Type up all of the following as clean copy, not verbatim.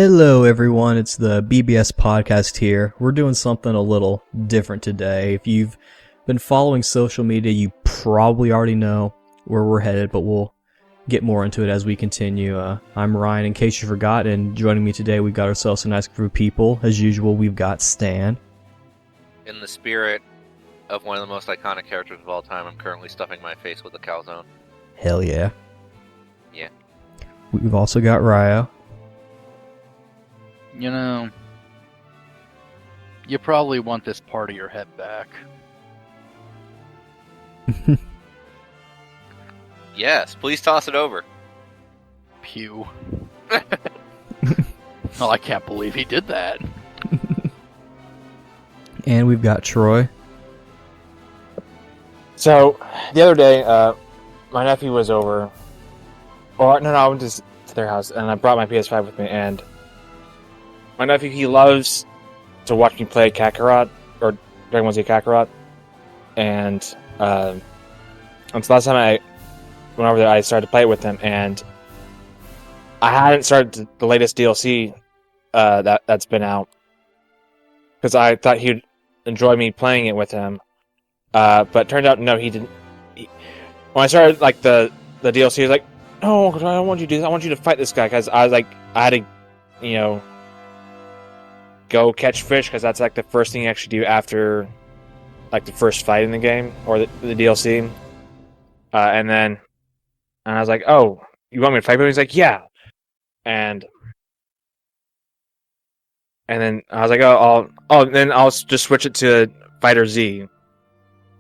Hello everyone, it's the BBS podcast here. We're doing something a little different today. If you've been following social media, you probably already know where we're headed, but we'll get more into it as we continue. I'm Ryan, in case you forgot, and joining me today, we've got ourselves a nice group of people. As usual, we've got Stan. In the spirit of one of the most iconic characters of all time, I'm currently stuffing my face with a calzone. Hell yeah. Yeah. We've also got Ryo. You know, you probably want this part of your head back. Yes, please toss it over. Pew. Oh, I can't believe he did that. And we've got Troy. So, the other day, my nephew was over. Or, no, I went to their house, and I brought my PS5 with me, and my nephew, he loves to watch me play Kakarot, or Dragon Ball Z Kakarot, and so last time I went over there, I started to play it with him, and I hadn't started the latest DLC that's been out, because I thought he'd enjoy me playing it with him, but it turned out, no, he didn't. When I started, like, the DLC, he was like, "No, I don't want you to do this, I want you to fight this guy," because I was like, I had to, go catch fish, because that's like the first thing you actually do after like the first fight in the game or the DLC. And I was like, "Oh, you want me to fight him?" He's like, "Yeah." And then I was like, then I'll just switch it to Fighter Z.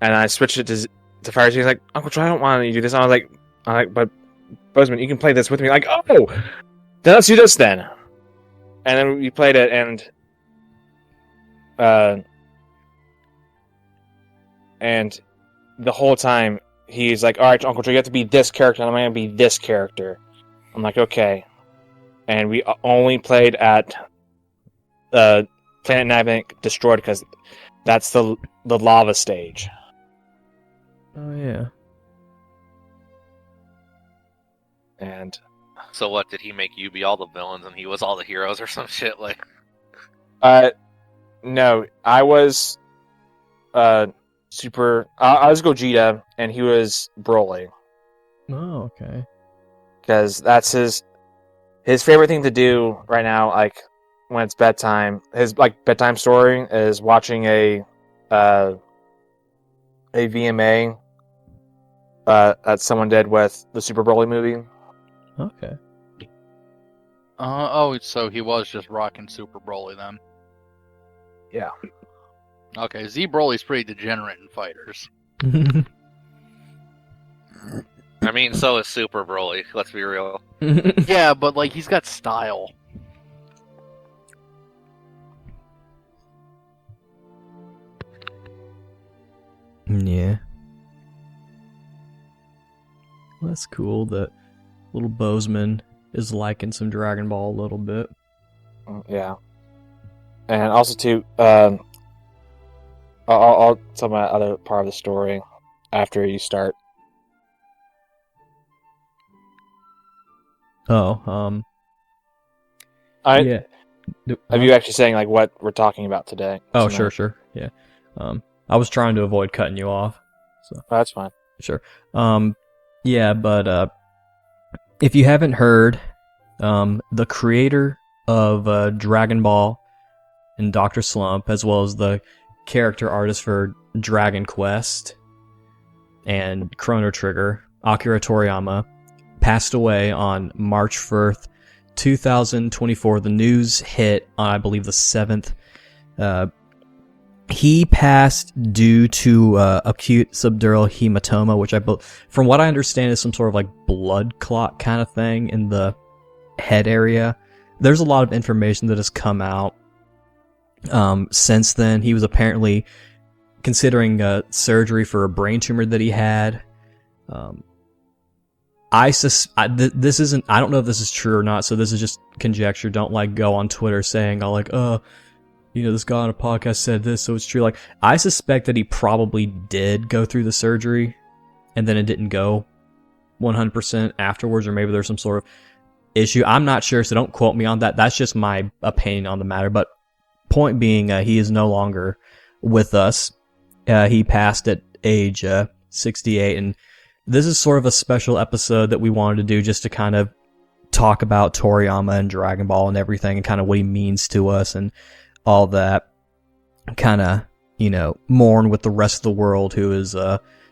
And I switched it to Fighter Z. He's like, "Uncle Troy, I don't want you to do this." I'm like, "But Bozeman, you can play this with me." Like, "Oh, then let's do this then." And then we played it, and the whole time he's like, "All right, Uncle Joe, you have to be this character, and I'm going to be this character." I'm like, "Okay." And we only played at Planet Namek Destroyed, because that's the lava stage. Oh yeah. And So what, did he make you be all the villains and he was all the heroes or some shit? Like, no, I was Super. I was Gogeta, and he was Broly, Oh, okay. because that's his favorite thing to do right now. Like when it's bedtime, his bedtime story is watching a VMA that someone did with the Super Broly movie. Okay. So he was just rocking Super Broly then. Yeah. Okay, Z Broly's pretty degenerate in fighters. I mean, so is Super Broly, let's be real. Yeah, but like he's got style. Yeah. Well, that's cool that little Bozeman is liking some Dragon Ball a little bit. Yeah. And also too, I'll tell my other part of the story after you start. Oh, Yeah. yeah. Are you actually saying like what we're talking about today? Oh, tonight? sure. Yeah. I was trying to avoid cutting you off. So Oh, that's fine. sure. Yeah, but if you haven't heard, the creator of Dragon Ball and Dr. Slump, as well as the character artist for Dragon Quest and Chrono Trigger, Akira Toriyama, passed away on March 1st, 2024. The news hit on, I believe, the 7th. He passed due to acute subdural hematoma, which from what I understand is some sort of like blood clot kind of thing in the head area. There's a lot of information that has come out since then. He was apparently considering surgery for a brain tumor that he had. This isn't. I don't know if this is true or not. So this is just conjecture. Don't go on Twitter saying, this guy on a podcast said this, so it's true. I suspect that he probably did go through the surgery, and then it didn't go 100% afterwards, or maybe there's some sort of issue. I'm not sure, so don't quote me on that. That's just my opinion on the matter. But point being, he is no longer with us. He passed at age 68, and this is sort of a special episode that we wanted to do just to kind of talk about Toriyama and Dragon Ball and everything, and kind of what he means to us and all that. Kind of, mourn with the rest of the world who is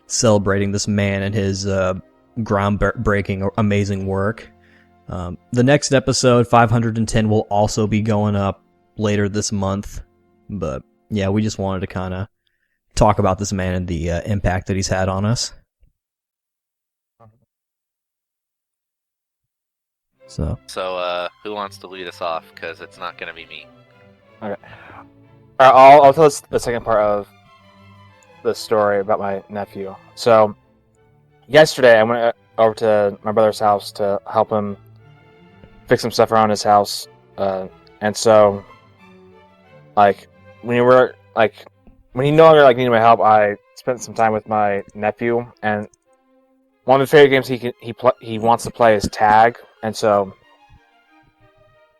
celebrating this man and his groundbreaking, amazing work. The next episode, 510, will also be going up later this month. But yeah, we just wanted to kind of talk about this man and the impact that he's had on us. So who wants to lead us off? Because it's not going to be me. Okay. I'll tell us the second part of the story about my nephew. So, yesterday I went over to my brother's house to help him fix some stuff around his house. And so, when he no longer needed my help, I spent some time with my nephew. And one of the favorite games he wants to play is tag. And so,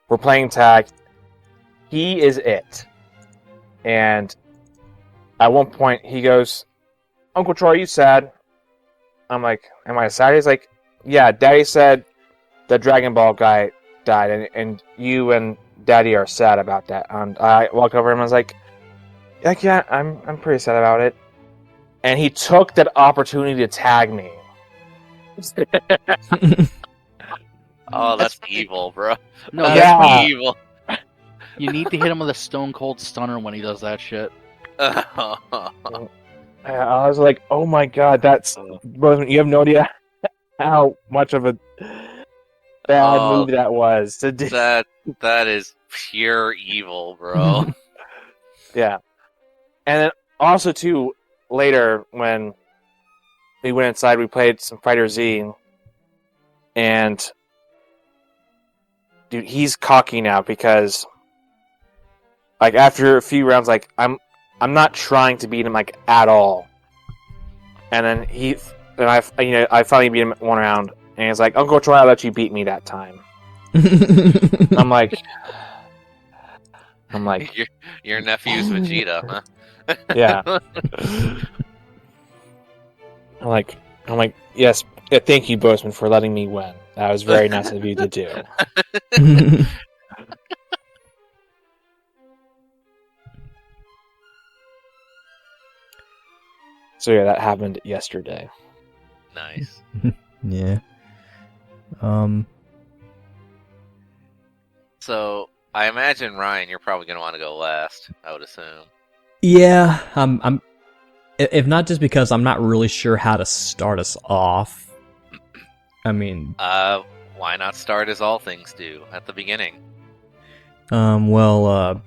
we're playing tag. He is it. And at one point, he goes, "Uncle Troy, are you sad?" I'm like, "Am I sad?" He's like, "Yeah, Daddy said the Dragon Ball guy died, and you and Daddy are sad about that." And I walked over and I was like, "Yeah, I'm pretty sad about it." And he took that opportunity to tag me. Oh, that's evil, bro. No, Yeah. That's evil. You need to hit him with a stone cold stunner when he does that shit. I was like, "Oh my god, bro, you have no idea how much of a bad move that was to do." That is pure evil, bro. Yeah. And then also too, later when we went inside, we played some Fighter Z, and dude, he's cocky now because after a few rounds, I'm not trying to beat him at all. And then I finally beat him one round, and he's like, "Uncle Troy, I'll let you beat me that time." I'm like, your nephew's Vegeta, huh? yeah. I'm like, yes, thank you, Bozeman, for letting me win. That was very nice of you to do. So yeah, that happened yesterday. Nice. Yeah. So I imagine, Ryan, you're probably gonna want to go last. I would assume. Yeah, I'm. If not just because I'm not really sure how to start us off. I mean, why not start as all things do at the beginning? Well,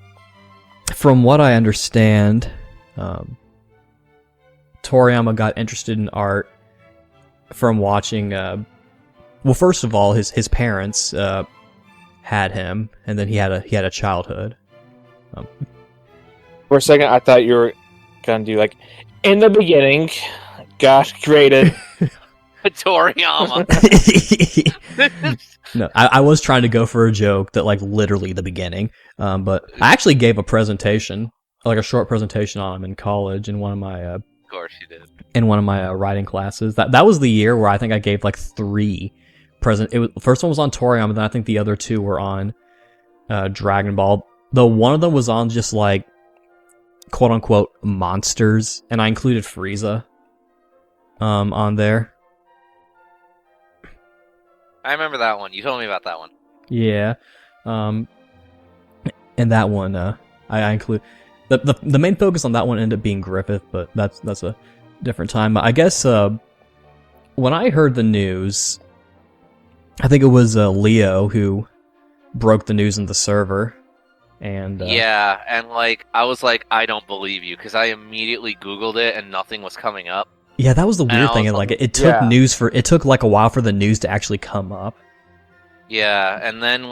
from what I understand, Toriyama got interested in art from watching. Well, first of all, his parents had him, and then he had a childhood. For a second, I thought you were gonna do in the beginning, God created Toriyama. No, I was trying to go for a joke that literally the beginning. But I actually gave a presentation, a short presentation on him in college in one of my. Of course you did. In one of my writing classes. That was the year where I think I gave 3 first one was on Toriyama, then I think the other 2 were on Dragon Ball. Though one of them was on just quote unquote monsters, and I included Frieza on there. I remember that one. You told me about that one. Yeah. And that one I include the main focus on that one ended up being Griffith, but that's a different time. I guess when I heard the news, I think it was Leo who broke the news in the server, and yeah, and I was like, I don't believe you, because I immediately Googled it and nothing was coming up. Yeah, that was the weird thing, and it took it took a while for the news to actually come up. Yeah, and then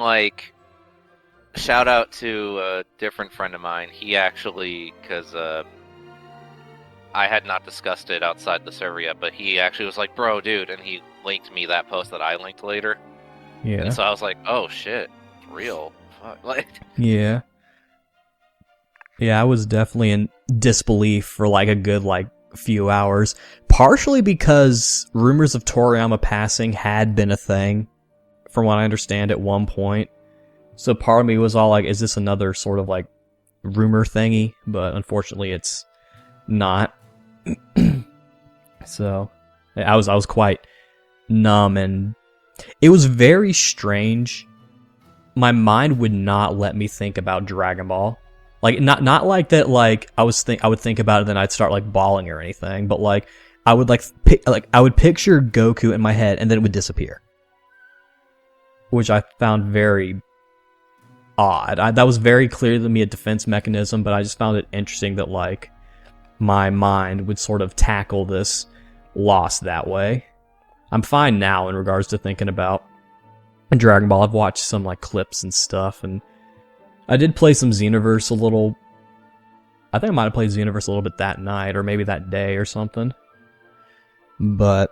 shout out to a different friend of mine. He actually, because I had not discussed it outside the server yet, but he actually was like, "Bro, dude," and he linked me that post that I linked later. Yeah. And so I was like, oh shit, real. Fuck. Like, Yeah. Yeah, I was definitely in disbelief for like a good few hours. Partially because rumors of Toriyama passing had been a thing, from what I understand, at one point. So part of me was all like, is this another sort of like rumor thingy? But unfortunately it's not. So I was quite numb, and it was very strange. My mind would not let me think about Dragon Ball. Like not like that. Like I would think about it, then I'd start like bawling or anything. But like I would I would picture Goku in my head, and then it would disappear, which I found very odd. That was very clear to me a defense mechanism, but I just found it interesting that like my mind would sort of tackle this loss that way. I'm fine now in regards to thinking about Dragon Ball. I've watched some like clips and stuff, and I did play some Xenoverse a little. I think I might have played Xenoverse a little bit that night, or maybe that day or something. But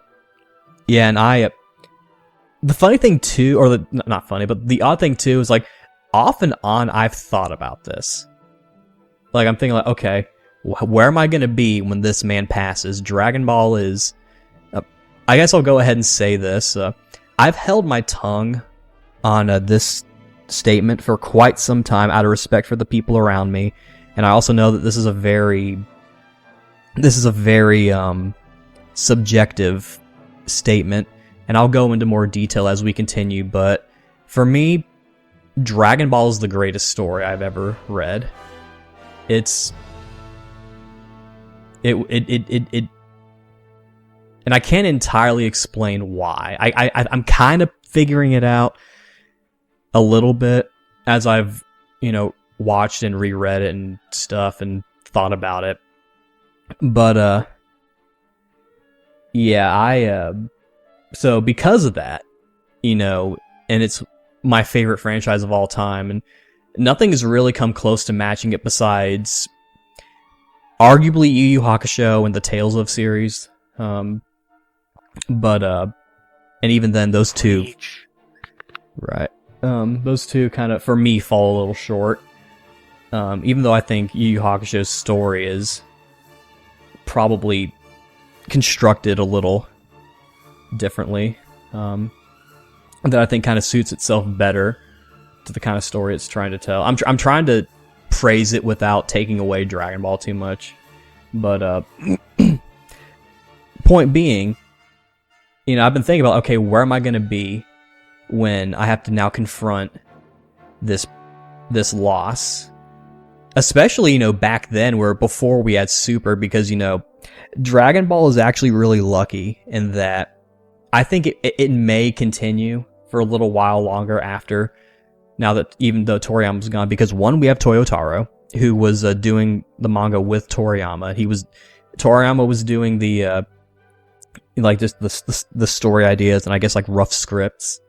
yeah, and the funny thing too, or not funny, but the odd thing too is like off and on I've thought about this. Like I'm thinking like, okay, where am I going to be when this man passes? Dragon Ball is... I guess I'll go ahead and say this. I've held my tongue on this statement for quite some time out of respect for the people around me, and I also know that this is a very subjective statement, and I'll go into more detail as we continue, but for me, Dragon Ball is the greatest story I've ever read. And I can't entirely explain why. I'm kind of figuring it out a little bit as I've, watched and reread it and stuff and thought about it. But, yeah, so because of that, and it's my favorite franchise of all time, and nothing has really come close to matching it besides arguably Yu Yu Hakusho and the Tales of series. But and even then those two, right, those two kind of, for me, fall a little short. Even though I think Yu Yu Hakusho's story is probably constructed a little differently, that I think kind of suits itself better to the kind of story it's trying to tell. I'm trying to praise it without taking away Dragon Ball too much, but point being, I've been thinking about, okay, where am I going to be when I have to now confront this loss? Especially, back then, where before we had Super, because, Dragon Ball is actually really lucky in that I think it may continue for a little while longer after, now that, even though Toriyama's gone, because one, we have Toyotaro, who was doing the manga with Toriyama. Toriyama was doing the just the story ideas and I guess like rough scripts,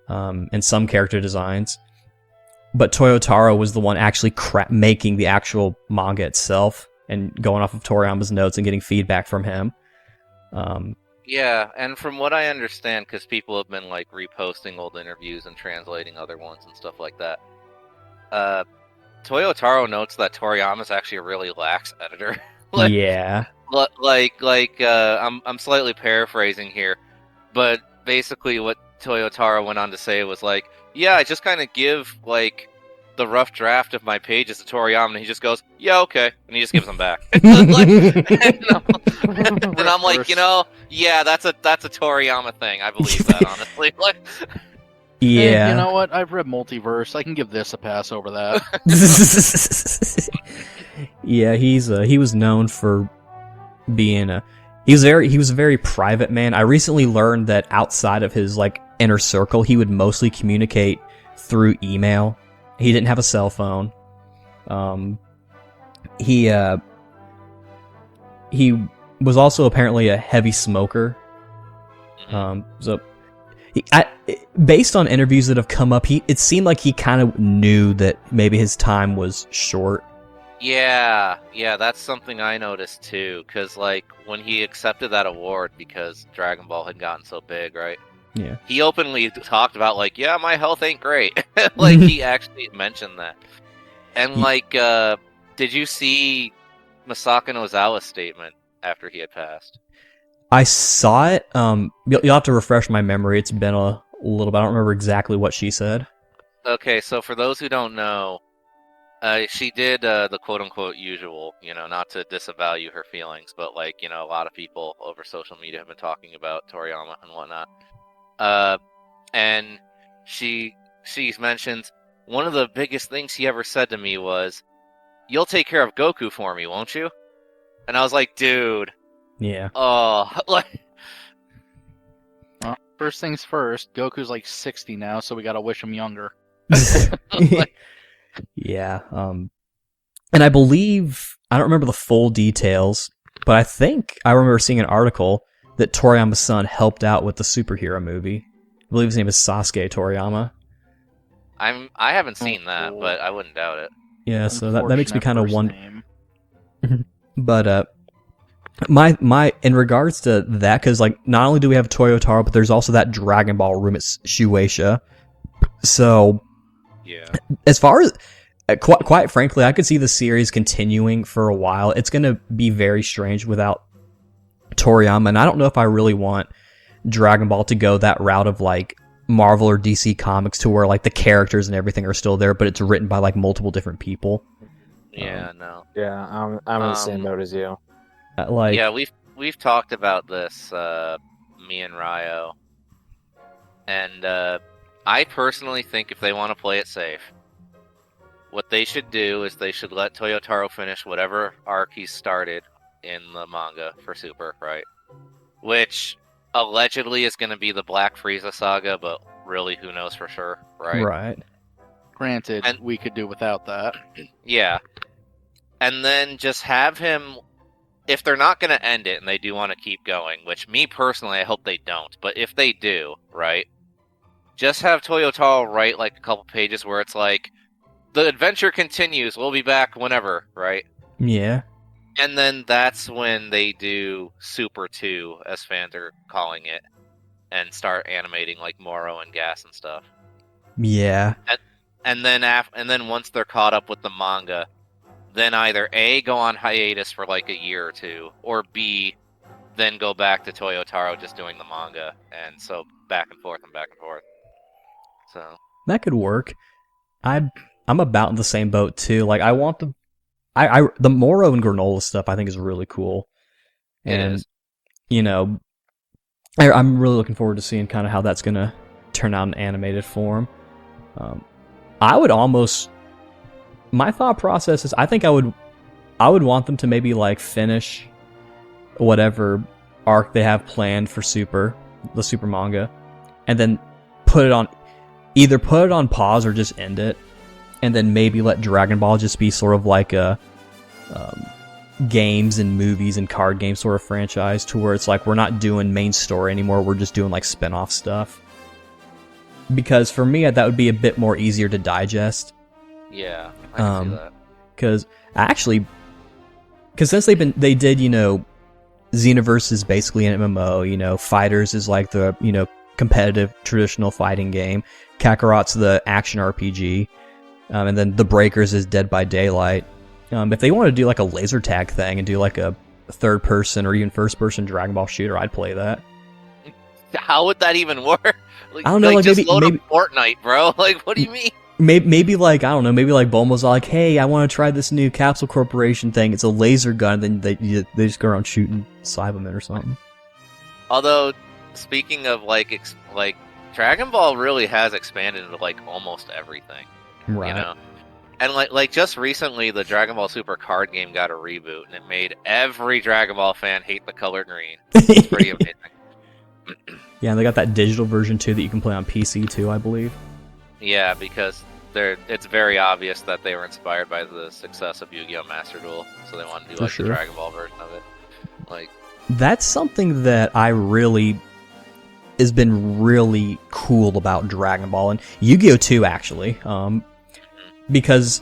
and some character designs. But Toyotaro was the one actually making the actual manga itself and going off of Toriyama's notes and getting feedback from him. Yeah, and from what I understand, because people have been like reposting old interviews and translating other ones and stuff like that, Toyotaro notes that Toriyama's actually a really lax editor. Yeah. I'm slightly paraphrasing here, but basically what Toyotaro went on to say was like, yeah, I just kind of give like the rough draft of my pages to Toriyama, and he just goes, yeah, okay, and he just gives them back. and I'm like, yeah, that's a Toriyama thing. I believe that, honestly. Yeah. And you know what? I've read Multiverse. I can give this a pass over that. Yeah, he was known for being he was a very private man. I recently learned that outside of his inner circle, he would mostly communicate through email. He didn't have a cell phone. He was also apparently a heavy smoker. So based on interviews that have come up, it seemed like he kind of knew that maybe his time was short. Yeah, that's something I noticed too, because when he accepted that award because Dragon Ball had gotten so big, right? Yeah. He openly talked about like, yeah, my health ain't great. Like he actually mentioned that. And like, did you see Masako Nozawa's statement after he had passed? I saw it. You'll have to refresh my memory. It's been a little bit. I don't remember exactly what she said. Okay, so for those who don't know, she did the quote-unquote usual, not to disavow her feelings, but like, a lot of people over social media have been talking about Toriyama and whatnot. And she's mentioned one of the biggest things he ever said to me was, "You'll take care of Goku for me, won't you?" And I was like, dude. Yeah. Oh, like. Well, first things first, Goku's like 60 now, so we gotta wish him younger. Yeah. And I believe, I don't remember the full details, but I think I remember seeing an article that Toriyama's son helped out with the superhero movie. I believe his name is Sasuke Toriyama. I haven't seen that, but I wouldn't doubt it. Yeah, so that makes me kind of wonder. name. But my in regards to that, because like not only do we have Toyotaro, but there's also that Dragon Ball room at Shueisha. So Yeah. as far as quite frankly, I could see the series continuing for a while. It's going to be very strange without Toriyama, and I don't know if I really want Dragon Ball to go that route of like Marvel or DC Comics to where like the characters and everything are still there, but it's written by like multiple different people. Yeah, no. Yeah, I'm in the same boat as you. Like, yeah, we've talked about this, me and Ryo, and I personally think if they want to play it safe, what they should do is they should let Toyotaro finish whatever arc he started in the manga for Super, right? Which allegedly is going to be the Black Frieza saga, but really who knows for sure, right? right. Granted, And- we could do without that. Yeah. And then just have him, if they're not going to end it and they do want to keep going, which me personally, I hope they don't, but if they do, right, just have Toyotaro write like a couple pages where it's like, the adventure continues, we'll be back whenever, right? Yeah. And then that's when they do Super 2, as fans are calling it, and start animating like Moro and Gas and stuff. Yeah. And then once they're caught up with the manga, then either A, go on hiatus for like a year or two, or B, then go back to Toyotaro just doing the manga, and so back and forth and back and forth. So That could work. I'm about in the same boat too. Like I want the Moro and Granola stuff I think is really cool. it And is. I'm really looking forward to seeing kind of how that's going to turn out in animated form. I would almost, my thought process is I think I would want them to maybe like finish whatever arc they have planned for the Super manga, and then either put it on pause or just end it, and then maybe let Dragon Ball just be sort of like a games and movies and card game sort of franchise, to where it's like we're not doing main story anymore, we're just doing like spin-off stuff. Because for me, that would be a bit more easier to digest. Yeah, I can see that. Because since they did, Xenoverse is basically an MMO, Fighters is like the, competitive traditional fighting game, Kakarot's the action RPG, and then The Breakers is Dead by Daylight. If they want to do like a laser tag thing and do like a third person or even first person Dragon Ball shooter, I'd play that. How would that even work? Like, I don't know, like just maybe load up Fortnite, bro. Like, what do you mean? Maybe like, I don't know, maybe like Bulma's like, hey, I want to try this new Capsule Corporation thing. It's a laser gun, and then they just go around shooting Cybermen or something. Although, speaking of like Dragon Ball really has expanded into like almost everything, Right. And like just recently, the Dragon Ball Super card game got a reboot, and it made every Dragon Ball fan hate the color green. It's pretty amazing. Yeah, and they got that digital version too that you can play on PC too, I believe. Yeah, because it's very obvious that they were inspired by the success of Yu-Gi-Oh! Master Duel, so they wanted to do For like sure. the Dragon Ball version of it. Like, That's something that has been really cool about Dragon Ball and Yu-Gi-Oh! Too, actually. Because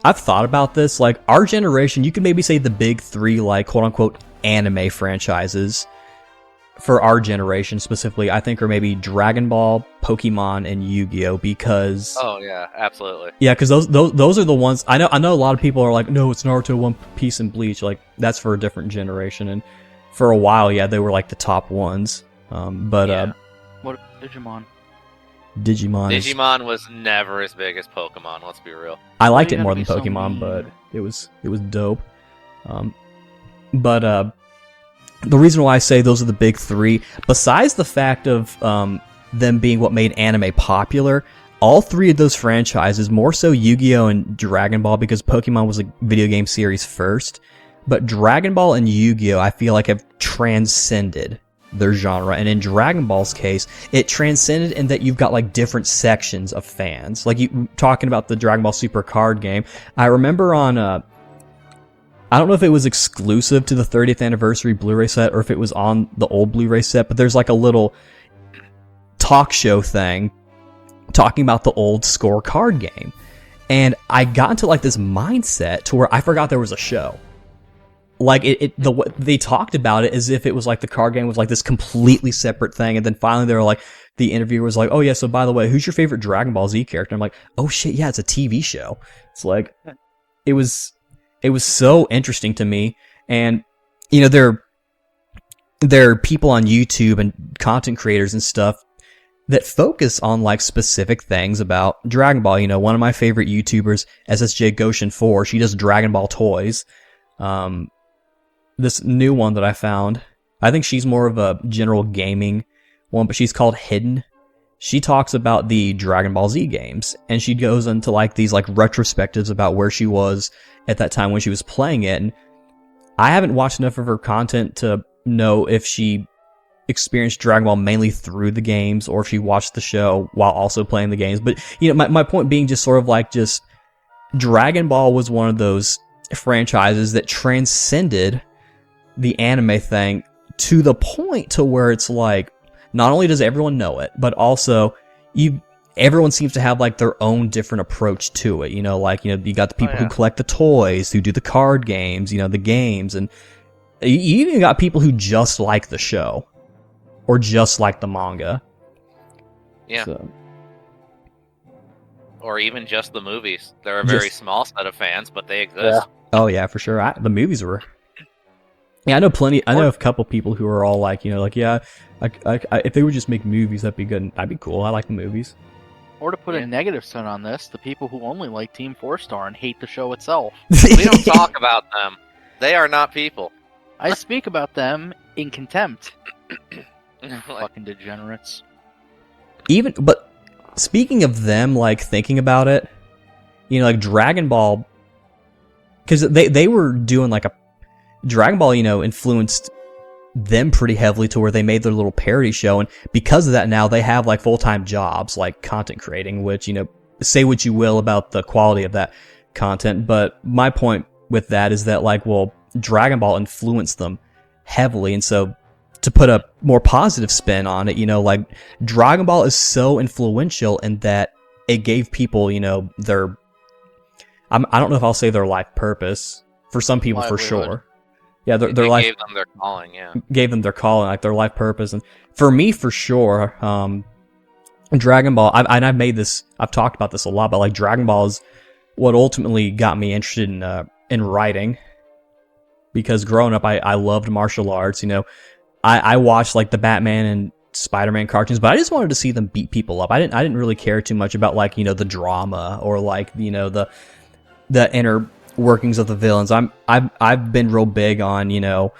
I've thought about this, like, our generation, you could maybe say the big three, like, quote-unquote, anime franchises. for our generation specifically, I think are maybe Dragon Ball, Pokemon, and Yu-Gi-Oh! Because Oh yeah, absolutely. yeah, because those are the ones I know. I know a lot of people are like, no, it's Naruto, One Piece, and Bleach. Like that's for a different generation. And for a while, yeah, they were like the top ones. But Yeah. What Digimon? Digimon Was never as big as Pokemon. Let's be real. I liked Why it you more gotta than be so Pokemon, mean? but it was dope. But the reason why I say those are the big three, besides the fact of them being what made anime popular, all three of those franchises, more so Yu-Gi-Oh! And Dragon Ball, because Pokemon was a video game series first, but Dragon Ball and Yu-Gi-Oh! I feel like have transcended their genre. And in Dragon Ball's case, it transcended in that you've got like different sections of fans. Like you talking about the Dragon Ball Super card game, I remember on I don't know if it was exclusive to the 30th anniversary Blu-ray set or if it was on the old Blu-ray set, but there's like a little talk show thing talking about the old score card game. And I got into like this mindset to where I forgot there was a show. Like they talked about it as if it was like the card game was like this completely separate thing. And then finally they were like, the interviewer was like, oh yeah, so by the way, who's your favorite Dragon Ball Z character? I'm like, oh shit, yeah, it's a TV show. It's like, it was so interesting to me. And, you know, there are people on YouTube and content creators and stuff that focus on like specific things about Dragon Ball. You know, one of my favorite YouTubers, SSJ Goshen 4, she does Dragon Ball toys. This new one that I found, I think she's more of a general gaming one, but she's called Hidden. She talks about the Dragon Ball Z games, and she goes into like these like retrospectives about where she was at that time when she was playing it. And I haven't watched enough of her content to know if she experienced Dragon Ball mainly through the games or if she watched the show while also playing the games. But you know, my point being just sort of like just Dragon Ball was one of those franchises that transcended the anime thing to the point to where it's like, not only does everyone know it, but also everyone seems to have like their own different approach to it. You know, like, you know, you got the people who collect the toys, who do the card games, you know, the games, and you even got people who just like the show or just like the manga. Yeah. So. Or even just the movies. They're a very small set of fans, but they exist. Yeah. Oh yeah, for sure. The movies were. Yeah, I know plenty. I know a couple people who are all like, you know, like, yeah, if they would just make movies, that'd be good. That'd be cool. I like the movies. Or to put a negative spin on this, the people who only like Team 4-Star and hate the show itself. We don't talk about them. They are not people. I speak about them in contempt. Fucking degenerates. But speaking of them, like, thinking about it, you know, like Dragon Ball, because they were doing like a Dragon Ball, you know, influenced them pretty heavily to where they made their little parody show, and because of that now they have like full-time jobs like content creating, which, you know, say what you will about the quality of that content, but my point with that is that, like, well, Dragon Ball influenced them heavily, and so to put a more positive spin on it, you know, like, Dragon Ball is so influential in that it gave people, you know, their, I don't know if I'll say their life purpose, for some people for sure. Yeah, their life gave them their calling. Yeah, gave them their calling, like their life purpose, and for me, for sure, Dragon Ball. I've talked about this a lot, but like Dragon Ball is what ultimately got me interested in writing, because growing up, I loved martial arts. You know, I watched like the Batman and Spider-Man cartoons, but I just wanted to see them beat people up. I didn't really care too much about, like, you know, the drama or like, you know, the inner workings of the villains. I've been real big on, you know,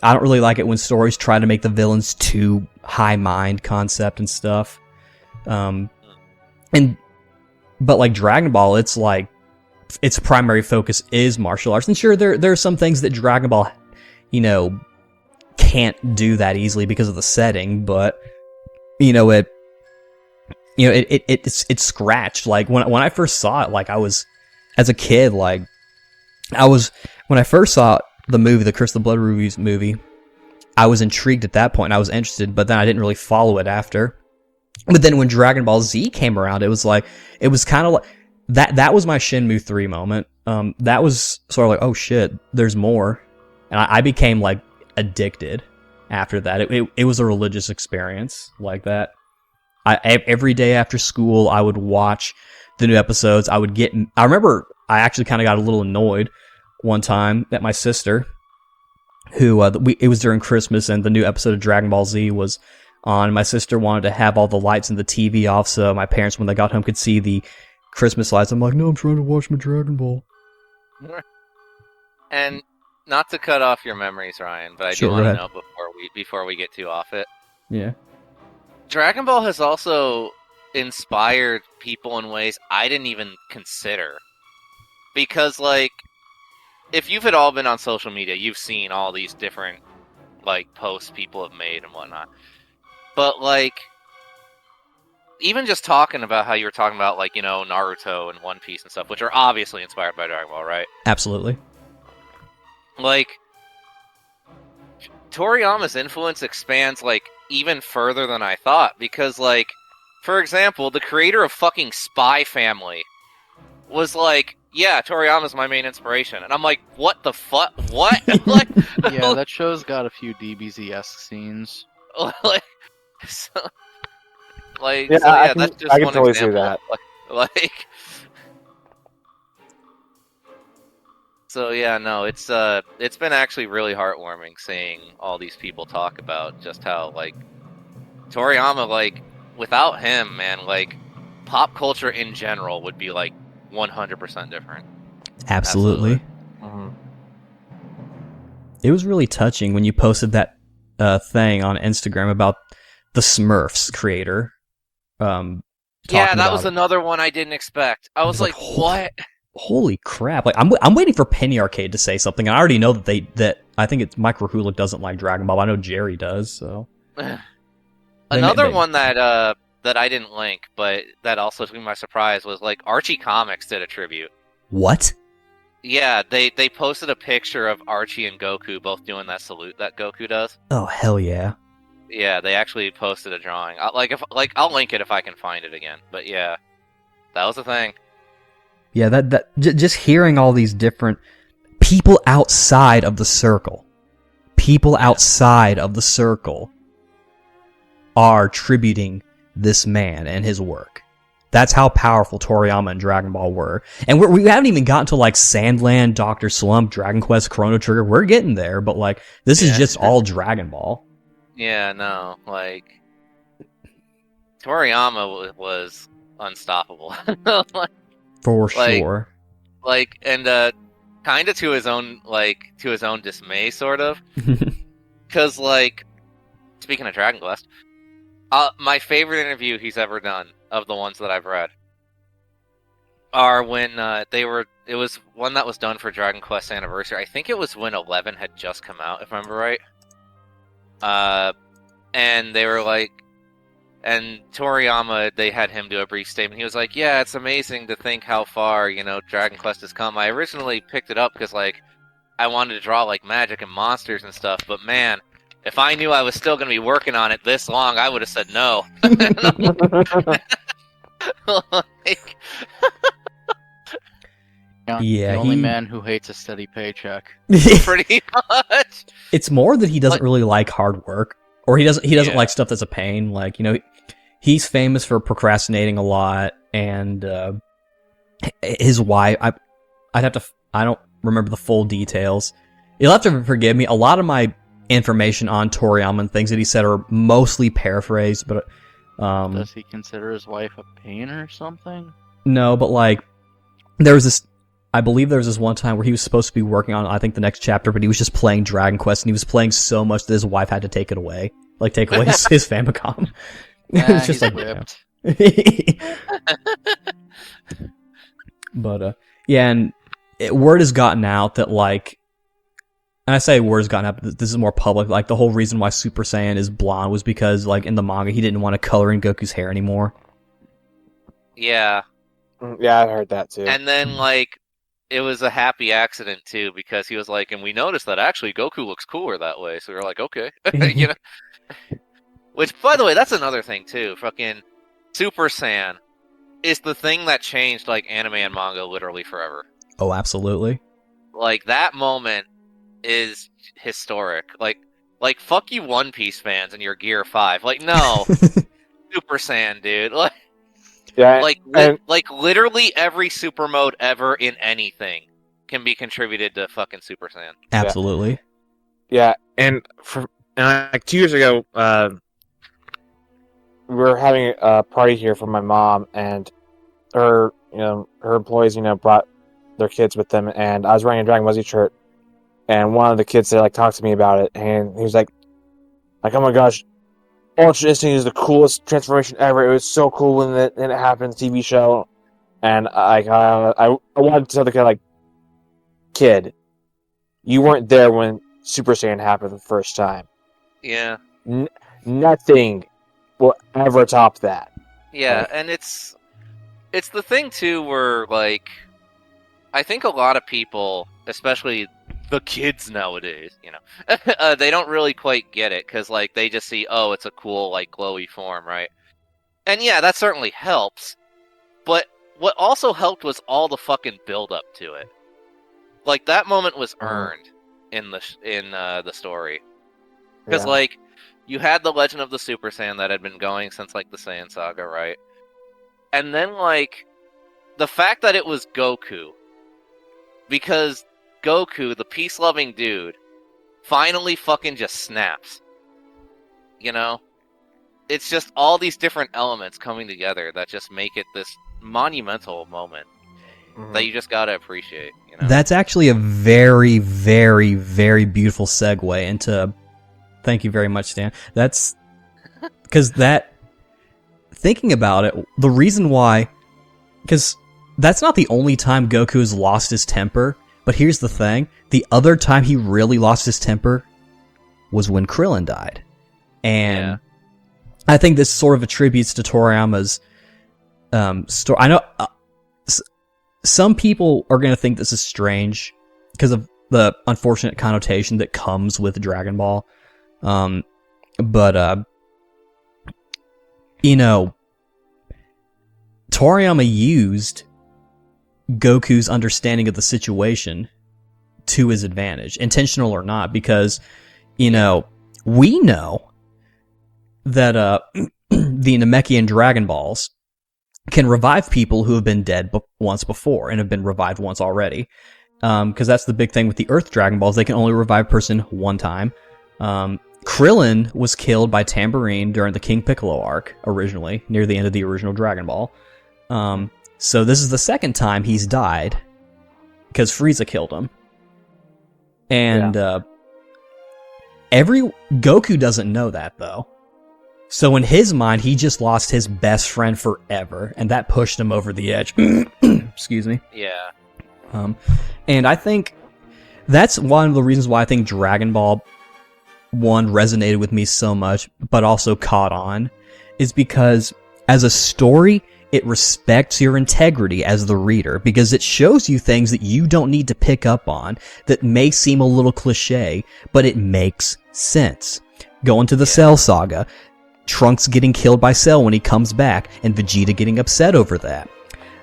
I don't really like it when stories try to make the villains too high mind concept and stuff. But like Dragon Ball, it's like its primary focus is martial arts, and sure, there are some things that Dragon Ball, you know, can't do that easily because of the setting, but you know, it's scratched. Like when I first saw it, like I was, as a kid, like, when I first saw the movie, the Curse of the Blood Rubies movie, I was intrigued at that point, I was interested, but then I didn't really follow it after. But then when Dragon Ball Z came around, it was kind of like, that was my Shenmue 3 moment. That was sort of like, oh shit, there's more. And I became, like, addicted. after that. It was a religious experience like that. Every day after school, I would watch the new episodes. I remember I actually kind of got a little annoyed one time that my sister, who it was during Christmas and the new episode of Dragon Ball Z was on. My sister wanted to have all the lights and the TV off so my parents, when they got home, could see the Christmas lights. I'm like, no, I'm trying to watch my Dragon Ball. And not to cut off your memories, Ryan, but I Sure, do go want to ahead. know before we get too off it. Yeah. Dragon Ball has also inspired people in ways I didn't even consider. Because, like, if you've at all been on social media, you've seen all these different, like, posts people have made and whatnot. But, like, even just talking about how you were talking about, like, you know, Naruto and One Piece and stuff, which are obviously inspired by Dragon Ball, right? Absolutely. Like, Toriyama's influence expands, like, even further than I thought. Because, like, for example, the creator of fucking Spy Family was like, yeah, Toriyama's my main inspiration. And I'm like, what the fuck? What? Like, Yeah, that show's got a few DBZ-esque scenes. like, so, like, Yeah, so, I yeah, can- that's just I can one totally see example. that. Like, so yeah, no, it's been actually really heartwarming seeing all these people talk about just how, like, Toriyama, like, without him, man, like, pop culture in general would be, like, 100% different. Absolutely. Mhm. It was really touching when you posted that thing on Instagram about the Smurfs creator. Yeah, Talking that was about- another one I didn't expect. I was like, what? Holy crap! Like I'm waiting for Penny Arcade to say something. And I already know that I think it's Mike Rahulik doesn't like Dragon Ball. I know Jerry does. So Another one that I didn't link, but that also took me by surprise was, like, Archie Comics did a tribute. What? Yeah, they posted a picture of Archie and Goku both doing that salute that Goku does. Oh hell yeah! Yeah, they actually posted a drawing. I'll link it if I can find it again. But yeah, that was the thing. Yeah, just hearing all these different people outside of the circle, are tributing this man and his work. That's how powerful Toriyama and Dragon Ball were. And we haven't even gotten to, like, Sandland, Dr. Slump, Dragon Quest, Chrono Trigger. We're getting there, but, like, this is Yeah. just all Dragon Ball. Yeah, no, like, Toriyama was unstoppable. For Like- sure. Like, and kind of to his own dismay, sort of. Because, like, speaking of Dragon Quest, my favorite interview he's ever done, of the ones that I've read, are when it was one that was done for Dragon Quest Anniversary. I think it was when 11 had just come out, if I remember right. And they were like, and Toriyama, they had him do a brief statement. He was like, yeah, it's amazing to think how far, you know, Dragon Quest has come. I originally picked it up because, like, I wanted to draw, like, magic and monsters and stuff, but man, if I knew I was still going to be working on it this long, I would have said no. Like, Yeah, the only he- man who hates a steady paycheck. pretty much. It's more that he doesn't Like- really like hard work, or he doesn't Yeah. like stuff that's a pain. Like, you know, he's famous for procrastinating a lot, and his wife. I don't remember the full details. You'll have to forgive me. A lot of my information on Toriyama and things that he said are mostly paraphrased, but Does he consider his wife a pain or something? no, but like there was this. I believe there was this one time where he was supposed to be working on, I think, the next chapter, but he was just playing Dragon Quest, and he was playing so much that his wife had to take it away. Like, take away his Famicom. It's just he's like, whipped. But, yeah, and word has gotten out that, like, and I say word has gotten out, but this is more public, like, the whole reason why Super Saiyan is blonde was because, like, in the manga, he didn't want to color in Goku's hair anymore. Yeah, Yeah, I've heard that too. and then, like, it was a happy accident, too, because he was like, and we noticed that actually Goku looks cooler that way, so we were like, okay. You know? Which, by the way, that's another thing, too. Fucking Super Saiyan is the thing that changed, like, anime and manga literally forever. Oh, absolutely. Like, that moment is historic. Like, Like, fuck you One Piece fans and your Gear 5. Like, no. Super Saiyan, dude. Like, Yeah, like literally every super mode ever in anything can be contributed to fucking Super Saiyan. Absolutely. yeah, and like 2 years ago, we were having a party here for my mom, and her employees, brought their kids with them, and I was wearing a Dragon Ball Z shirt, and one of the kids there, like, talked to me about it, and he was like, oh my gosh, Ultra Instinct is the coolest transformation ever. It was so cool when it happened in the TV show, and I wanted to tell the kid, like, kid, you weren't there when Super Saiyan happened the first time. Yeah. Nothing will ever top that. Yeah, and it's the thing too where, like, I think a lot of people, especially the kids nowadays, they don't really quite get it, because, like, they just see, oh, it's a cool, like, glowy form, right? And yeah, that certainly helps, but what also helped was all the fucking build-up to it. Like, that moment was earned in the story. Because, like, you had the Legend of the Super Saiyan that had been going since, like, the Saiyan Saga, right? And then, like, the fact that it was Goku, because Goku, the peace-loving dude, finally fucking just snaps. It's just all these different elements coming together that just make it this monumental moment that you just gotta appreciate. That's actually a very, very, very beautiful segue into... Thank you very much, Stan. That's... Because thinking about it, the reason why... Because that's not the only time Goku has lost his temper, but here's the thing. The other time he really lost his temper was when Krillin died. And I think this sort of attributes to Toriyama's story. I know some people are going to think this is strange because of the unfortunate connotation that comes with Dragon Ball. But Toriyama used Goku's understanding of the situation to his advantage, intentional or not, because, we know that the Namekian Dragon Balls can revive people who have been dead once before and have been revived once already. Because that's the big thing with the Earth Dragon Balls. They can only revive a person one time. Krillin was killed by Tambourine during the King Piccolo arc, originally, near the end of the original Dragon Ball. So this is the second time he's died, because Frieza killed him. And Goku doesn't know that, though. So in his mind, he just lost his best friend forever, and that pushed him over the edge. Excuse me. Yeah. And I think that's one of the reasons why I think Dragon Ball 1 resonated with me so much, but also caught on, is because as a story, it respects your integrity as the reader, because it shows you things that you don't need to pick up on that may seem a little cliche, but it makes sense. Go into the Cell Saga, Trunks getting killed by Cell when he comes back, and Vegeta getting upset over that.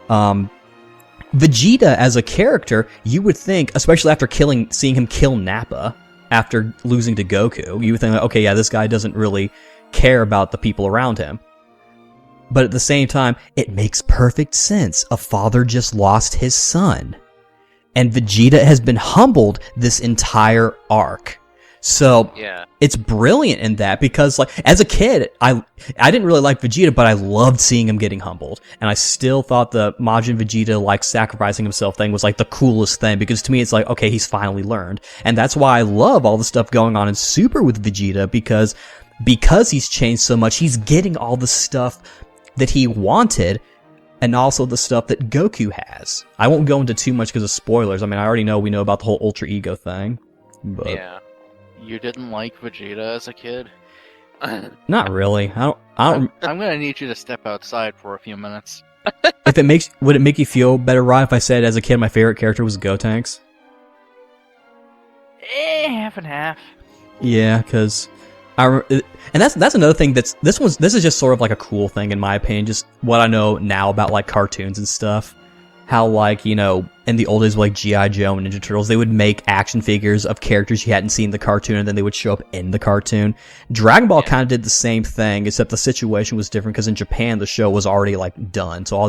Vegeta as a character, you would think, especially after seeing him kill Nappa after losing to Goku, you would think, okay, yeah, this guy doesn't really care about the people around him. But at the same time, it makes perfect sense. A father just lost his son. And Vegeta has been humbled this entire arc. So, it's brilliant in that, because, like, as a kid, I didn't really like Vegeta, but I loved seeing him getting humbled. And I still thought the Majin Vegeta, like, sacrificing himself thing was, like, the coolest thing, because to me it's like, okay, he's finally learned. And that's why I love all the stuff going on in Super with Vegeta, because he's changed so much, he's getting all the stuff that he wanted, and also the stuff that Goku has. I won't go into too much because of spoilers. I mean, I already know we know about the whole Ultra Ego thing. But Yeah. You didn't like Vegeta as a kid? not really. I don't. I'm gonna need you to step outside for a few minutes. Would it make you feel better, Rod, if I said as a kid my favorite character was Gotenks? Half and half. Yeah, because and that's another thing this is just sort of like a cool thing in my opinion, just what I know now about like cartoons and stuff. how, like, you know, in the old days, like G.I. Joe and Ninja Turtles, they would make action figures of characters you hadn't seen in the cartoon, and then they would show up in the cartoon. Dragon Ball kind of did the same thing, except the situation was different, because in Japan, the show was already, like, done. So all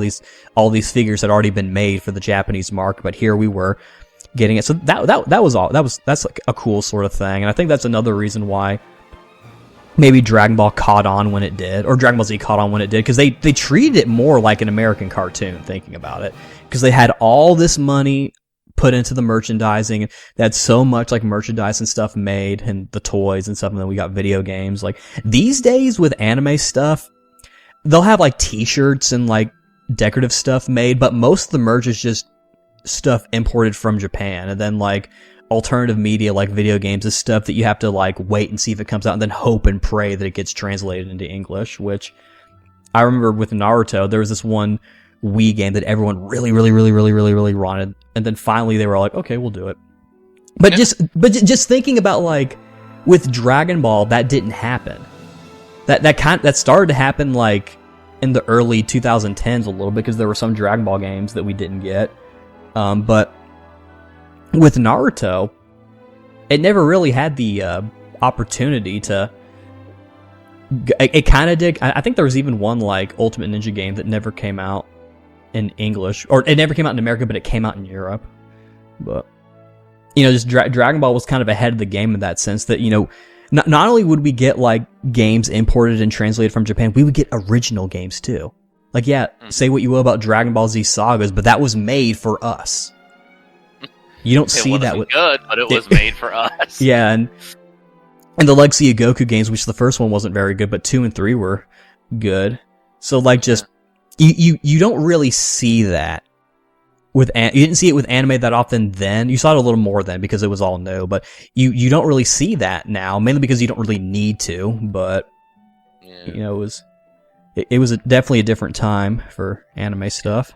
these figures had already been made for the Japanese market, but here we were getting it. So that's like a cool sort of thing, and I think that's another reason why maybe Dragon Ball caught on when it did, or Dragon Ball Z caught on when it did, because they treated it more like an American cartoon, thinking about it. Because they had all this money put into the merchandising, and they had so much, like, merchandise and stuff made, and the toys and stuff, and then we got video games. Like, these days with anime stuff, they'll have, like, t-shirts and, like, decorative stuff made, but most of the merch is just stuff imported from Japan, and then, like, alternative media like video games is stuff that you have to, like, wait and see if it comes out and then hope and pray that it gets translated into English, which I remember with Naruto, there was this one Wii game that everyone really wanted, and then finally they were like, okay, we'll do it. But just thinking about, like, with Dragon Ball, that didn't happen. That started to happen, like, in the early 2010s a little bit, because there were some Dragon Ball games that we didn't get. But with Naruto, it never really had the opportunity to. It kind of did. I think there was even one, like, Ultimate Ninja game that never came out in English, or it never came out in America, but it came out in Europe. But, you know, just Dragon Ball was kind of ahead of the game in that sense that, you know, not only would we get, like, games imported and translated from Japan, we would get original games too. Like, yeah, say what you will about Dragon Ball Z sagas, but that was made for us. You don't see that with good, but it was made for us. Yeah, and the Legacy of Goku games, which the first one wasn't very good, but 2 and 3 were good. So, like, just you don't really see that with you didn't see it with anime that often then. You saw it a little more then because it was all new, but you don't really see that now, mainly because you don't really need to. But you know, it was definitely a different time for anime stuff.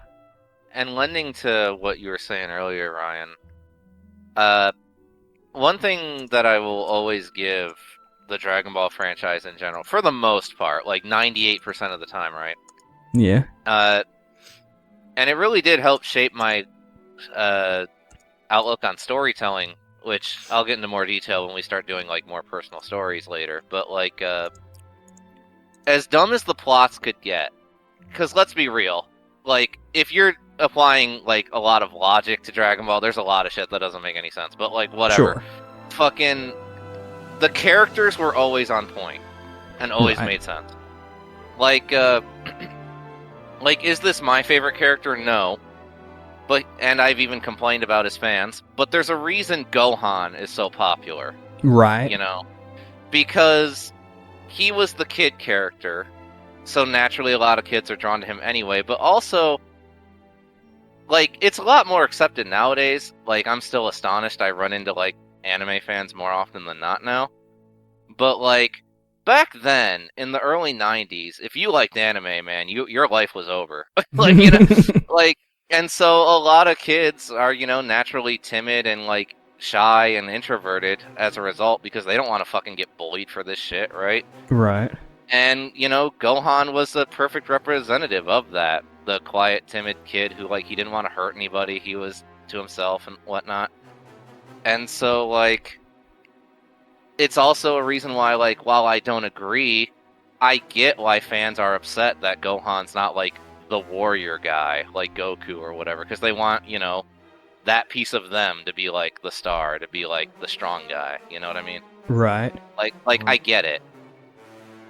And lending to what you were saying earlier, Ryan, one thing that I will always give the Dragon Ball franchise in general, for the most part, like 98% of the time, right? Yeah. And it really did help shape my outlook on storytelling, which I'll get into more detail when we start doing, like, more personal stories later. But, like, as dumb as the plots could get, because let's be real, like, if you're applying, like, a lot of logic to Dragon Ball, there's a lot of shit that doesn't make any sense. But, like, whatever. Sure. Fucking, the characters were always on point and always made sense. Like, like, is this my favorite character? No. And I've even complained about his fans. But there's a reason Gohan is so popular. Right. You know? Because he was the kid character, so naturally a lot of kids are drawn to him anyway, but also, like, it's a lot more accepted nowadays. Like, I'm still astonished I run into, like, anime fans more often than not now. But, like, back then, in the early 90s, if you liked anime, man, your life was over. Like, you know, like, and so a lot of kids are, you know, naturally timid and, like, shy and introverted as a result because they don't want to fucking get bullied for this shit, right? Right. And, you know, Gohan was the perfect representative of that. The quiet, timid kid who, like, he didn't want to hurt anybody. He was to himself and whatnot. And so, like, it's also a reason why, like, while I don't agree, I get why fans are upset that Gohan's not, like, the warrior guy, like Goku or whatever, because they want, you know, that piece of them to be, like, the star, to be, like, the strong guy, you know what I mean? Right. Like, I get it.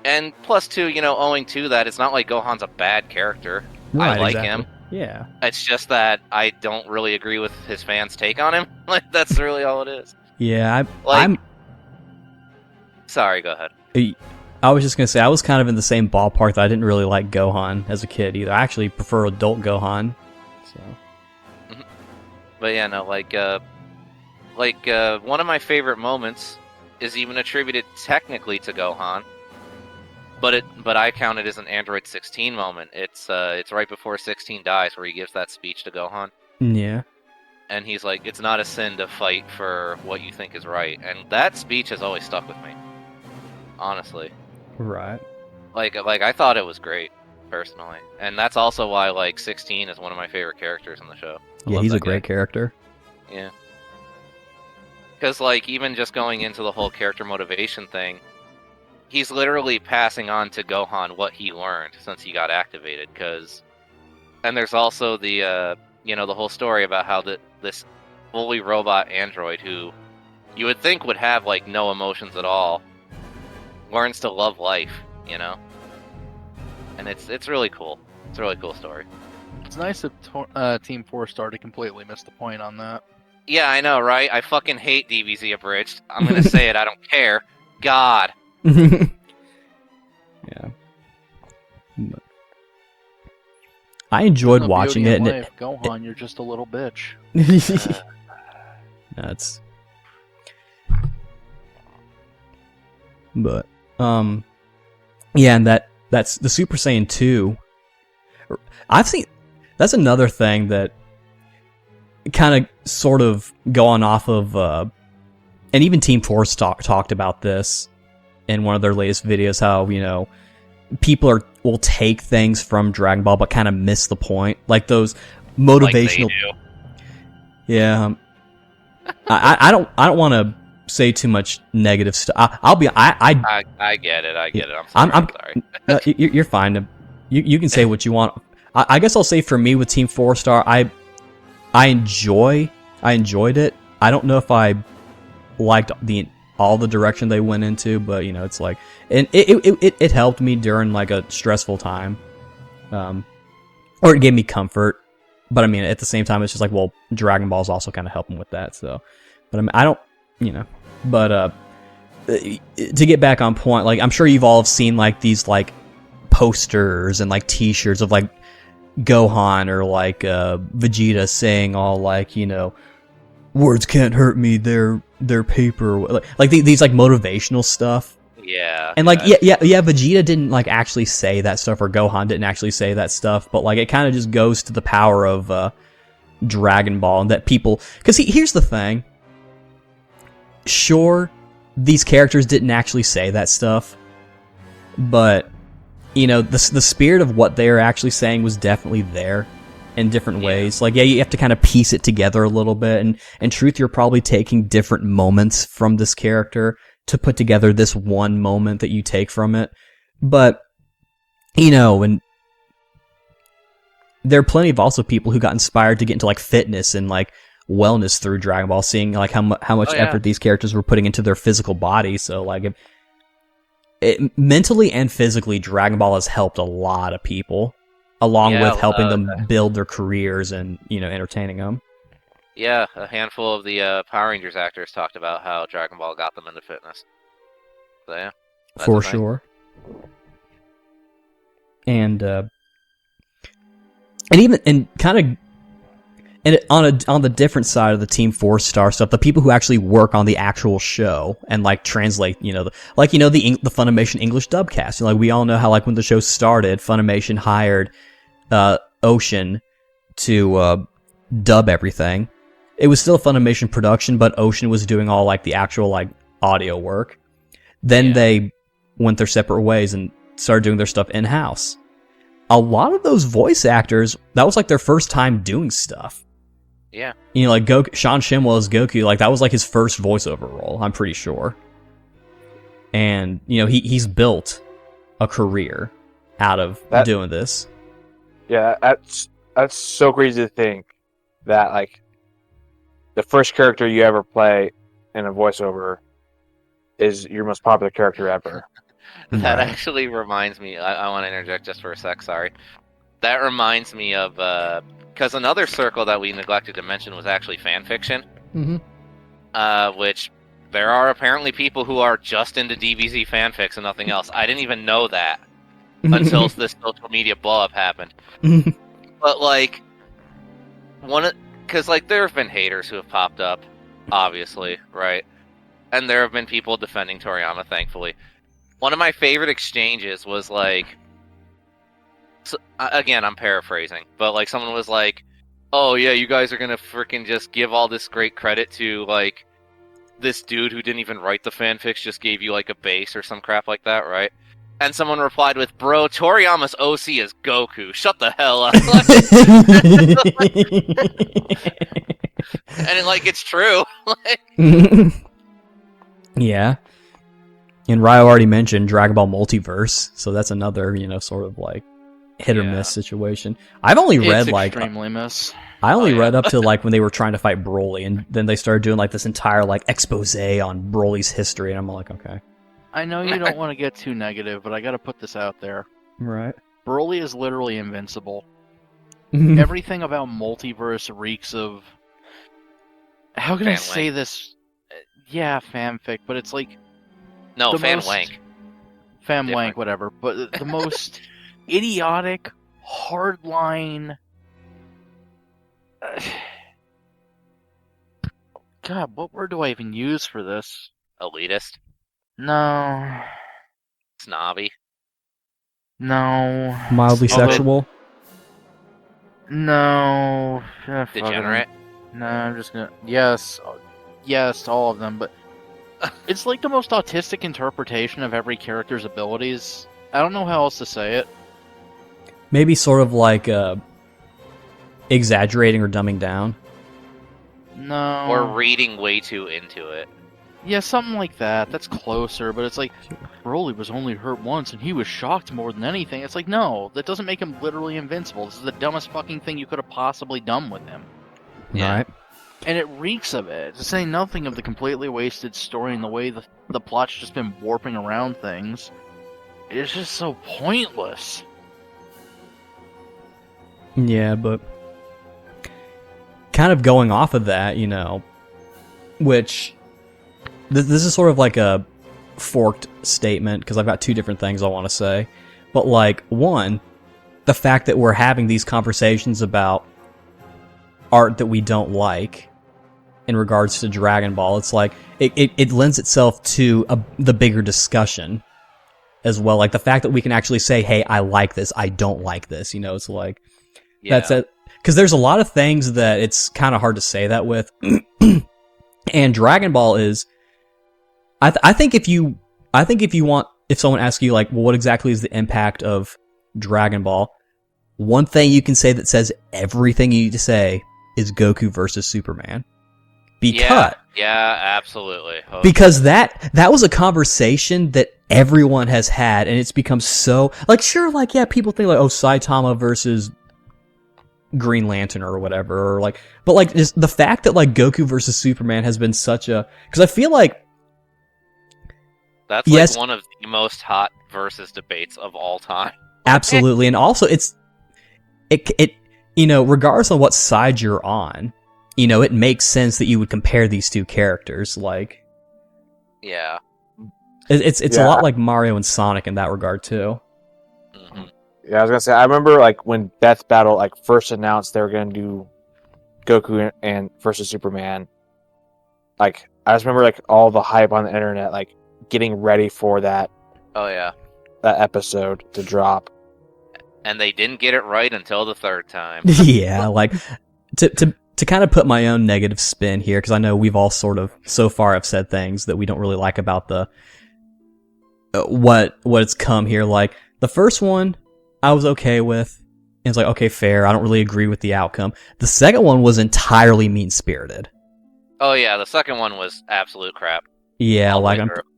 And plus, too, you know, owing to that, it's not like Gohan's a bad character. Right, I like exactly. him. Yeah. It's just that I don't really agree with his fans' take on him. Like, that's really all it is. Yeah, I'm... Sorry, go ahead. I was just going to say, I was kind of in the same ballpark that I didn't really like Gohan as a kid either. I actually prefer adult Gohan. So. But yeah, no, like, one of my favorite moments is even attributed technically to Gohan, but I count it as an Android 16 moment. It's right before 16 dies where he gives that speech to Gohan. Yeah. And he's like, it's not a sin to fight for what you think is right. And that speech has always stuck with me. Honestly. Right. Like I thought it was great. personally, and that's also why like 16 is one of my favorite characters in the show. I Yeah, love he's that a great guy. character. Yeah, because like even just going into the whole character motivation thing, he's literally passing on to Gohan what he learned since he got activated. And there's also the the whole story about how this fully robot android who you would think would have like no emotions at all learns to love life, and it's really cool. It's a really cool story. It's nice that Team 4 Star to completely miss the point on that. Yeah, I know, right? I fucking hate DBZ abridged. I'm gonna say it. I don't care. God. Yeah. I enjoyed No watching beauty it. in And life. Gohan, you're just a little bitch. That's. But yeah, and that's the Super Saiyan 2. I've seen that's another thing that kind of sort of going off of and even Team Force talked about this in one of their latest videos, how people will take things from Dragon Ball but kind of miss the point, like those motivational. Like they do. Yeah, I don't want to say too much negative stuff. I get it. I get it. I'm sorry. You're fine. You can say what you want. I guess I'll say for me with Team 4 Star, I enjoyed it. I don't know if I liked all the direction they went into, but it's like, and it helped me during like a stressful time, or it gave me comfort. But I mean, at the same time, it's just like, well, Dragon Ball's also kind of helping with that. So, but I mean, I don't, but to get back on point, like I'm sure you've all seen like these like posters and like T-shirts of like Gohan or like Vegeta saying all like words can't hurt me, they're paper, like these like motivational stuff. Yeah. And like yeah, Vegeta didn't like actually say that stuff, or Gohan didn't actually say that stuff, but like it kind of just goes to the power of Dragon Ball, and that people, because here's the thing. Sure, these characters didn't actually say that stuff, but the spirit of what they are actually saying was definitely there in different ways. Like, yeah, you have to kind of piece it together a little bit, and in truth, you're probably taking different moments from this character to put together this one moment that you take from it. But, and there are plenty of also people who got inspired to get into like fitness and like wellness through Dragon Ball, seeing like how much effort these characters were putting into their physical body. So like mentally and physically, Dragon Ball has helped a lot of people, along with helping them build their careers and entertaining them. Yeah, a handful of the Power Rangers actors talked about how Dragon Ball got them into fitness. So yeah, for sure. And on the different side of the Team 4 Star stuff, the people who actually work on the actual show and like translate, the Funimation English dubcast. Like we all know how like when the show started, Funimation hired Ocean to dub everything. It was still a Funimation production, but Ocean was doing all like the actual like audio work. Then they went their separate ways and started doing their stuff in-house. A lot of those voice actors, that was like their first time doing stuff. Yeah. Like Sean Shimwell as Goku, like that was like his first voiceover role, I'm pretty sure. And, he's built a career out of doing this. Yeah, that's so crazy to think that like the first character you ever play in a voiceover is your most popular character ever. That actually reminds me, I want to interject just for a sec, sorry. That reminds me of, because another circle that we neglected to mention was actually fanfiction. Mm-hmm. Which there are apparently people who are just into DBZ fanfics and nothing else. I didn't even know that until this social media blow-up happened. But, like, because, like, there have been haters who have popped up, obviously, right? And there have been people defending Toriyama, thankfully. One of my favorite exchanges was, like, so, again, I'm paraphrasing, but, like, someone was like, oh, yeah, you guys are gonna freaking just give all this great credit to, like, this dude who didn't even write the fanfics, just gave you, like, a base or some crap like that, right? And someone replied with, "Bro, Toriyama's OC is Goku. Shut the hell up." And it's true. Yeah. And Ryo already mentioned Dragon Ball Multiverse, so that's another, sort of hit or miss situation. I've only read extremely miss. I only read up to when they were trying to fight Broly, and then they started doing this entire expose on Broly's history, and I'm like, okay. I know you don't want to get too negative, but I gotta put this out there. Right. Broly is literally invincible. Everything about Multiverse reeks of... How can I say this? Yeah, fanfic, but it's No, the fan most... wank. Fan Different. wank, whatever. But the most idiotic, hardline... God, what word do I even use for this? Elitist. No. Snobby. No. Mildly sexual. No. Degenerate. No, I'm just gonna... Yes, all of them, but... It's the most autistic interpretation of every character's abilities. I don't know how else to say it. Maybe sort of exaggerating or dumbing down. No. Or reading way too into it. Yeah, something like that. That's closer, but it's Broly was only hurt once and he was shocked more than anything. It's no, that doesn't make him literally invincible. This is the dumbest fucking thing you could have possibly done with him. Yeah. Right. And it reeks of it. To say nothing of the completely wasted story and the way the plot's just been warping around things. It's just so pointless. Yeah, but kind of going off of that, which this is sort of a forked statement because I've got two different things I want to say. But one, the fact that we're having these conversations about art that we don't like in regards to Dragon Ball, it's it lends itself to the bigger discussion as well. The fact that we can actually say, hey, I like this, I don't like this, it's that's it. Because there's a lot of things that it's kind of hard to say that with. And Dragon Ball is, I think if someone asks you well, what exactly is the impact of Dragon Ball, one thing you can say that says everything you need to say is Goku versus Superman. Because yeah, absolutely. Oh. Because that was a conversation that everyone has had, and it's become so sure, people think oh, Saitama versus Green Lantern or whatever, or but just the fact that Goku versus Superman has been such a, because I feel that's one of the most hot versus debates of all time. Absolutely, and also it regardless of what side you're on, it makes sense that you would compare these two characters. Yeah, it's a lot like Mario and Sonic in that regard too. Mm-hmm. Yeah, I was gonna say, I remember when Death Battle first announced they were gonna do Goku and versus Superman. I just remember all the hype on the internet, getting ready for that. Oh yeah, that episode to drop. And they didn't get it right until the third time. Yeah, to kind of put my own negative spin here, because I know we've all sort of so far have said things that we don't really like about the what's come here. The first one I was okay with, and it's okay, fair. I don't really agree with the outcome. The second one was entirely mean-spirited. Oh yeah, the second one was absolute crap. Yeah,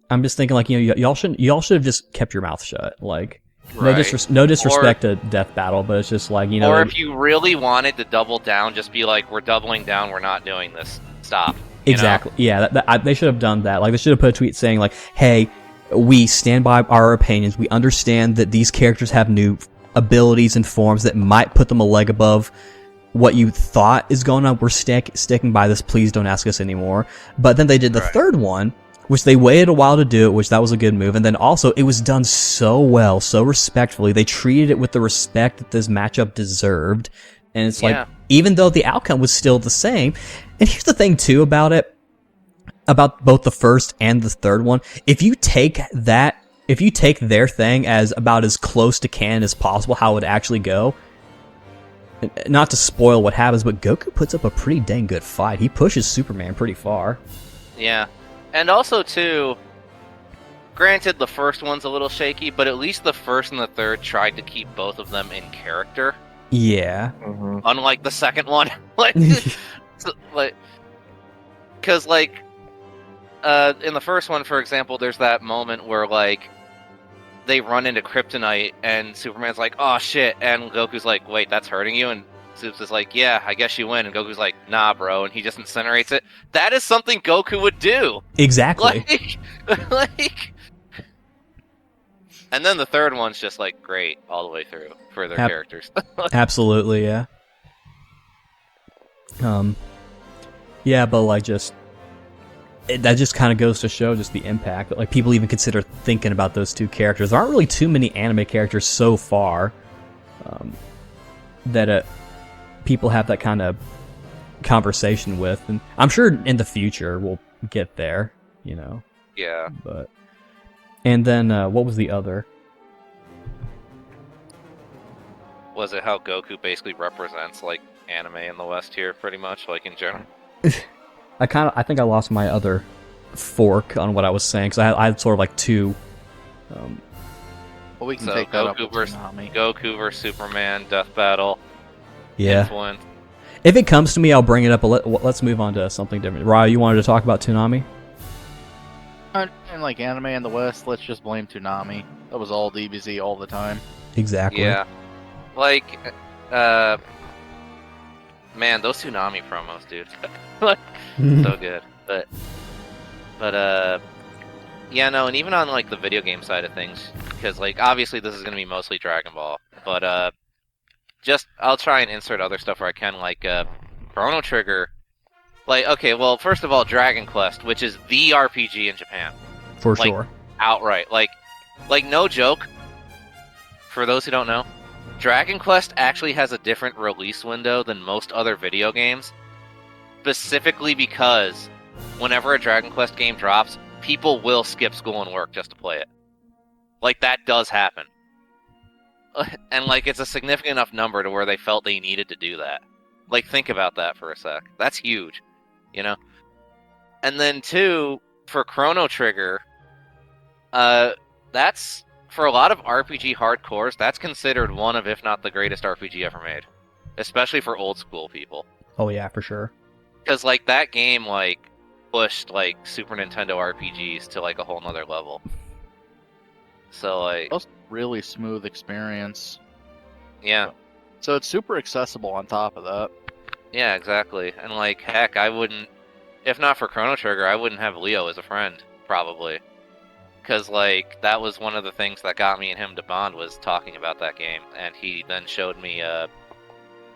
I'm just thinking y'all should have just kept your mouth shut. Right. No disrespect to Death Battle, but it's just Or if you really wanted to double down, just be we're doubling down, we're not doing this. Stop. Exactly. Yeah, they should have done that. They should have put a tweet saying hey, we stand by our opinions. We understand that these characters have new abilities and forms that might put them a leg above what you thought is going on. We're sticking by this. Please don't ask us anymore. But then they did the third one, which they waited a while to do it, which that was a good move. And then also, it was done so well, so respectfully. They treated it with the respect that this matchup deserved. And it's even though the outcome was still the same. And here's the thing, too, about it, about both the first and the third one. If you take their thing as about as close to canon as possible, how it would actually go, not to spoil what happens, but Goku puts up a pretty dang good fight. He pushes Superman pretty far. Yeah. And also, too, granted, the first one's a little shaky, but at least the first and the third tried to keep both of them in character. Yeah. Mhm. Unlike the second one. Like, because, like, in the first one, for example, there's that moment where, like, they run into kryptonite, and Superman's like, oh shit, and Goku's like, wait, that's hurting you? And Supes is like, yeah, I guess you win, and Goku's like, nah, bro, and he just incinerates it. That is something Goku would do! Exactly. Like... And then the third one's just, like, great all the way through for their characters. Absolutely, yeah. Yeah, but, like, that just kind of goes to show just the impact that, like, people even consider thinking about those two characters. There aren't really too many anime characters so far that people have that kind of conversation with, and I'm sure in the future we'll get there, you know. Yeah. But and then what was the other? Was it how Goku basically represents, like, anime in the West here, pretty much, like, in general? I think I lost my other fork on what I was saying, because I had sort of like two. Well, we can So take that up with versus Tsunami. Goku versus Superman, Death Battle, Yeah. Influence. If it comes to me, I'll bring it up. But let's move on to something different. Ryan, you wanted to talk about Toonami? And like anime in the West, let's just blame Toonami. That was all DBZ all the time. Exactly. Yeah. Like, man, those Toonami promos, dude. Like, so good. But, yeah, no, and even on, like, the video game side of things, because, like, obviously this is going to be mostly Dragon Ball, but, I'll try and insert other stuff where I can, like, Chrono Trigger. Like, okay, well, first of all, Dragon Quest, which is the RPG in Japan. For Like, sure. Outright. Like, no joke, for those who don't know, Dragon Quest actually has a different release window than most other video games, specifically because whenever a Dragon Quest game drops, people will skip school and work just to play it. Like, that does happen. And, like, it's a significant enough number to where they felt they needed to do that. Like, think about that for a sec. That's huge, you know? And then, two, for Chrono Trigger, that's, for a lot of RPG hardcores, that's considered one of, if not the greatest RPG ever made. Especially for old school people. Oh yeah, for sure. Because, like, that game, like, pushed, like, Super Nintendo RPGs to, like, a whole nother level. So, like... That was a really smooth experience. Yeah. So it's super accessible on top of that. Yeah, exactly. And, like, heck, I wouldn't... If not for Chrono Trigger, I wouldn't have Leo as a friend, probably. Because, like, that was one of the things that got me and him to bond, was talking about that game. And he then showed me a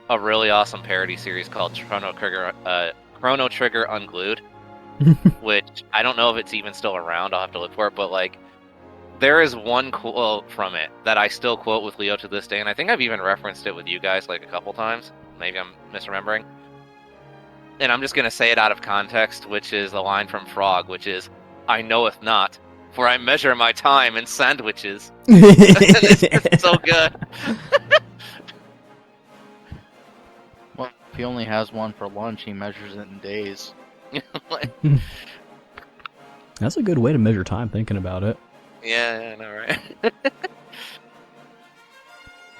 really awesome parody series called Chrono Trigger Unglued. Which, I don't know if it's even still around, I'll have to look for it, but, like, there is one quote from it that I still quote with Leo to this day, and I think I've even referenced it with you guys, like, a couple times. Maybe I'm misremembering. And I'm just gonna say it out of context, which is a line from Frog, which is, "I knoweth not, for I measure my time in sandwiches." It's just so good. Well, if he only has one for lunch, he measures it in days. That's a good way to measure time, thinking about it. Yeah, I know, right?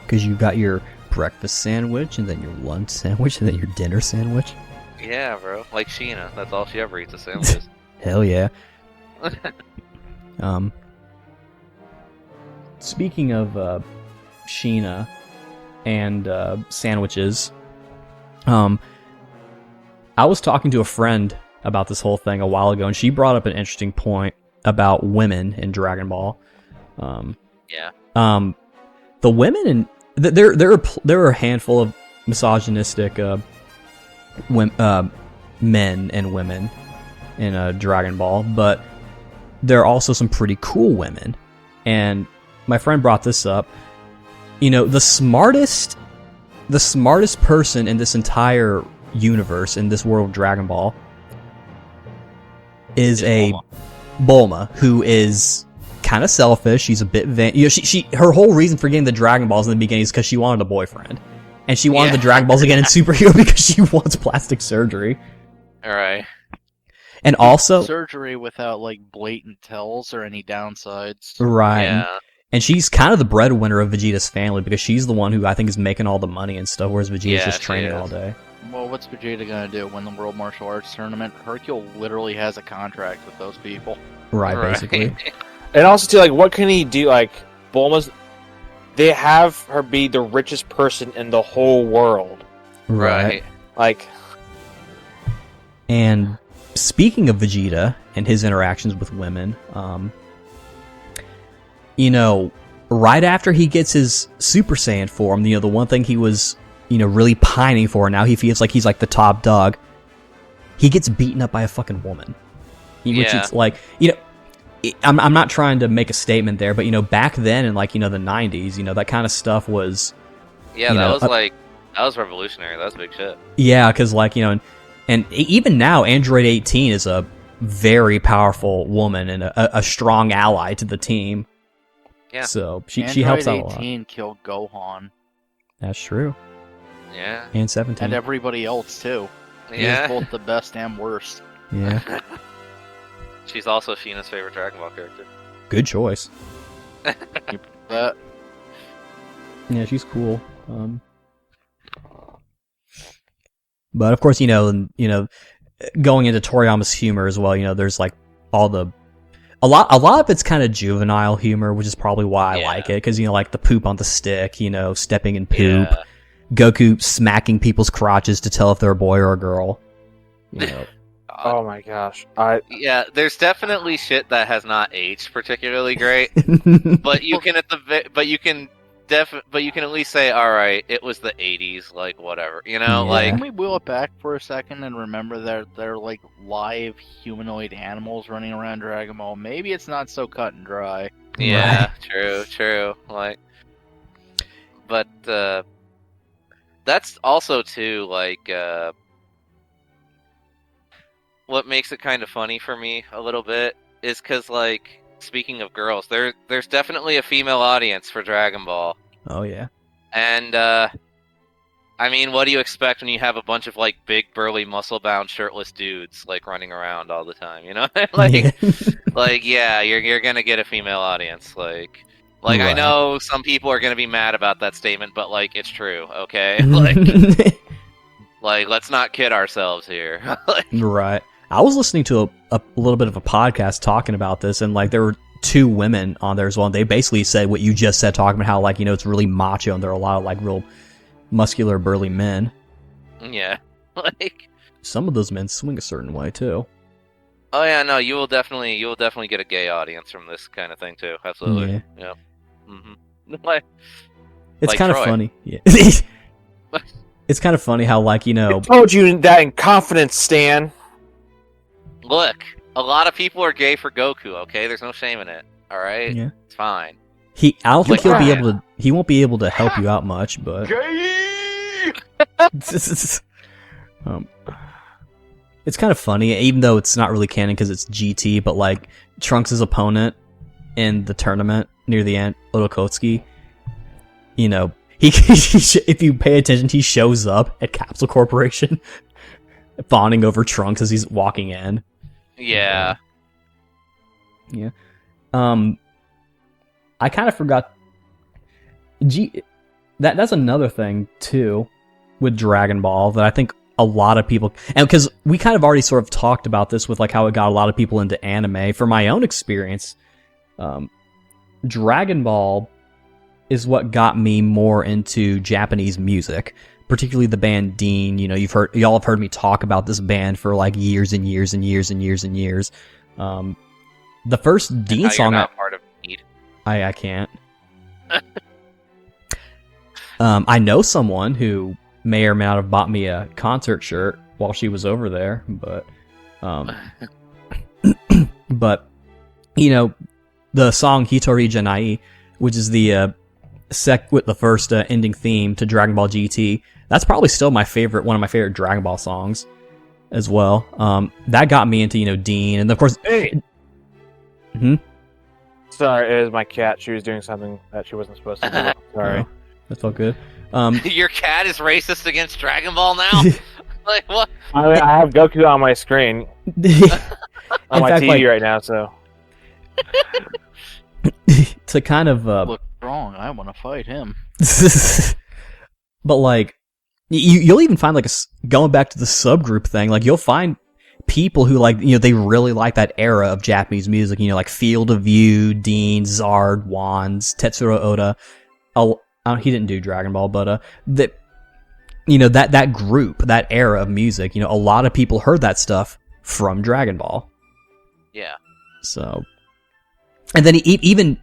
Because you got your breakfast sandwich, and then your lunch sandwich, and then your dinner sandwich. Yeah, bro. Like Sheena. That's all she ever eats is sandwiches. Hell yeah. Speaking of Sheena and sandwiches, I was talking to a friend about this whole thing a while ago, and she brought up an interesting point about women in Dragon Ball. Yeah. The women in there are a handful of misogynistic men and women in Dragon Ball, but there are also some pretty cool women. And my friend brought this up. You know, the smartest person in this entire universe, in this world of Dragon Ball, is a Bulma, who is kind of selfish. She's a bit her whole reason for getting the Dragon Balls in the beginning is because she wanted a boyfriend, and she wanted the Dragon Balls again in superhero because she wants plastic surgery. All right. And also, surgery without like blatant tells or any downsides. right. Yeah. And she's kind of the breadwinner of Vegeta's family because she's the one who I think is making all the money and stuff, whereas Vegeta's Yeah, just she training is. all day. Well, what's Vegeta gonna do? Win the World Martial Arts Tournament? Hercule literally has a contract with those people. Right, basically. And also, too, like, what can he do? Like, Bulma's... They have her be the richest person in the whole world. Right. Like... And speaking of Vegeta and his interactions with women, you know, right after he gets his Super Saiyan form, you know, the one thing he was, you know, really pining for, now he feels like he's like the top dog, he gets beaten up by a fucking woman. Which Yeah. is like, you know, I'm not trying to make a statement there, but, you know, back then in, like, you know, the 90s, you know, that kind of stuff was... Yeah, you that know, was like, that was revolutionary. That was big shit. Yeah, because, like, you know, and even now, Android 18 is a very powerful woman and a strong ally to the team. Yeah. So she helps out a Android lot. 18 killed Gohan That's true. Yeah. And 17. and everybody else too. He was Yeah. both the best and worst. Yeah. She's also Sheena's favorite Dragon Ball character. Good choice. But Yeah, she's cool. But of course, you know, going into Toriyama's humor as well, you know, there's like all the a lot of it's kind of juvenile humor, which is probably why I Yeah. like it, because, you know, like the poop on the stick, you know, stepping in poop, Yeah. Goku smacking people's crotches to tell if they're a boy or a girl. You know. Oh my gosh. Yeah, there's definitely shit that has not aged particularly great, but you can at least say, all right, it was the 80s, like whatever, you know, Yeah. like can we wheel it back for a second and remember that they're like live humanoid animals running around Dragon Ball? Maybe it's not so cut and dry. yeah, true, like, but that's also too like what makes it kind of funny for me a little bit is because, like, speaking of girls, there's definitely a female audience for Dragon Ball. Oh yeah. And, I mean, what do you expect when you have a bunch of, like, big, burly, muscle-bound, shirtless dudes, like, running around all the time, you know? like, Yeah. like, yeah, you're gonna get a female audience, like... I Right. know some people are gonna be mad about that statement, but, like, it's true, okay? like, let's not kid ourselves here. like, Right. I was listening to a little bit of a podcast talking about this, and, like, there were two women on there as well, and they basically said what you just said, talking about how, like, you know, it's really macho, and there are a lot of, like, real muscular, burly men. yeah. Like... Some of those men swing a certain way, too. Oh yeah, no, you will definitely get a gay audience from this kind of thing too. Absolutely. Yeah. Like, It's Like kind of Troy. funny. Yeah. It's kind of funny how, like, you know... I told you that in confidence, Stan. look, a lot of people are gay for Goku. Okay, there's no shame in it. All right, Yeah. it's fine. I don't think Like, he'll be right. able to... He won't be able to help you out much, but... It's kind of funny, even though it's not really canon because it's GT, but, like, Trunks' opponent in the tournament near the end, Otokotsky, you know, if you pay attention, he shows up at Capsule Corporation fawning over Trunks as he's walking in. Yeah. Yeah. I kind of forgot. That's another thing too with Dragon Ball that I think a lot of people, and because we kind of already sort of talked about this with, like, how it got a lot of people into anime. For my own experience, Dragon Ball is what got me more into Japanese music, particularly the band Dean. You know, y'all have heard me talk about this band for, like, years and years and years and years and years. The first Dean How song you're not part of Need. I can't. I know someone who may or may not have bought me a concert shirt while she was over there, but but, you know, the song Hitori Janai, which is the with the first ending theme to Dragon Ball GT, that's probably still one of my favorite Dragon Ball songs as well. That got me into, you know, Dean, and of course. Hey. Hmm? Sorry, it was my cat. She was doing something that she wasn't supposed to do. Sorry. Oh, that's all good. Your cat is racist against Dragon Ball now. Like what? I have Goku on my screen. on In my fact, TV like- right now. So to kind of Look wrong. I want to fight him. but like you'll even find like going back to the subgroup thing, like you'll find people who like, they really like that era of Japanese music, like Field of View, Dean, Zard, Wands, Tetsuro Oda. He didn't do Dragon Ball, but that that group, that era of music, a lot of people heard that stuff from Dragon Ball. Yeah. So, and then even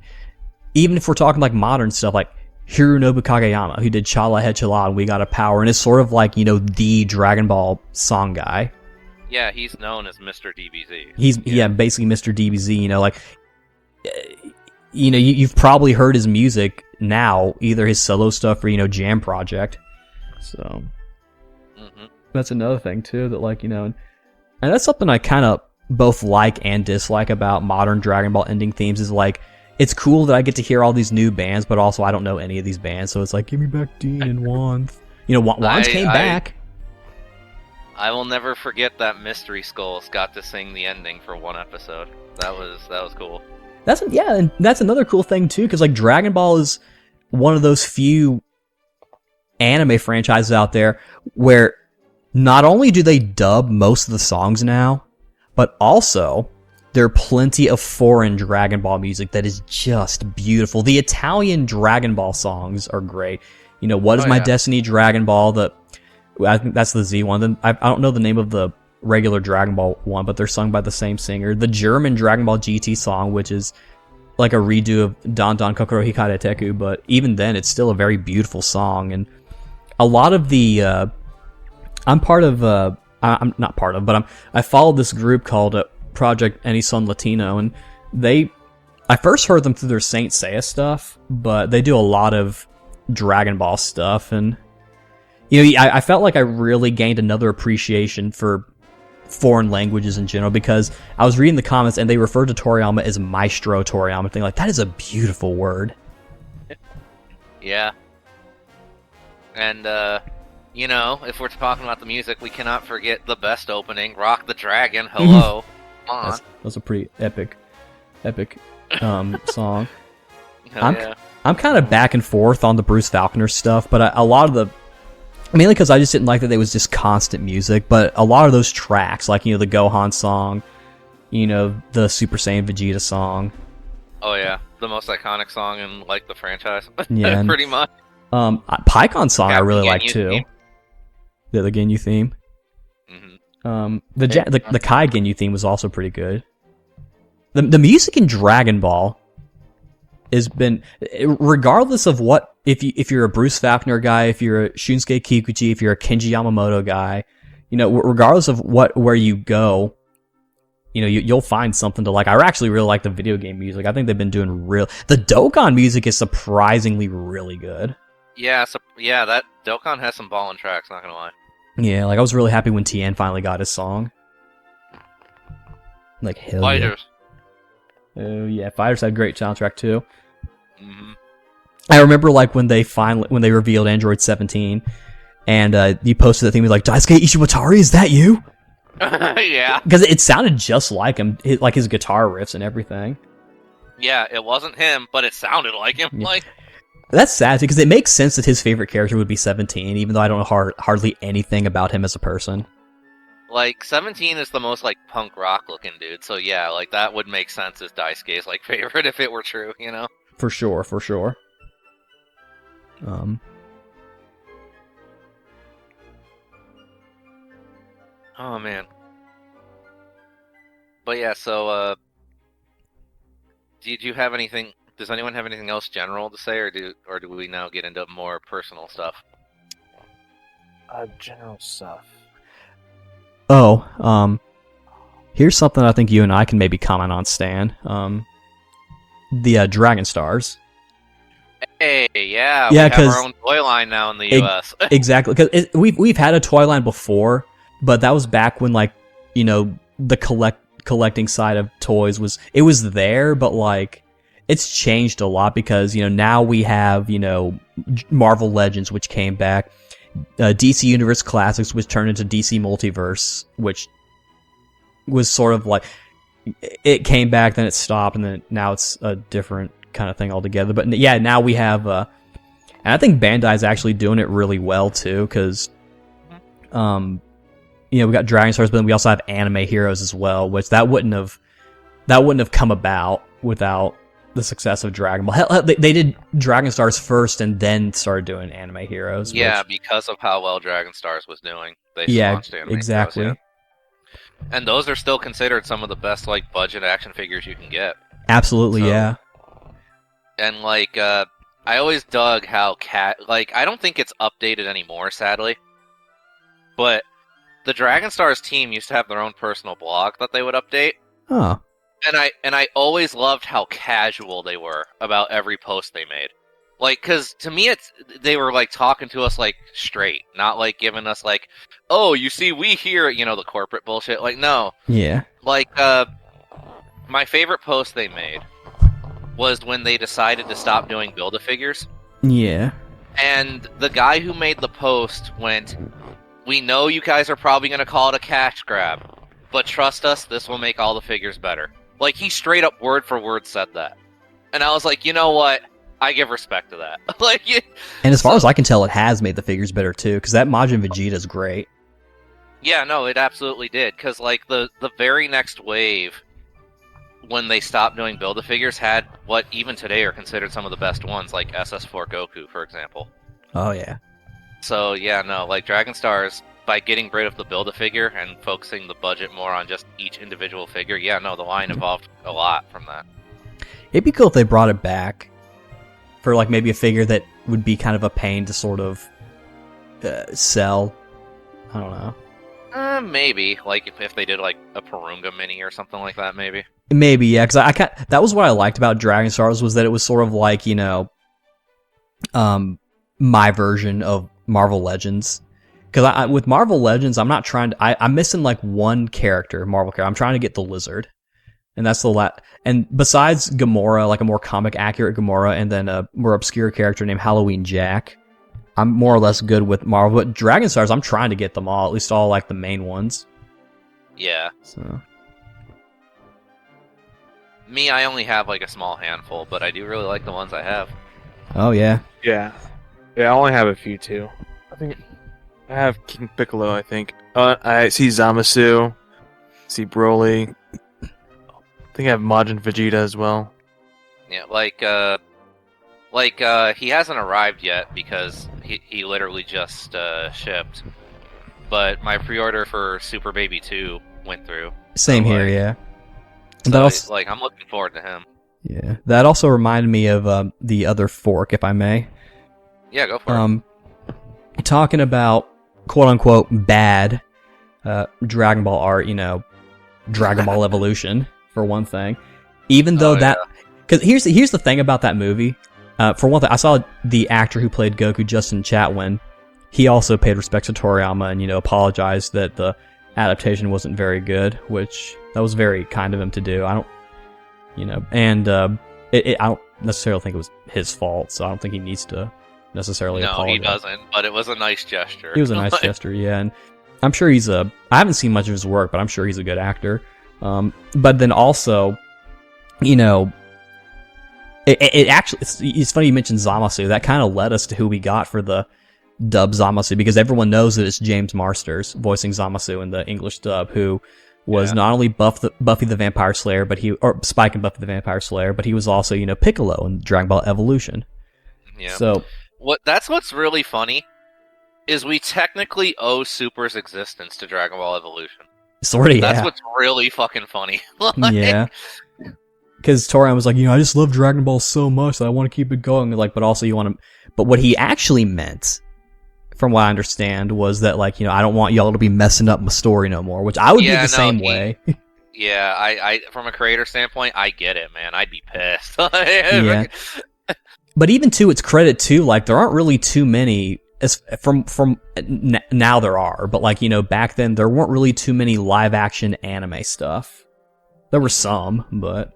if we're talking like modern stuff, like Hironobu Kageyama, who did Chala Head Chala and We Got a Power, and is sort of like, the Dragon Ball song guy. Yeah, he's known as Mr. DBZ. He's basically Mr. DBZ. Like, you've probably heard his music now, either his solo stuff or Jam Project. So that's another thing too. That like and that's something I kind of both like and dislike about modern Dragon Ball ending themes. Is like it's cool that I get to hear all these new bands, but also I don't know any of these bands, so it's like give me back Dean and Wands. Wands came back. I will never forget that Mystery Skulls got to sing the ending for one episode. That was cool. And that's another cool thing too, because like Dragon Ball is one of those few anime franchises out there where not only do they dub most of the songs now, but also there are plenty of foreign Dragon Ball music that is just beautiful. The Italian Dragon Ball songs are great. What is My Destiny Dragon Ball? I think that's the Z one. Then I don't know the name of the regular Dragon Ball one, but they're sung by the same singer. The German Dragon Ball GT song, which is like a redo of Dan Dan Kokoro Hikare Teku, but even then, it's still a very beautiful song. And a lot of the, I'm not part of, but I followed this group called Project Anyson Latino, and I first heard them through their Saint Seiya stuff, but they do a lot of Dragon Ball stuff, and I felt like I really gained another appreciation for foreign languages in general, because I was reading the comments and they referred to Toriyama as Maestro Toriyama, thing like that is a beautiful word. Yeah. And if we're talking about the music, we cannot forget the best opening, Rock the Dragon. Hello. Come on. That's a pretty epic song. Yeah. I'm kind of back and forth on the Bruce Falconer stuff, but a lot of the, mainly because I just didn't like that there was just constant music, but a lot of those tracks, like, the Gohan song, the Super Saiyan Vegeta song. Oh yeah, the most iconic song in, like, the franchise. Yeah. Pretty much. Pycon song I really like, Ginyu too. theme. The Ginyu theme. The Kai Ginyu theme was also pretty good. The music in Dragon Ball has been, regardless of what, if you're a Bruce Falconer guy, if you're a Shunsuke Kikuchi, if you're a Kenji Yamamoto guy, regardless of where you go, you'll find something to like. I actually really like the video game music. I think they've been doing the Dokkan music is surprisingly really good. Yeah, that Dokkan has some ballin' tracks, not gonna lie. Yeah, like I was really happy when Tien finally got his song. Like, hell Fighters. Yeah. Oh yeah, Fighters had a great soundtrack too. Mm-hmm. I remember like when they revealed Android 17, and you posted that thing, was like, Daisuke Ishiwatari, is that you? Yeah. Because it sounded just like him, like his guitar riffs and everything. Yeah, it wasn't him, but it sounded like him. Yeah. Like, that's sad because it makes sense that his favorite character would be 17, even though I don't know hardly anything about him as a person. Like 17 is the most like punk rock looking dude, so yeah, like that would make sense as Daisuke's like favorite if it were true, For sure. Oh man. But yeah, so did you have anything? Does anyone have anything else general to say, or do we now get into more personal stuff? General stuff. Oh, here's something I think you and I can maybe comment on, Stan. The Dragon Stars. Hey, yeah, Yeah, we have 'cause- our own toy line now in the U.S. Exactly, because we've had a toy line before, but that was back when the collecting side of toys was there, but like it's changed a lot because now we have Marvel Legends, which came back, DC Universe Classics, which turned into DC Multiverse, which was sort of like it came back, then it stopped, and then now it's a different kind of thing altogether. But yeah, now we have, and I think Bandai's actually doing it really well too, because, we got Dragon Stars, but then we also have Anime Heroes as well, which that wouldn't have come about without the success of Dragon Ball. Hell, they did Dragon Stars first, and then started doing Anime Heroes. Yeah, which, because of how well Dragon Stars was doing, they launched Anime exactly. Heroes, yeah. And those are still considered some of the best like budget action figures you can get. Absolutely, So- yeah. And like, I always dug how I don't think it's updated anymore, sadly. But the Dragon Stars team used to have their own personal blog that they would update. Oh, And I always loved how casual they were about every post they made. Like, cause to me they were like talking to us like straight, not like giving us like, oh, you see, we hear, the corporate bullshit. Like, no. yeah. Like, my favorite post they made was when they decided to stop doing Build-A-Figures. Yeah. And the guy who made the post went, we know you guys are probably going to call it a cash grab, but trust us, this will make all the figures better. Like, he straight up word for word said that. And I was like, you know what? I give respect to that. And as far as I can tell, it has made the figures better too, because that Majin Vegeta's great. Yeah, no, it absolutely did. Because, like, the very next wave, when they stopped doing Build-A-Figures, had what even today are considered some of the best ones, like SS4 Goku, for example. Oh yeah. So, yeah, no, like, Dragon Stars, by getting rid of the Build-A-Figure and focusing the budget more on just each individual figure, yeah, no, the line evolved a lot from that. It'd be cool if they brought it back for like maybe a figure that would be kind of a pain to sort of sell. I don't know. Maybe, like, if they did, like, a Purunga mini or something like that, maybe. Maybe, yeah, because that was what I liked about Dragon Stars, was that it was sort of like, my version of Marvel Legends. Because with Marvel Legends, I'm not trying to... I'm missing, like, one character, Marvel character. I'm trying to get the Lizard. And that's the And besides Gamora, like a more comic-accurate Gamora, and then a more obscure character named Halloween Jack, I'm more or less good with Marvel. But Dragon Stars, I'm trying to get them all, at least all, like, the main ones. Yeah. So... Me, I only have, like, a small handful, but I do really like the ones I have. Oh, yeah. Yeah. Yeah, I only have a few, too. I think I have King Piccolo, I think. I see Zamasu. See Broly. I think I have Majin Vegeta as well. Yeah, he hasn't arrived yet because he literally just shipped. But my pre-order for Super Baby 2 went through. Same So, here, like- yeah. So, That also, I'm looking forward to him. yeah. That also reminded me of the other fork, if I may. Yeah, go for it. Talking about quote-unquote bad Dragon Ball art, Dragon Ball Evolution, for one thing. Even though because here's the thing about that movie. For one thing, I saw the actor who played Goku, Justin Chatwin. He also paid respect to Toriyama and apologized that the adaptation wasn't very good, which that was very kind of him to do. I don't, I don't necessarily think it was his fault, so I don't think he needs to necessarily No, apologize. he doesn't, but it was a nice gesture. It was a nice gesture, yeah, and I'm sure I haven't seen much of his work, but I'm sure he's a good actor. But then also, it actually, it's funny you mentioned Zamasu. That kind of led us to who we got for the dub Zamasu, because everyone knows that it's James Marsters voicing Zamasu in the English dub, who was not only Buffy the Vampire Slayer, or Spike and Buffy the Vampire Slayer, but he was also, Piccolo in Dragon Ball Evolution. Yeah. So That's what's really funny, is we technically owe Super's existence to Dragon Ball Evolution. sort of, yeah. That's what's really fucking funny. Yeah. Because Toriyama was like, I just love Dragon Ball so much that I want to keep it going. Like, but also you want to... But what he actually meant, from what I understand, was that, like, I don't want y'all to be messing up my story no more, which I would be the same way. Yeah, I from a creator standpoint, I get it, man. I'd be pissed. Yeah. But even to its credit, too, like, there aren't really too many... Now there are, but, like, back then, there weren't really too many live-action anime stuff. There were some, but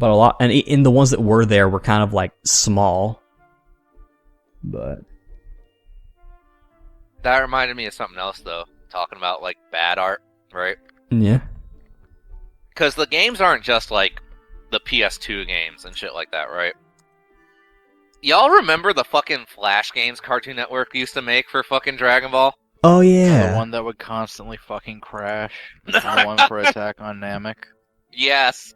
a lot, and in the ones that were there were kind of like small. But That reminded me of something else, though. Talking about like bad art, right? yeah, because the games aren't just like the PS2 games and shit like that, right? Y'all remember the fucking Flash games Cartoon Network used to make for fucking Dragon Ball? Oh yeah. The one that would constantly fucking crash. The one for Attack on Namek. Yes.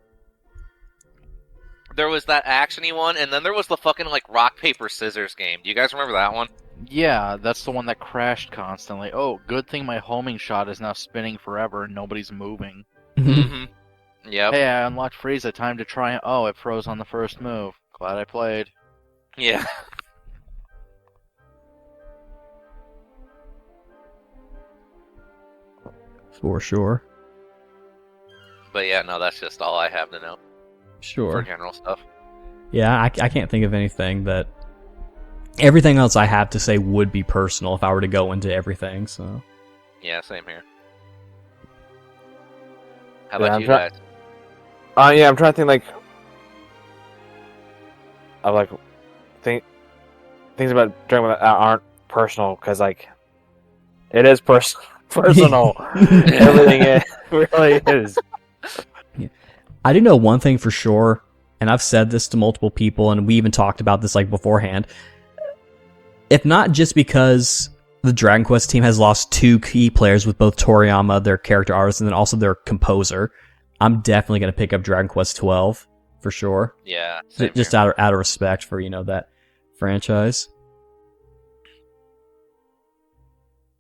There was that actiony one, and then there was the fucking like rock paper scissors game. Do you guys remember that one? Yeah, that's the one that crashed constantly. Oh, good thing my homing shot is now spinning forever and nobody's moving. Mm-hmm. Yep. Hey, I unlocked Frieza. Time to try it. Oh, it froze on the first move. Glad I played. Yeah. For sure. But yeah, no, that's just all I have to know for Sure. general stuff. Yeah, I can't think of anything that. Everything else I have to say would be personal if I were to go into everything. So. Yeah, same here. How Yeah, about I'm you try- guys? Yeah, I'm trying to think like of like things about Dragon Ball that aren't personal because like it is personal. Everything is really is. I do know one thing for sure, and I've said this to multiple people, and we even talked about this like beforehand. If not just because the Dragon Quest team has lost 2 key players with both Toriyama, their character artist, and then also their composer, I'm definitely going to pick up Dragon Quest 12 for sure. Yeah, same Just here. out of respect for, that franchise.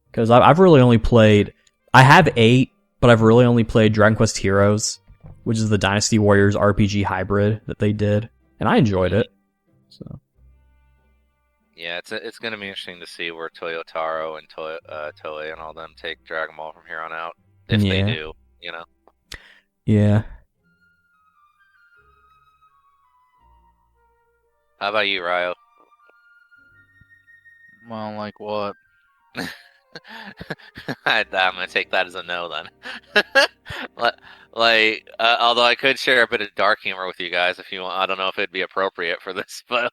Because I've really only played... I have 8, but I've really only played Dragon Quest Heroes, which is the Dynasty Warriors RPG hybrid that they did. And I enjoyed it. So Yeah, it's gonna be interesting to see where Toyotaro and Toei and all them take Dragon Ball from here on out, if they Yeah. do. yeah. How about you, Ryo? Well, like what? I'm gonna take that as a no then. Although I could share a bit of dark humor with you guys if you want. I don't know if it'd be appropriate for this, but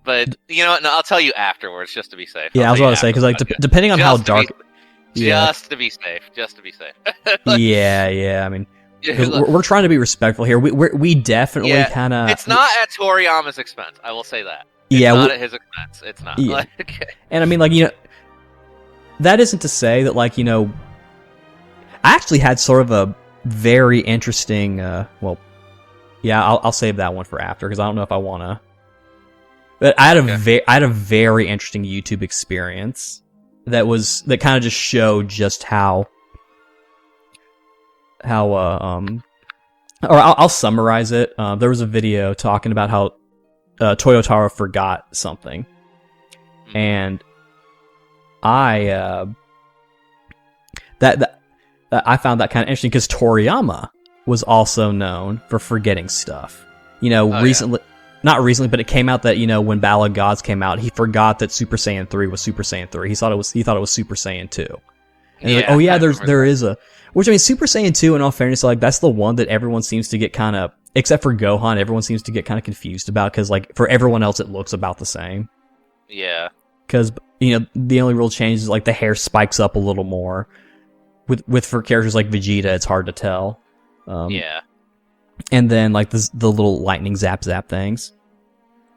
but you know what? No, I'll tell you afterwards, just to be safe. Yeah, I was about to say, because depending on how dark... Just to be safe. Yeah, I mean... Because we're trying to be respectful here. We definitely Yeah, kind of... It's not at Toriyama's expense. I will say that. It's not at his expense. It's not. Yeah. And I mean, that isn't to say that, I actually had sort of a very interesting, I'll save that one for after, because I don't know if I want to. But I had a very interesting YouTube experience that kind of just showed just how I'll summarize it. There was a video talking about how Toyotaro forgot something, and I found that kind of interesting because Toriyama was also known for forgetting stuff. Recently, not recently, but it came out that when Battle of Gods came out, he forgot that Super Saiyan 3 was Super Saiyan 3. He thought it was Super Saiyan 2. And there is a, which I mean, Super Saiyan 2, in all fairness, that's the one that everyone seems to get kind of, except for Gohan, everyone seems to get kind of confused about, because for everyone else it looks about the same. Yeah. Because the only real change is the hair spikes up a little more. For characters like Vegeta, it's hard to tell. Yeah. And then the little lightning zap things,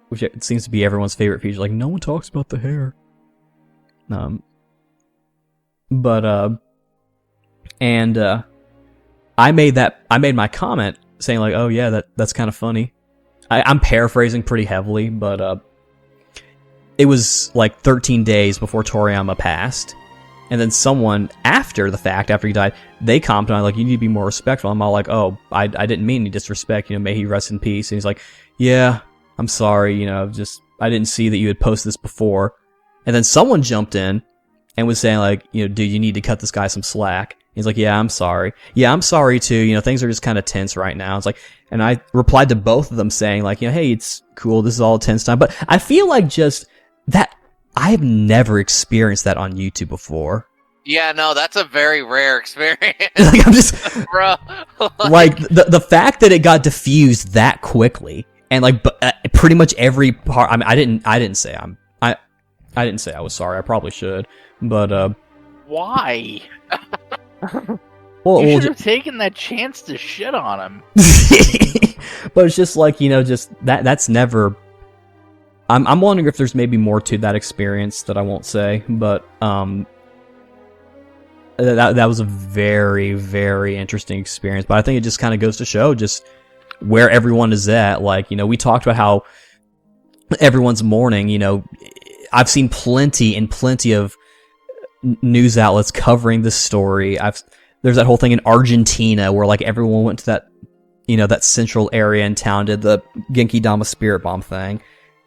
which it seems to be everyone's favorite feature. No one talks about the hair. I made my comment saying oh yeah, that's kind of funny. I'm paraphrasing pretty heavily, but it was 13 days before Toriyama passed, and then someone after the fact, after he died, they commented on you need to be more respectful. I'm all oh, I didn't mean any disrespect, may he rest in peace. And he's yeah, I'm sorry, I didn't see that you had posted this before. And then someone jumped in and was saying dude, you need to cut this guy some slack. He's yeah, I'm sorry. Yeah, I'm sorry too. Things are just kind of tense right now. It's and I replied to both of them saying hey, it's cool. This is all tense time. But I feel just that I have never experienced that on YouTube before. Yeah, no, that's a very rare experience. I'm just, bro. The fact that it got diffused that quickly, and pretty much every part. I mean, I didn't say I was sorry. I probably should, but Why? Well, You well, should have taken that chance to shit on him. but it's just like, just that's never. I'm wondering if there's maybe more to that experience that I won't say, but that was a very, very interesting experience. But I think it just kind of goes to show just where everyone is at. Like, we talked about how everyone's mourning. I've seen plenty of news outlets covering this story. There's that whole thing in Argentina where like everyone went to that, that central area in town, did the Genki Dama spirit bomb thing.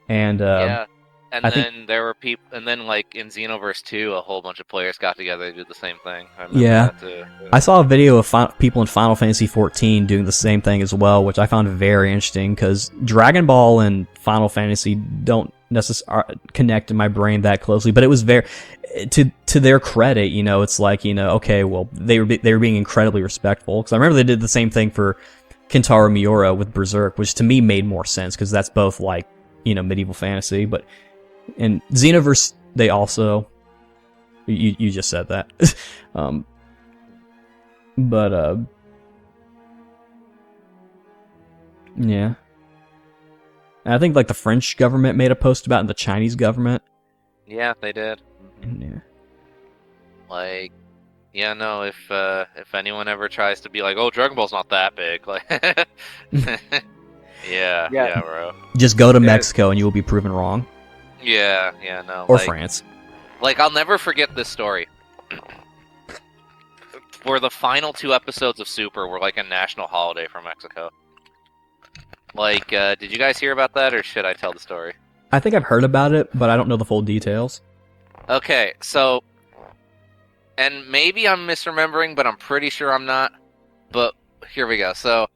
And yeah, and I then there were people, and then like in Xenoverse 2, a whole bunch of players got together to do the same thing. I remember that too. I saw a video of people in Final Fantasy XIV doing the same thing as well, which I found very interesting because Dragon Ball and Final Fantasy don't necessarily connect in my brain that closely, but it was very, to their credit, it's like, okay, well, they were being incredibly respectful, because I remember they did the same thing for Kentaro Miura with Berserk, which to me made more sense because that's both like, medieval fantasy, but in Xenoverse they also, you just said that. But yeah, and I think like the French government made a post about it, and the Chinese government. Yeah, they did. Yeah. Like, yeah, no, if anyone ever tries to be like, oh, Dragon Ball's not that big, like, yeah, bro. Just go to Mexico and you will be proven wrong. Yeah, no. Or like, France. Like, I'll never forget this story. Where the final 2 episodes of Super were like a national holiday for Mexico. Like, did you guys hear about that, or should I tell the story? I think I've heard about it, but I don't know the full details. Okay, so, and maybe I'm misremembering, but I'm pretty sure I'm not. But here we go. So,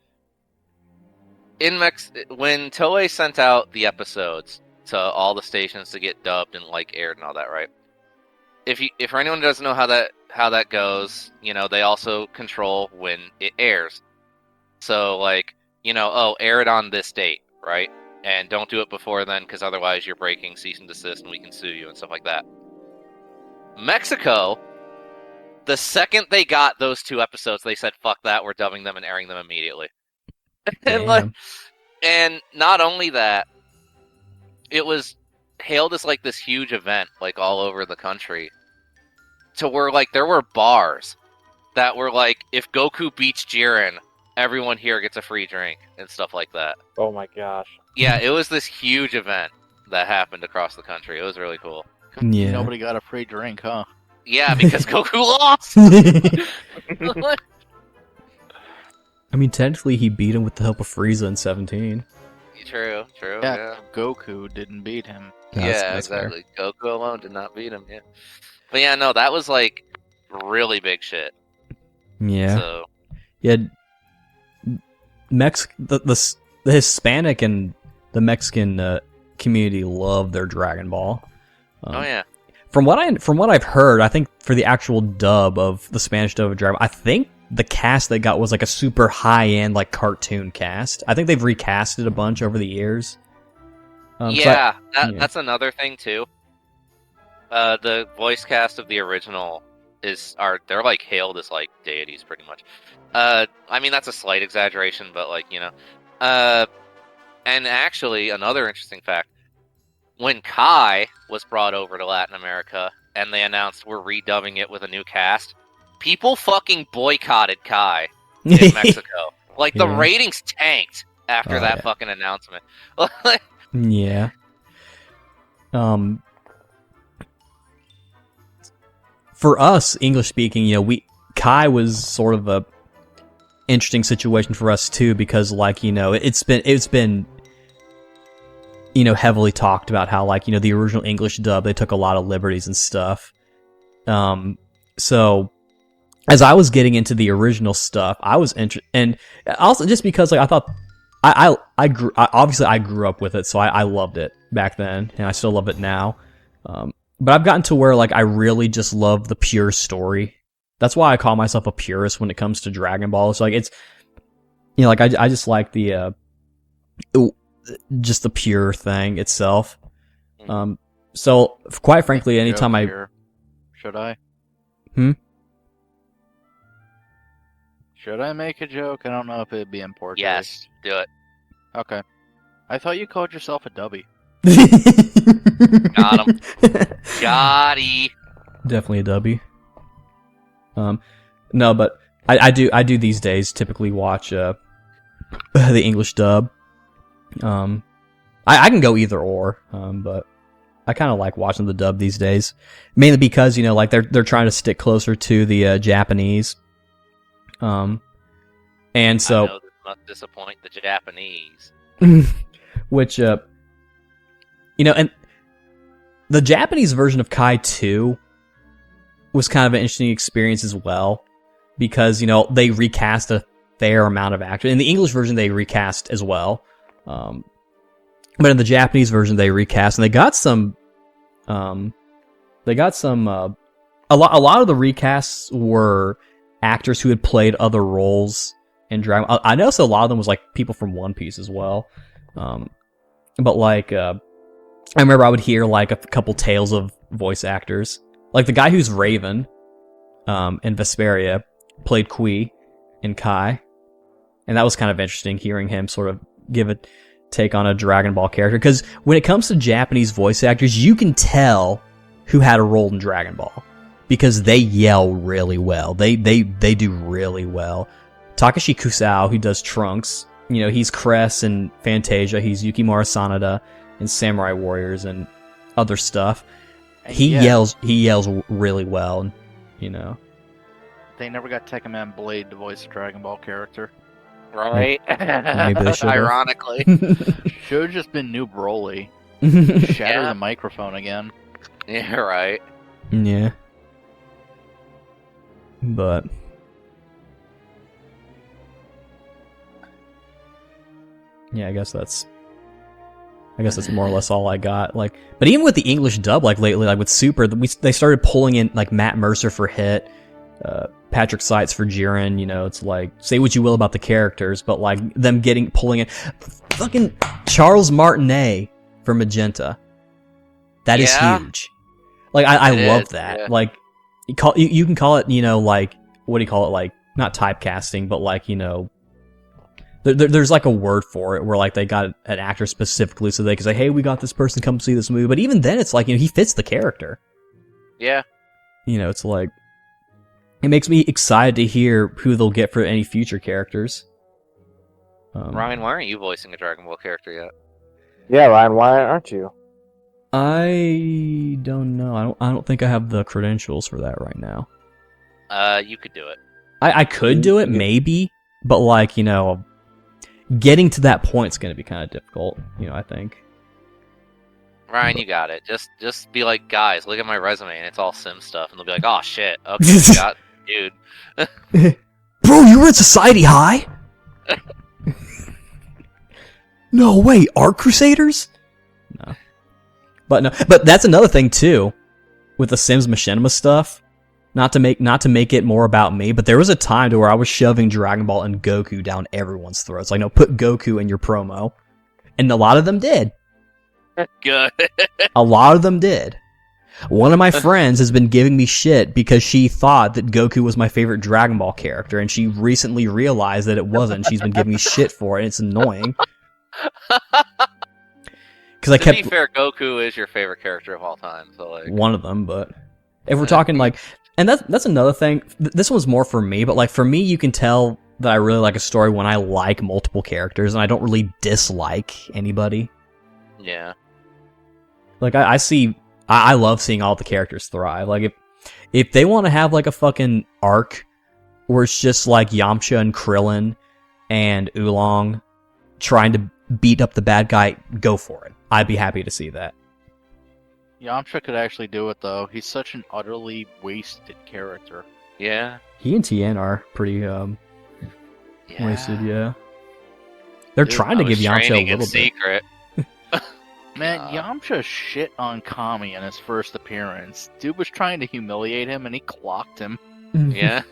when Toei sent out the episodes to all the stations to get dubbed and like aired and all that, right? If anyone doesn't know how that goes, they also control when it airs. So like, air it on this date, right? And don't do it before then, because otherwise you're breaking cease and desist and we can sue you and stuff like that. Mexico, the second they got those 2 episodes, they said, fuck that, we're dubbing them and airing them immediately. And not only that, it was hailed as like this huge event, like all over the country, to where like there were bars that were like, if Goku beats Jiren, everyone here gets a free drink and stuff like that. Oh my gosh. Yeah, it was this huge event that happened across the country. It was really cool. Yeah. Nobody got a free drink, huh? Yeah, because Goku lost! I mean, technically he beat him with the help of Frieza in 17. True, Yeah, yeah. Goku didn't beat him. That's exactly. Fair. Goku alone did not beat him, yeah. But yeah, no, that was like really big shit. Yeah. So. Yeah. The Hispanic and the Mexican community love their Dragon Ball. Oh yeah. From what I've heard, I think for the actual dub of the Spanish dub of Dragon Ball, I think the cast they got was like a super high-end like cartoon cast. I think they've recast it a bunch over the years. That's another thing too. The voice cast of the original they're like hailed as like deities pretty much. I mean that's a slight exaggeration, but like and actually another interesting fact: when Kai was brought over to Latin America and they announced we're redubbing it with a new cast, people fucking boycotted Kai in Mexico. Like the ratings tanked after that fucking announcement. Yeah. For us, English speaking, Kai was sort of a interesting situation for us too, because like, it's been heavily talked about how like, the original English dub, they took a lot of liberties and stuff. So as I was getting into the original stuff, I was interested, and also just because like I thought I grew up with it, so I loved it back then, and I still love it now. But I've gotten to where like I really just love the pure story. That's why I call myself a purist when it comes to Dragon Ball. So like it's, like I just like the just the pure thing itself. So quite frankly, anytime Should I? Should I make a joke? I don't know if it'd be in poor Yes, taste. do it. Okay. I thought you called yourself a dubby. Got him. Gotti. Definitely a W. No, but I do these days typically watch the English dub. I can go either or, but I kind of like watching the dub these days, mainly because like they're trying to stick closer to the Japanese. And so I know this must disappoint the Japanese. which and the Japanese version of Kai 2 was kind of an interesting experience as well, because they recast a fair amount of actors. In the English version they recast as well, but in the Japanese version they recast, and they got some a lot of the recasts were actors who had played other roles in Dragon. I noticed a lot of them was like people from One Piece as well. But like, I remember I would hear like a couple tales of voice actors. Like the guy who's Raven, in Vesperia, played Kui in Kai. And that was kind of interesting hearing him sort of give a take on a Dragon Ball character. Because when it comes to Japanese voice actors, you can tell who had a role in Dragon Ball. Because they yell really well. They do really well. Takashi Kusao, who does Trunks, he's Cress and Fantasia. He's Yukimura Sanada in Samurai Warriors and other stuff. And He yeah, yells really well, They never got Tekkaman Blade to voice a Dragon Ball character. Right? Maybe they should have. Ironically. Should have just been Noob Broly. Shatter the microphone again. Yeah, right. Yeah. But yeah, I guess that's more or less all I got. Like, but even with the English dub, like lately, like with Super, they started pulling in like Matt Mercer for Hit, Patrick Seitz for Jiren. It's like, say what you will about the characters, but like them pulling in fucking Charles Martinet for Magenta. That is huge. Like I love that. Yeah. Like you can call it, like, what do you call it? Like, not typecasting, but like, there's like a word for it where like they got an actor specifically so they can say, hey, we got this person, come see this movie. But even then it's like, he fits the character. Yeah. It's like, it makes me excited to hear who they'll get for any future characters. Ryan, why aren't you voicing a Dragon Ball character yet? Yeah, Ryan, why aren't you? I don't know. I don't think I have the credentials for that right now. You could do it. I could do it, maybe, but like, getting to that point is going to be kind of difficult, I think. Ryan, you got it. Just be like, guys, look at my resume, and it's all sim stuff, and they'll be like, oh shit, okay, got dude. Bro, you were in Society High? No, wait, Art Crusaders? No. But that's another thing too, with the Sims Machinima stuff. Not to make it more about me, but there was a time to where I was shoving Dragon Ball and Goku down everyone's throats. Like, no, put Goku in your promo. And a lot of them did. Good. A lot of them did. One of my friends has been giving me shit because she thought that Goku was my favorite Dragon Ball character, and she recently realized that it wasn't. She's been giving me shit for it, and it's annoying. Because To be fair, Goku is your favorite character of all time, so like one of them, but if we're talking like, and that's another thing. This one's more for me, but like for me, you can tell that I really like a story when I like multiple characters and I don't really dislike anybody. Yeah. Like I love seeing all the characters thrive. Like if they want to have like a fucking arc where it's just like Yamcha and Krillin and Oolong trying to beat up the bad guy, go for it. I'd be happy to see that. Yamcha could actually do it, though. He's such an utterly wasted character. Yeah. He and Tien are pretty wasted, yeah. They're Dude, trying to give Yamcha a little bit. Secret. Man, Yamcha shit on Kami in his first appearance. Dude was trying to humiliate him, and he clocked him. Yeah.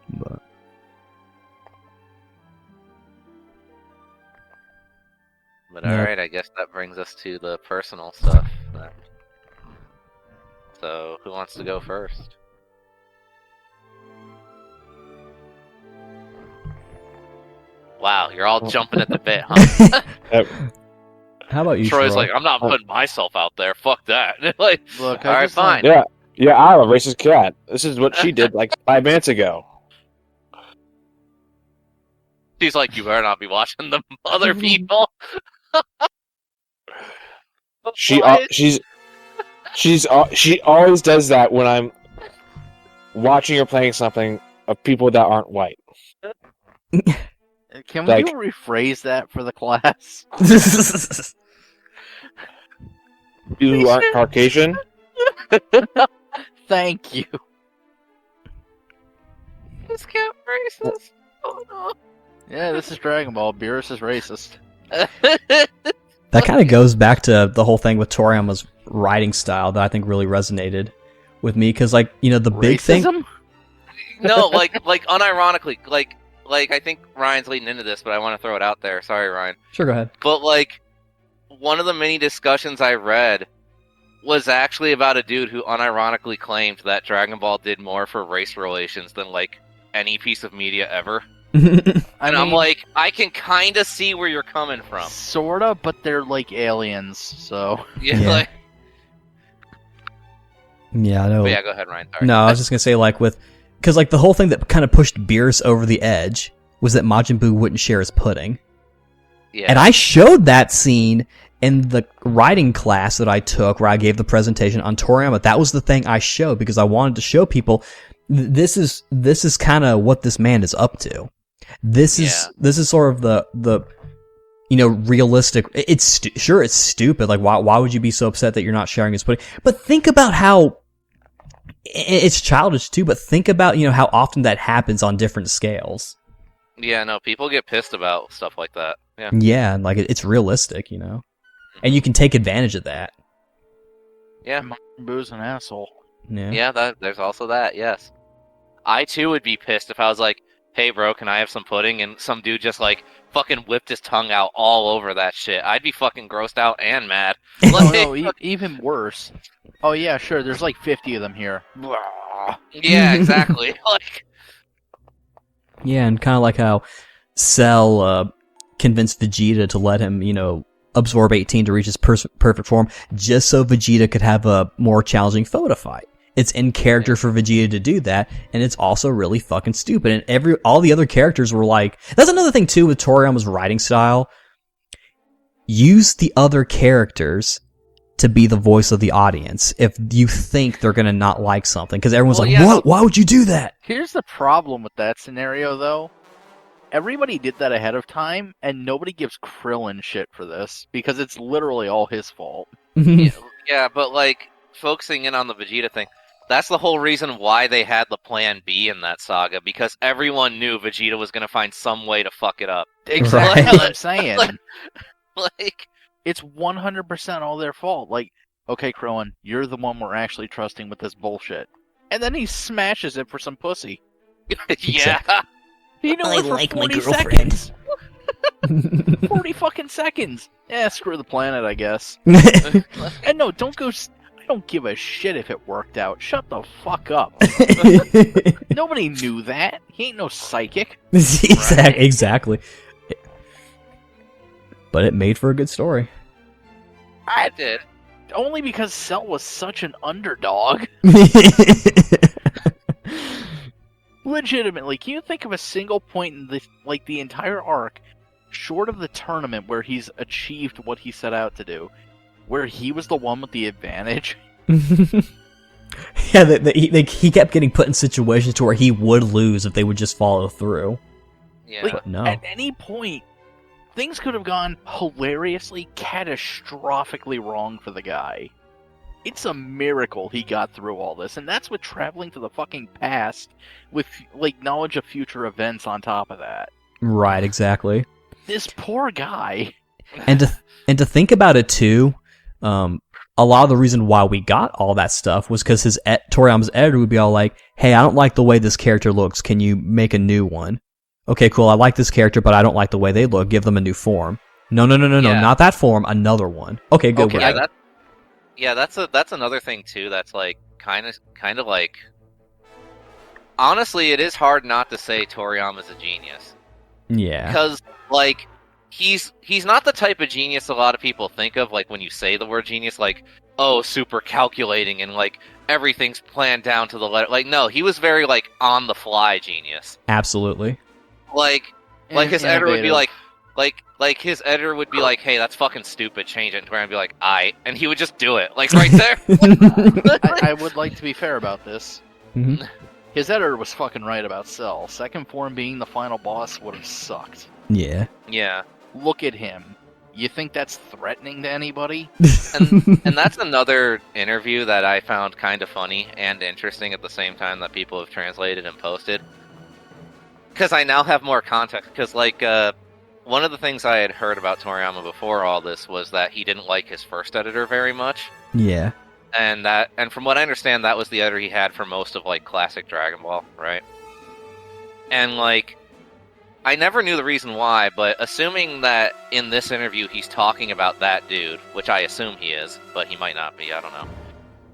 But Yeah. alright, I guess that brings us to the personal stuff. So, who wants to go first? Wow, you're all jumping at the bit, huh? How about you, Troy's Troy? like, I'm not putting myself out there. Fuck that. Like, Look, all I right, just fine. like- Yeah, I'm a racist cat. This is what she did like 5 minutes ago. She's like, you better not be watching the other people. She Why- she always does that when I'm watching or playing something of people that aren't white. Can Like- you rephrase that for the class? People who aren't Caucasian. Thank you. This cat racist. Oh Yeah, this is Dragon Ball. Beerus is racist. no. That kind of goes back to the whole thing with Toriyama's writing style that I think really resonated with me because, like, you know, the big thing. Racism? No, like unironically, like I think Ryan's leading into this, but I want to throw it out there. Sorry, Ryan. Sure, go ahead. But like, one of the many discussions I read was actually about a dude who unironically claimed that Dragon Ball did more for race relations than like any piece of media ever. And I'm like, I can kind of see where you're coming from. Sorta, but they're like aliens, so... Yeah, Yeah. like, Yeah, I know. but yeah, go ahead, Ryan. Sorry. No, I was just gonna say, like, because like the whole thing that kind of pushed Beerus over the edge was that Majin Buu wouldn't share his pudding, Yeah. and I showed that scene in the writing class that I took, where I gave the presentation on Toriyama. That was the thing I showed because I wanted to show people this is kind of what this man is up to. This is sort of the you know, realistic. It's sure it's stupid. Like, why would you be so upset that you're not sharing his pudding? But think about how it's childish too. But think about, you know, how often that happens on different scales. Yeah, no, people get pissed about stuff like that. Yeah. Yeah, and like it's realistic, you know, and you can take advantage of that. Yeah. Boo's an asshole. Yeah. Yeah, there's also that, yes. I too would be pissed if I was like, hey bro, can I have some pudding? And some dude just like fucking whipped his tongue out all over that shit. I'd be fucking grossed out and mad. Oh Like, no, even worse. Oh yeah, sure, there's like 50 of them here. Blah. yeah, exactly. Like, Yeah, and kind of like how Cell convinced Vegeta to let him, you know, absorb 18 to reach his perfect form, just so Vegeta could have a more challenging foe to fight. It's in character for Vegeta to do that, and it's also really fucking stupid. And all the other characters were like, that's another thing too with Toriyama's writing style. Use the other characters to be the voice of the audience if you think they're gonna not like something, because everyone's Well, like, yeah, what? Why would you do that? Here's the problem with that scenario, though. Everybody did that ahead of time, and nobody gives Krillin shit for this, because it's literally all his fault. yeah, but like, focusing in on the Vegeta thing, that's the whole reason why they had the plan B in that saga, because everyone knew Vegeta was gonna find some way to fuck it up. Exactly Right. what I'm saying. Like, It's 100% all their fault. Like, okay, Krillin, you're the one we're actually trusting with this bullshit. And then he smashes it for some pussy. yeah. He knew I it for like my 40 girlfriend. seconds. 40 fucking seconds. Yeah, screw the planet, I guess. And no, don't go... I don't give a shit if it worked out. Shut the fuck up. Nobody knew that. He ain't no psychic. Exactly. But it made for a good story. I did. Only because Cell was such an underdog. Legitimately, can you think of a single point in the entire arc, short of the tournament where he's achieved what he set out to do, where he was the one with the advantage? Yeah, he kept getting put in situations to where he would lose if they would just follow through. Yeah. Like, But no. At any point, things could have gone hilariously, catastrophically wrong for the guy. It's a miracle he got through all this, and that's with traveling to the fucking past with, like, knowledge of future events on top of that. Right, exactly. This poor guy. And to think about it too, a lot of the reason why we got all that stuff was because Toriyama's editor would be all like, "Hey, I don't like the way this character looks. Can you make a new one?" Okay, cool. I like this character, but I don't like the way they look. Give them a new form. No, Yeah. not that form. Another one. Okay, good. Okay, we're Yeah, that's another thing too. That's like kind of like. Honestly, it is hard not to say Toriyama's a genius yeah. because like he's not the type of genius a lot of people think of, like when you say the word genius, like, oh, super calculating and like everything's planned down to the letter. Like, no, he was very like on the fly genius. Absolutely. Like his editor would be Innovative. like his editor would be like, hey, that's fucking stupid, change it, and be like, and he would just do it, like right there. I would like to be fair about this. Mhm. His editor was fucking right about Cell. Second form being the final boss would have sucked. Yeah. Yeah. Look at him. You think that's threatening to anybody? And that's another interview that I found kind of funny and interesting at the same time that people have translated and posted. Because I now have more context. Because, like, one of the things I had heard about Toriyama before all this was that he didn't like his first editor very much. Yeah. And from what I understand, that was the editor he had for most of, like, classic Dragon Ball, right? And, like, I never knew the reason why, but assuming that in this interview he's talking about that dude, which I assume he is, but he might not be, I don't know.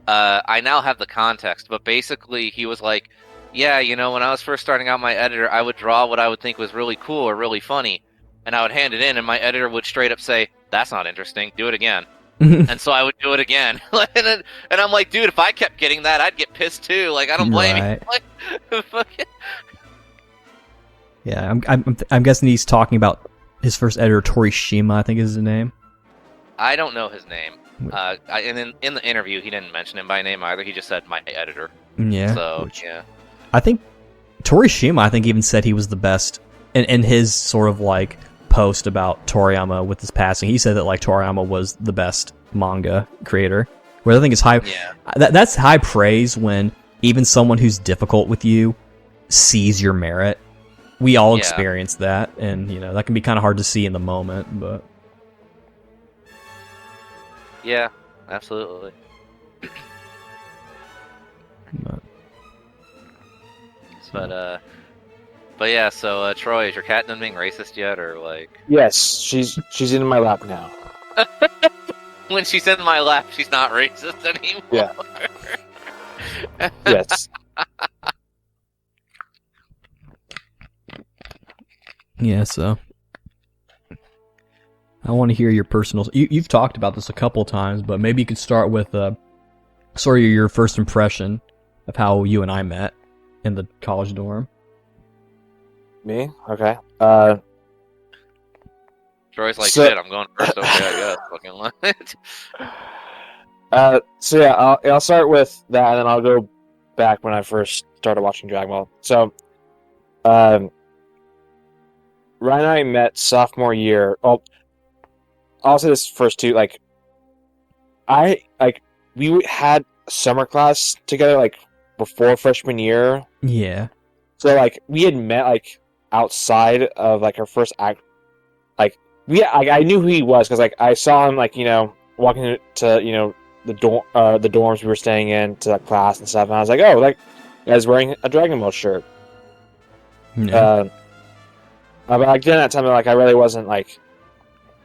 I now have the context, but basically he was like, yeah, you know, when I was first starting out my editor, I would draw what I would think was really cool or really funny, and I would hand it in, and my editor would straight up say, that's not interesting, do it again. And so I would do it again. And I'm like, dude, if I kept getting that, I'd get pissed too. Like, I don't blame Right. you. Like, fucking... Yeah, I'm guessing he's talking about his first editor, Torishima, I think is his name. I don't know his name. And in the interview, he didn't mention him by name either. He just said my editor. Yeah. So, yeah. I think Torishima, I think, even said he was the best in his sort of like post about Toriyama with his passing. He said that like Toriyama was the best manga creator. Where I think is high. Yeah. That's high praise when even someone who's difficult with you sees your merit. We all Yeah. experience that, and you know that can be kind of hard to see in the moment, but Yeah, absolutely. But yeah, so Troy, is your cat done being racist yet, or like Yes, she's in my lap now. when she's in my lap, she's not racist anymore? Yeah. Yes. yeah. So I want to hear your personal. You've talked about this a couple times, but maybe you could start with sort of your first impression of how you and I met in the college dorm. Me? Okay. Troy's like, So- shit, I'm going first. Okay, I guess. Fucking So yeah, I'll start with that, and then I'll go back when I first started watching Dragon Ball. So, Ryan and I met sophomore year. Oh, I'll say this first too. Like, we had summer class together like before freshman year. Yeah. So like we had met like outside of like our first act. Like I knew who he was because like I saw him like walking to the dorms we were staying in to like, class and stuff, and I was like, oh, like guy's wearing a Dragon Ball shirt. Yeah. But like during that time, like I really wasn't like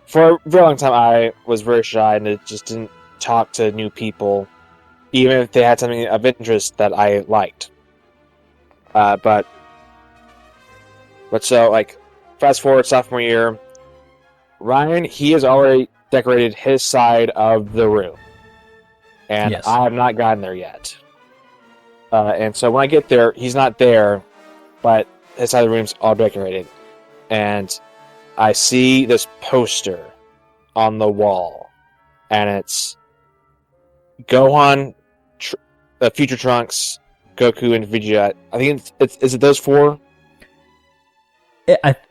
for a very long time. I was very shy and it just didn't talk to new people, even if they had something of interest that I liked. But so like fast forward sophomore year, Ryan he has already decorated his side of the room, and Yes. I have not gotten there yet. And so when I get there, he's not there, but his side of the room's all decorated. And I see this poster on the wall, and it's Gohan, Future Trunks, Goku, and Vegeta. I think is it those four?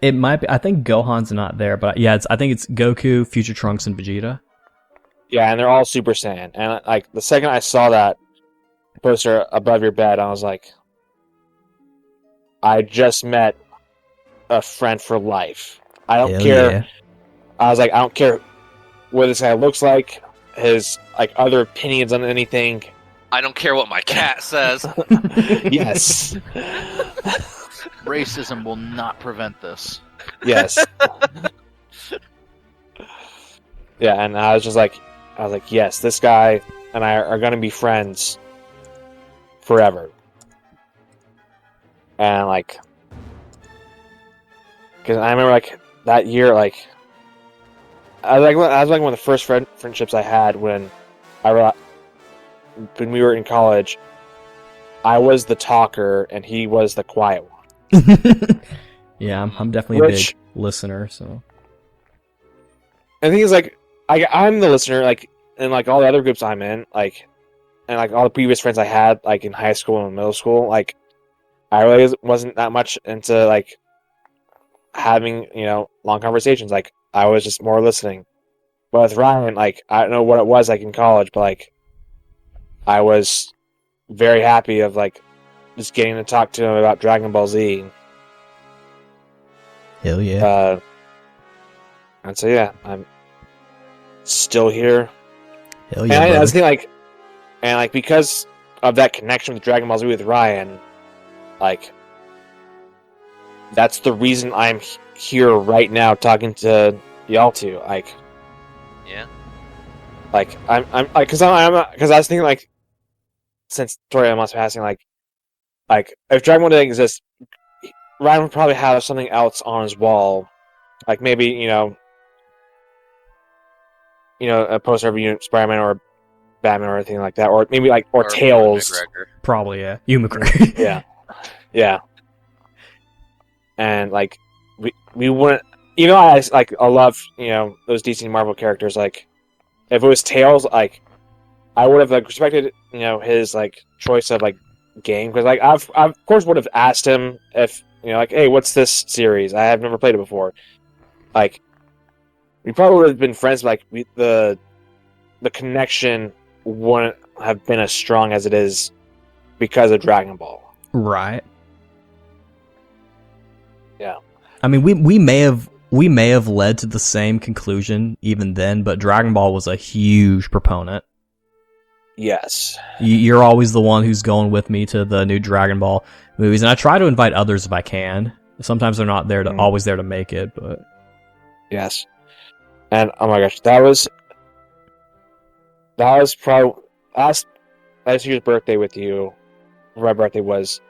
It might be. I think Gohan's not there, but yeah, I think it's Goku, Future Trunks, and Vegeta. Yeah, and they're all Super Saiyan. And like the second I saw that poster above your bed, I was like, I just met a friend for life. I don't Hell care. yeah. I was like, I don't care what this guy looks like, his like other opinions on anything. I don't care what my cat says. Yes. Racism will not prevent this. Yes. Yeah, and I was like, yes, this guy and I are gonna be friends forever. And like, because I remember like that year, like, I was like one of the first friendships I had when when we were in college. I was the talker and he was the quiet one. Yeah, I'm definitely a big Which, listener, so. and the thing is, like, I'm the listener, like, in like all the other groups I'm in, like, and like all the previous friends I had, like in high school and middle school, like, I really wasn't that much into like having, you know, long conversations. Like, I was just more listening. But with Ryan, like, I don't know what it was like in college, but like, I was very happy of like just getting to talk to him about Dragon Ball Z. Hell yeah. And so yeah, I'm still here. Hell yeah, And I was brother. thinking, like, and like because of that connection with Dragon Ball Z with Ryan, like, that's the reason I'm here right now talking to y'all two. Like, Yeah. like I'm like, because I was thinking, like, since Toriyama's passing, like if Dragon Ball didn't exist, Ryan would probably have something else on his wall, like maybe you know a poster of Spider-Man or Batman or anything like that, or maybe like or Or Tails. McGregor. Probably, yeah. You McGregor. Yeah, yeah, and like we wouldn't. You know, I love those DC and Marvel characters. Like, if it was Tails, like I would have like respected his like choice of like game, because like I of course would have asked him if like, hey, what's this series? I have never played it before. Like, we probably would have been friends, but like the connection wouldn't have been as strong as it is because of Dragon Ball. Right. Yeah. I mean, we may have led to the same conclusion even then, but Dragon Ball was a huge proponent. Yes. You're always the one who's going with me to the new Dragon Ball movies, and I try to invite others if I can. Sometimes they're not there to always there to make it, but yes. And oh my gosh, that was probably last year's birthday with you. My birthday was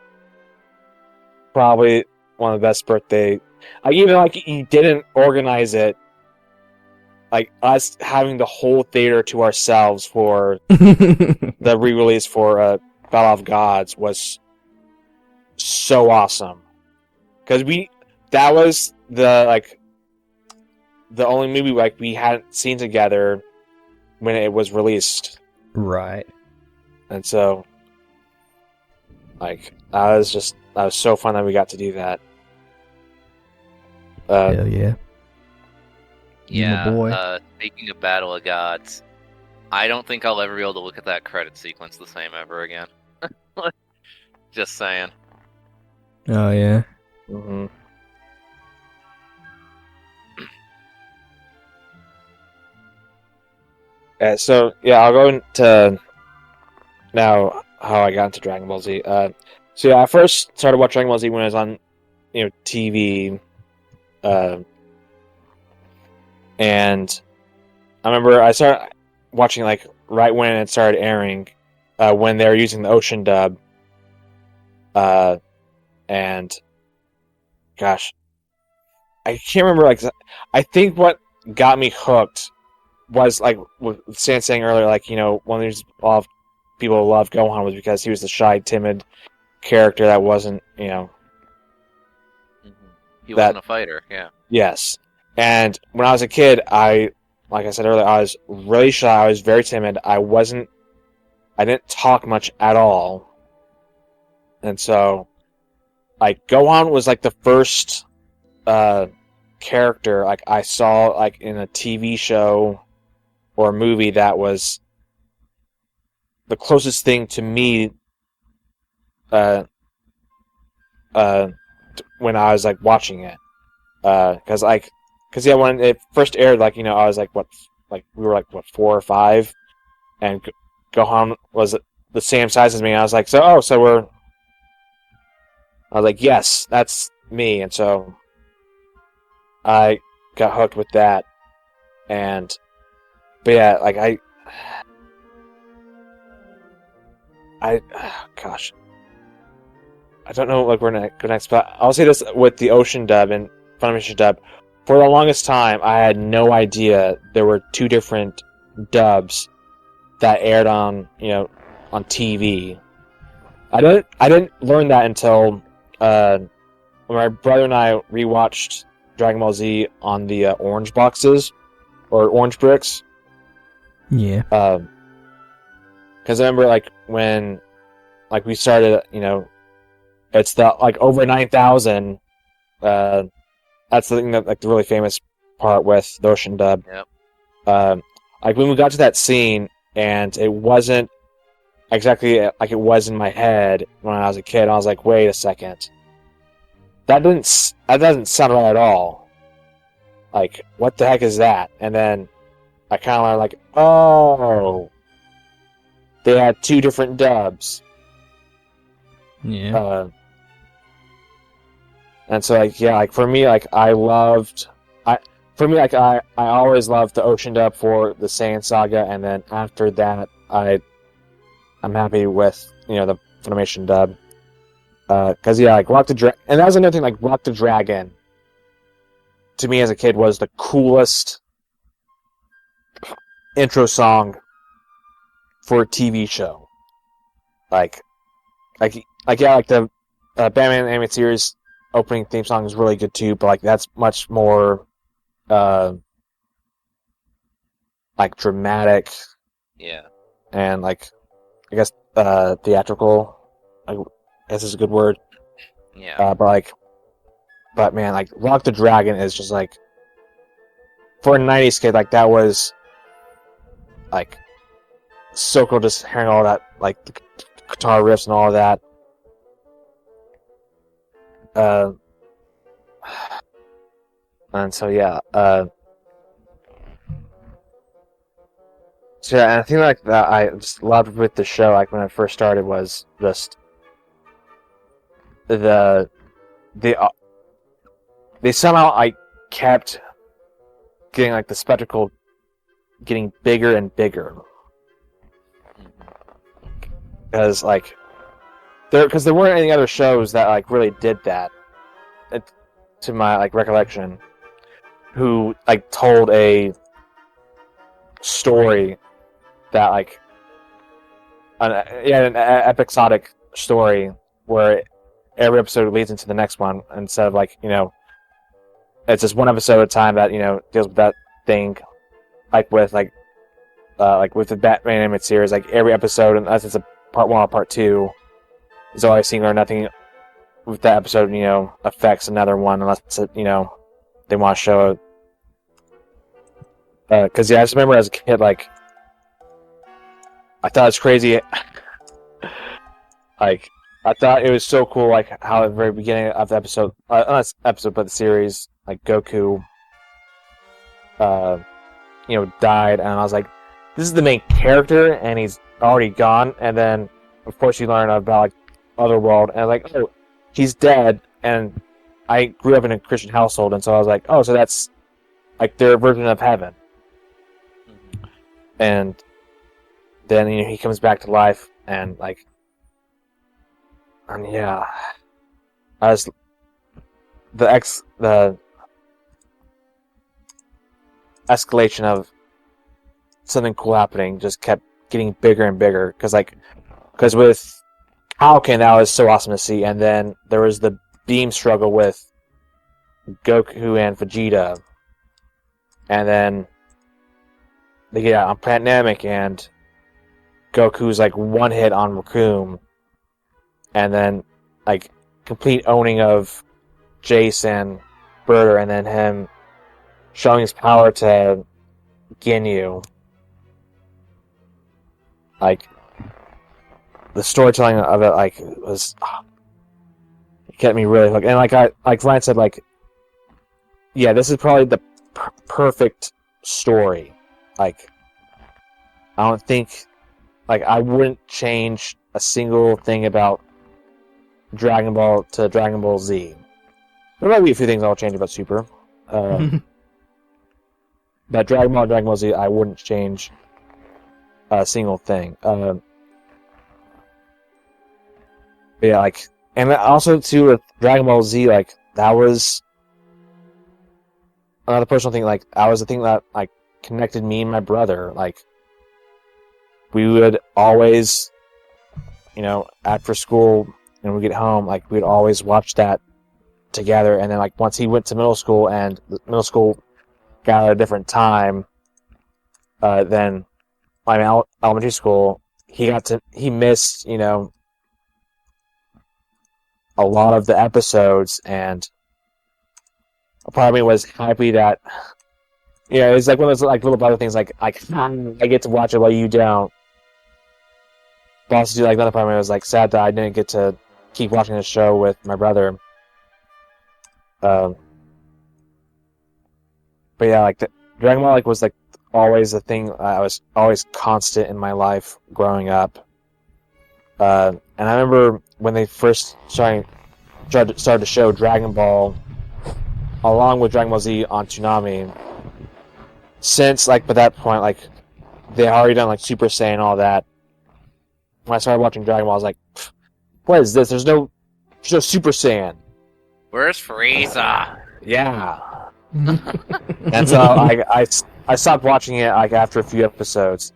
probably one of the best birthday. Like, even like you didn't organize it, like us having the whole theater to ourselves for the re-release for Battle of Gods was so awesome, because that was the only movie like we hadn't seen together when it was released. Right. And so like that was so fun that we got to do that. Hell yeah. You Yeah, my boy. Speaking of Battle of Gods, I don't think I'll ever be able to look at that credit sequence the same ever again. Just saying. Oh yeah. Mm-hmm. So yeah, I'll go into now how I got into Dragon Ball Z. So yeah, I first started watching Dragon Ball Z when it was on, TV. And I remember I started watching like right when it started airing, when they were using the Ocean dub. And gosh, I can't remember. Like, I think what got me hooked was like what Stan saying earlier. Like, one of the reasons a lot of people love Gohan was because he was the shy, timid character that wasn't, He wasn't a fighter. Yeah. Yes. And when I was a kid, like I said earlier, I was really shy. I was very timid. I didn't talk much at all. And so, like, Gohan was like the first character like I saw like in a TV show or a movie that was the closest thing to me when I was like watching it. Because yeah, when it first aired, like, I was like, we were like, 4 or 5, and Gohan was the same size as me, and I was like, I was like, yes, that's me, and so I got hooked with that, but yeah, like, gosh, I don't know, like, where to go next, but I'll say this with the Ocean dub and Funimation dub, for the longest time, I had no idea there were two different dubs that aired on on TV. I didn't learn that until when my brother and I rewatched Dragon Ball Z on the orange boxes or orange bricks. Yeah. Because I remember when we started, it's the over 9,000. That's the thing that the really famous part with the Ocean dub. Yep. When we got to that scene and it wasn't exactly like it was in my head when I was a kid, I was like, wait a second, that doesn't sound right at all. What the heck is that? And then I kind of learned oh, they had two different dubs. Yeah. And so for me I always loved the Ocean dub for the Saiyan saga, and then after that I'm happy with the Funimation dub. Because Rock the Dragon, and that was another thing, Rock the Dragon to me as a kid was the coolest intro song for a TV show. The Batman animated series opening theme song is really good too, but that's much more dramatic. Yeah. And I guess theatrical, I guess is a good word. Yeah. But man, Rock the Dragon is just for a 90s kid, that was so cool, just hearing all that, the guitar riffs and all of that. And so yeah, and I think that I just loved with the show, when it first started, was just they somehow kept getting the spectacle getting bigger and bigger, because there weren't any other shows that really did that, to my recollection, who told a story that an episodic story where every episode leads into the next one, instead of it's just one episode at a time that deals with that thing, with the Batman animated series, every episode, unless it's a part 1 or part 2, is always seeing or nothing with that episode affects another one, unless it's they want to show it. Because I just remember as a kid, I thought it's crazy. I thought it was so cool, how at the very beginning of the episode, not episode, but the series, Goku, died, and I was like, this is the main character, and he's already gone. And then, of course, you learn about Otherworld, and I was oh, he's dead. And I grew up in a Christian household, and so I was oh, so that's their version of heaven. And then he comes back to life, and yeah, the escalation of something cool happening just kept getting bigger and bigger, because with Kaioken, that was so awesome to see, and then there was the beam struggle with Goku and Vegeta, and then they get out on Planet Namek, and Goku's one hit on Raccoon, and then complete owning of Jason, Birder, and then him showing his power to Ginyu. The storytelling of it was it kept me really hooked. And Ryan said, yeah, this is probably the perfect story. I don't think I wouldn't change a single thing about Dragon Ball to Dragon Ball Z. There might be a few things I'll change about Super. But Dragon Ball and Dragon Ball Z, I wouldn't change a single thing. Yeah, and also too with Dragon Ball Z, that was another personal thing. Like, I was the thing that like connected me and my brother. Like, we would always, after school and we get home, like we'd always watch that together. And then like once he went to middle school and middle school got at a different time, than elementary school, he missed, a lot of the episodes, and part of me was happy that, it's like one of those like little brother things, like I get to watch it while you don't. But also, like, another part of me was like sad that I didn't get to keep watching the show with my brother. But yeah, like Dragon Ball like was like always a thing. I was always constant in my life growing up. And I remember when they first started to show Dragon Ball, along with Dragon Ball Z on Toonami. Since like by that point, like they had already done like Super Saiyan and all that. When I started watching Dragon Ball, I was like, "What is this? There's no Super Saiyan." Where's Frieza? Yeah. And so I stopped watching it like after a few episodes.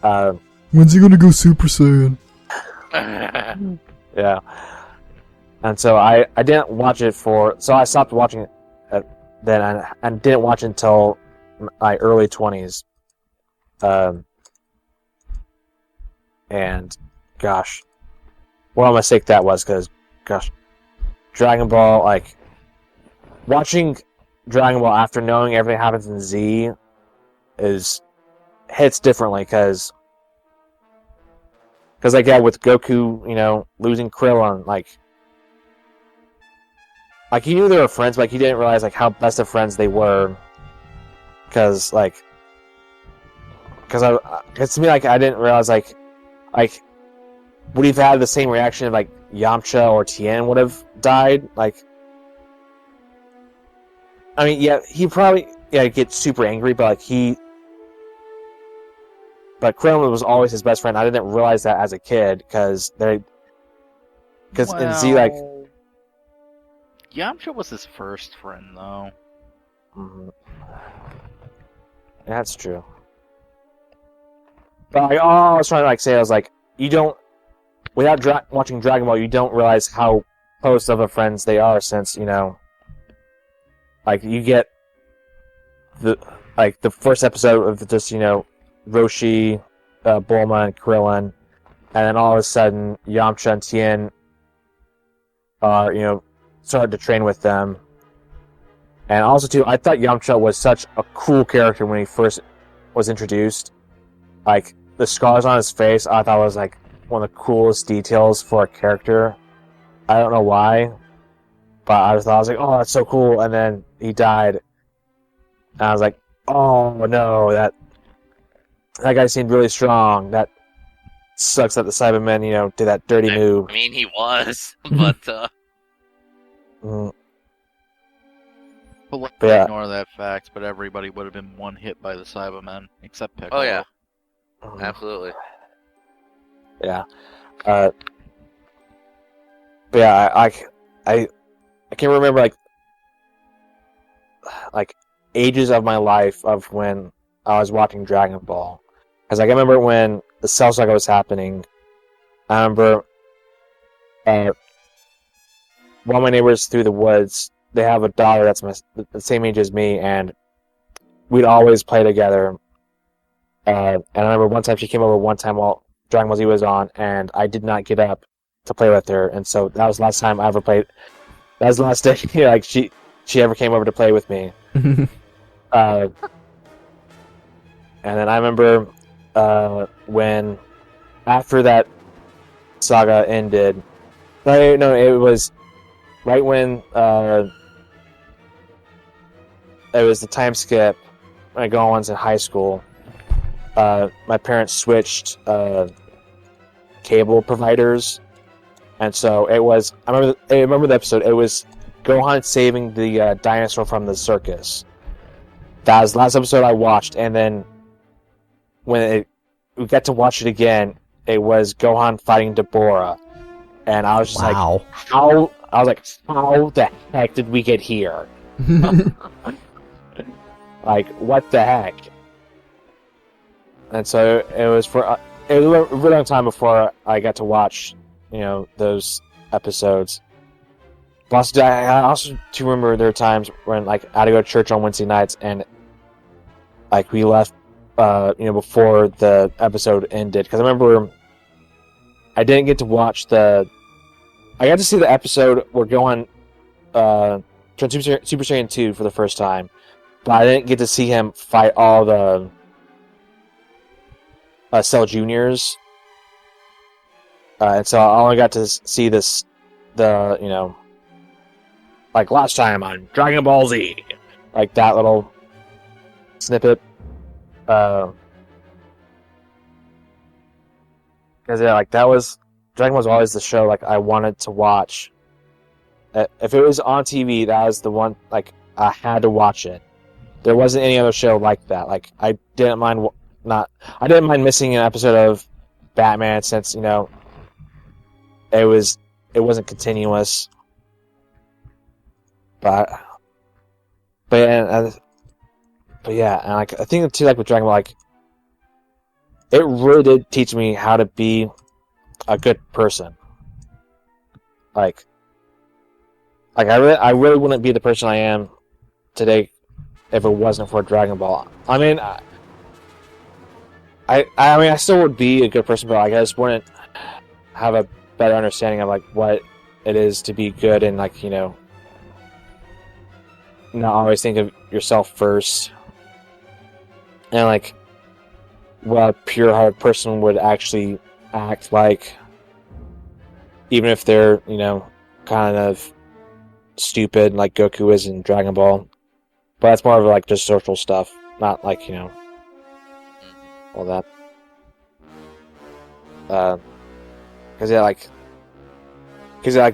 When's he gonna go Super Saiyan? Yeah. And so I didn't watch it so I stopped watching it then and didn't watch it until my early 20s. And gosh, what a mistake that was, because gosh, Dragon Ball, like watching Dragon Ball after knowing everything happens in Z hits differently, because like, yeah, with Goku, losing Krillin, like he knew they were friends, but like, he didn't realize like how best of friends they were, because to me, like, I didn't realize like would he have had the same reaction if like Yamcha or Tien would have died? Like, I mean, yeah, he probably get super angry, but like but Krillin was always his best friend. I didn't realize that as a kid, because in Z, like, Yamcha was his first friend, though. mm-hmm. That's true. But like, all I was trying to like say, I was like, you don't, without watching Dragon Ball, you don't realize how close of a friends they are, since like you get the first episode of just Roshi, Bulma, and Krillin, and then all of a sudden Yamcha and Tien are started to train with them. And also too, I thought Yamcha was such a cool character when he first was introduced. Like the scars on his face, I thought was like one of the coolest details for a character. I don't know why, but I was like, oh, that's so cool. And then he died, and I was like, oh no, that guy seemed really strong. That sucks that the Cybermen, did that dirty move. I mean, he was, but Mm. But let's Yeah. ignore that fact, but everybody would have been one hit by the Cybermen, except Piccolo. oh yeah, Mm. absolutely. Yeah. But yeah, I can remember like ages of my life of when I was watching Dragon Ball, because I remember when the Cell Saga was happening. I remember one of my neighbors through the woods, they have a daughter that's the same age as me, and we'd always play together. And I remember one time she came over one time while Dragon Ball Z was on, and I did not get up to play with her, and so that was the last time I ever played. That was the last day like she ever came over to play with me. And then I remember when after that saga ended. No, it was right when it was the time skip when I go on in high school. My parents switched cable providers, and so it was. I remember the episode. It was Gohan saving the dinosaur from the circus. That was the last episode I watched, and then when we got to watch it again, it was Gohan fighting Deborah, and I was just like, "How?" I was like, "How the heck did we get here?" Like, what the heck? And so it was a really long time before I got to watch, those episodes. Plus, I also do remember there were times when, like, I had to go to church on Wednesday nights, and, like, we left, before the episode ended. Because I remember I didn't get to watch I got to see the episode where Gohan turned Super Saiyan 2 for the first time, but I didn't get to see him fight all the Cell Juniors. And so I only got to see like last time on Dragon Ball Z, like that little snippet. Because like that was Dragon Ball was always the show like I wanted to watch. If it was on TV, that was the one like I had to watch it. There wasn't any other show like that. Like I didn't mind missing an episode of Batman since it wasn't continuous. But yeah, and like I think too, like with Dragon Ball, like it really did teach me how to be a good person. Like I really wouldn't be the person I am today if it wasn't for Dragon Ball. I mean, I still would be a good person, but like, I just wouldn't have a better understanding of like what it is to be good and like not always think of yourself first, and like what a pure-hearted person would actually act like, even if they're kind of stupid like Goku is in Dragon Ball. But that's more of like just social stuff, not like all that. Because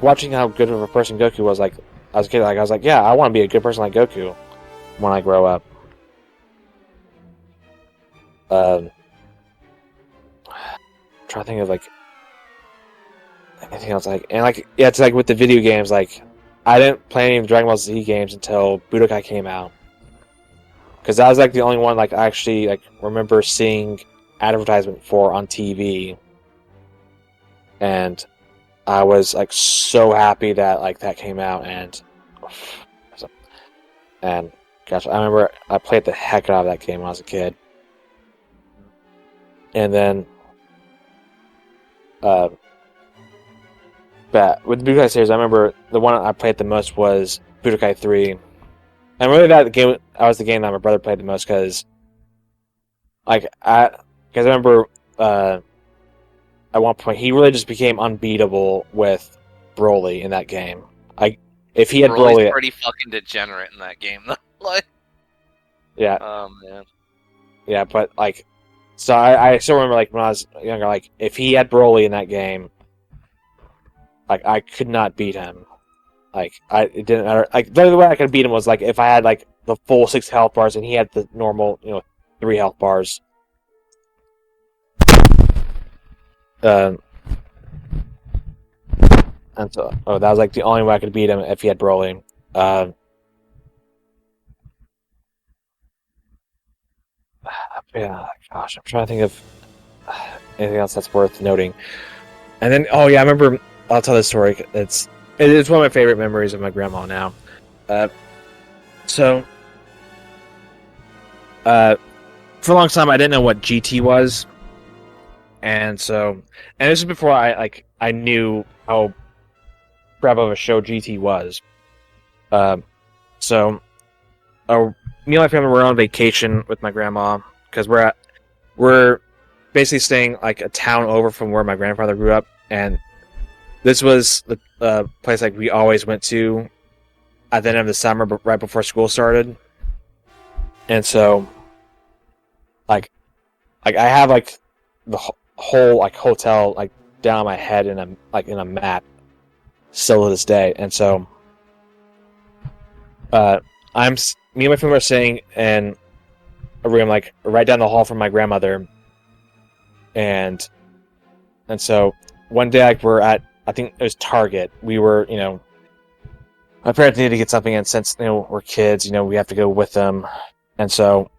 watching how good of a person Goku was, like as a kid, like I was like, yeah, I want to be a good person like Goku when I grow up. I'm trying to think of like anything else, like, and like yeah, it's like with the video games, like I didn't play any of the Dragon Ball Z games until Budokai came out, because that was like the only one like I actually like remember seeing advertisement for on TV, and I was like so happy that like that came out, and gosh, I remember I played the heck out of that game when I was a kid. And then but with the Budokai series, I remember the one I played the most was Budokai 3. And really that was the game that my brother played the most, because I remember at one point he really just became unbeatable with Broly in that game. If he had Broly's Broly, pretty fucking degenerate in that game though. Like, yeah. Oh man. Yeah, but like, so I still remember like when I was younger, like if he had Broly in that game, like I could not beat him. Like it didn't matter. Like the only way I could beat him was like if I had like the full 6 health bars and he had the normal 3 health bars. And so that was like the only way I could beat him if he had Broly. Yeah, gosh, I'm trying to think of anything else that's worth noting. And then, oh yeah, I remember. I'll tell this story. It's one of my favorite memories of my grandma now. For a long time, I didn't know what GT was, and this is before I knew how crap of a show GT was. Me and my family were on vacation with my grandma, because we're basically staying like a town over from where my grandfather grew up, and this was the place like we always went to at the end of the summer, but right before school started. And so, like I have like the whole like hotel like down on my head in a map still to this day. And so, me and my family are staying in a room like right down the hall from my grandmother, and so one day like we're at, I think it was Target. We were my parents needed to get something, and since we're kids, we have to go with them. And so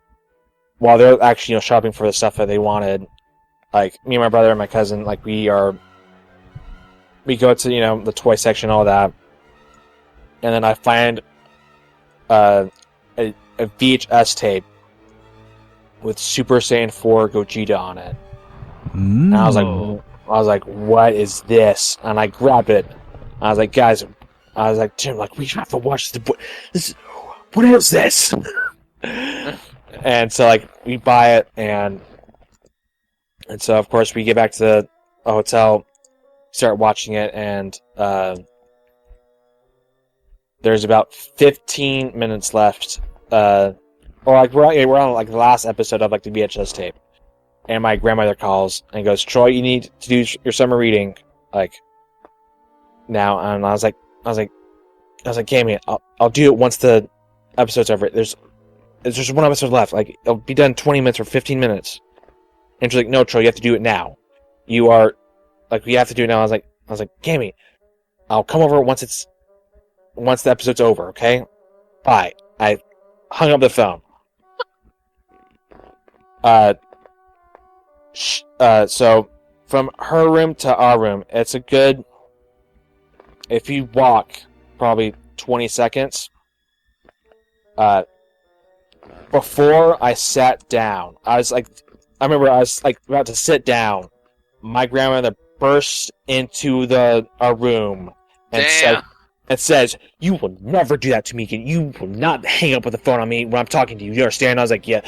while they're actually shopping for the stuff that they wanted, like me and my brother and my cousin, like we go to the toy section, all that, and then I find a VHS tape with Super Saiyan 4 Gogeta on it. And I was like, what is this? And I grabbed it. I was like, guys, Jim, like, we have to watch this. What is this? And so, like, we buy it, and so, of course, we get back to the hotel, start watching it, and there's about 15 minutes left. Or, like, we're on, like, the last episode of, like, the VHS tape. And my grandmother calls and goes, Troy, you need to do your summer reading, like, now. And I was like, Gammy, I'll do it once the episode's over. There's one episode left. Like, it'll be done 20 minutes or 15 minutes. And she's like, no, Troy, you have to do it now. You are, like, we have to do it now. I was like, Gammy, I'll come over once the episode's over, okay? Bye. I hung up the phone. So from her room to our room, it's a good, if you walk probably 20 seconds. Before I sat down, I remember I was like about to sit down. My grandmother burst into our room and says, "You will never do that to me again. You will not hang up with the phone on me when I'm talking to you. You understand?" I was like, "Yeah,"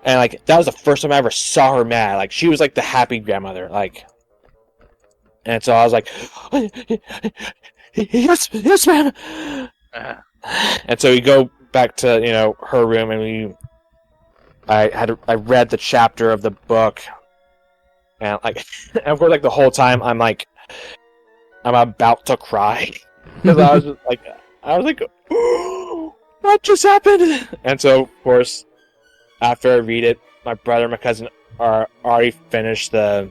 and like that was the first time I ever saw her mad. Like she was like the happy grandmother, like. And so I was like, "Yes, ma'am." And so we go back to her room, and I read the chapter of the book, and like, and of course, like the whole time I'm about to cry. Because I was like, oh, what just happened? And so, of course, after I read it, my brother and my cousin are already finished the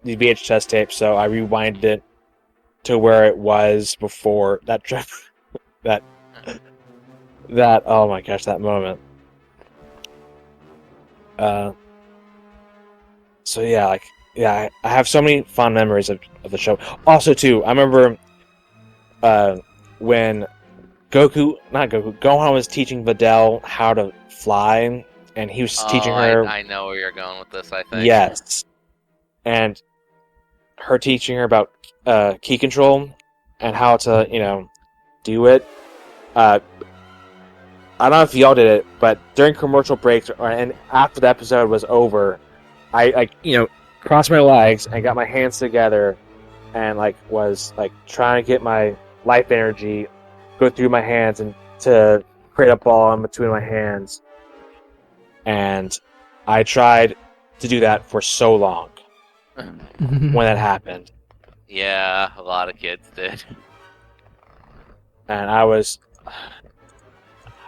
VHS tape, so I rewinded it to where it was before that trip. that oh my gosh, that moment. So yeah, I have so many fond memories of the show. Also, too, I remember when Gohan was teaching Videl how to fly, and he was teaching her. I know where you're going with this, I think. Yes. And her teaching her about key control and how to, do it. I don't know if y'all did it, but during commercial breaks and after the episode was over, I crossed my legs and got my hands together and was trying to get my life energy go through my hands and to create a ball in between my hands. And I tried to do that for so long when that happened. Yeah, a lot of kids did. And I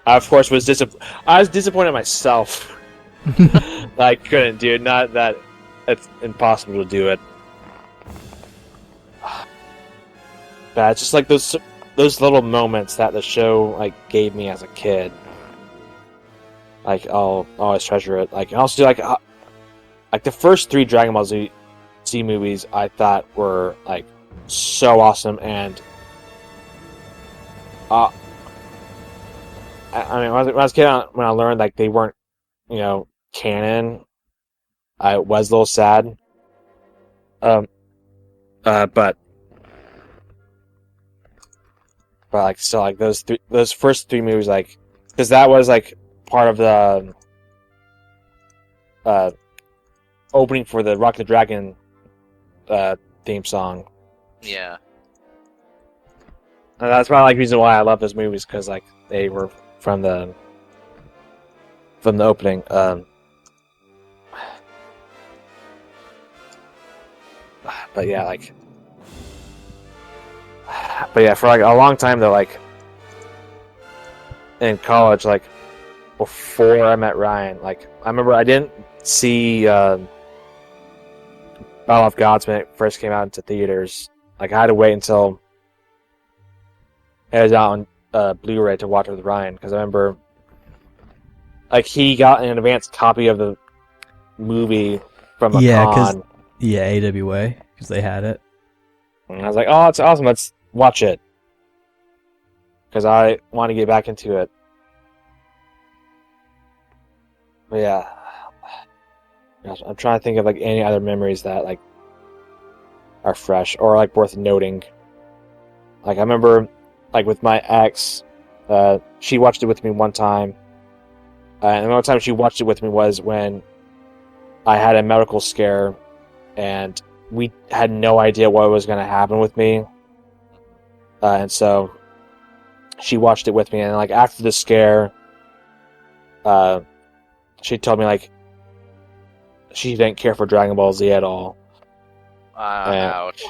of course was disappointed in myself. I couldn't do it. Not that it's impossible to do it. But it's just like those little moments that the show gave me as a kid. I'll always treasure it. And also do the first 3 Dragon Ball Z movies I thought were so awesome, and I mean when I was a kid, when I learned they weren't canon, I was a little sad. But still those first 3 movies because that was part of the opening for the Rock the Dragon theme song. Yeah. And that's probably the reason why I love those movies, because they were from the opening. But yeah, for a long time though, in college, before I met Ryan, I remember I didn't see Battle of Gods when it first came out into theaters. I had to wait until it was out on Blu-ray to watch it with Ryan, because I remember like he got an advanced copy of the movie from a Yeah, 'cause- con. Yeah, AWA, because they had it. And I was like, oh, it's awesome. Let's watch it. Because I want to get back into it. But yeah. Gosh, I'm trying to think of like any other memories that like are fresh or like worth noting. Like I remember like with my ex, she watched it with me one time. And the one time she watched it with me was when I had a medical scare and we had no idea what was going to happen with me. And so she watched it with me, and like after the scare, she told me like she didn't care for Dragon Ball Z at all. Ouch.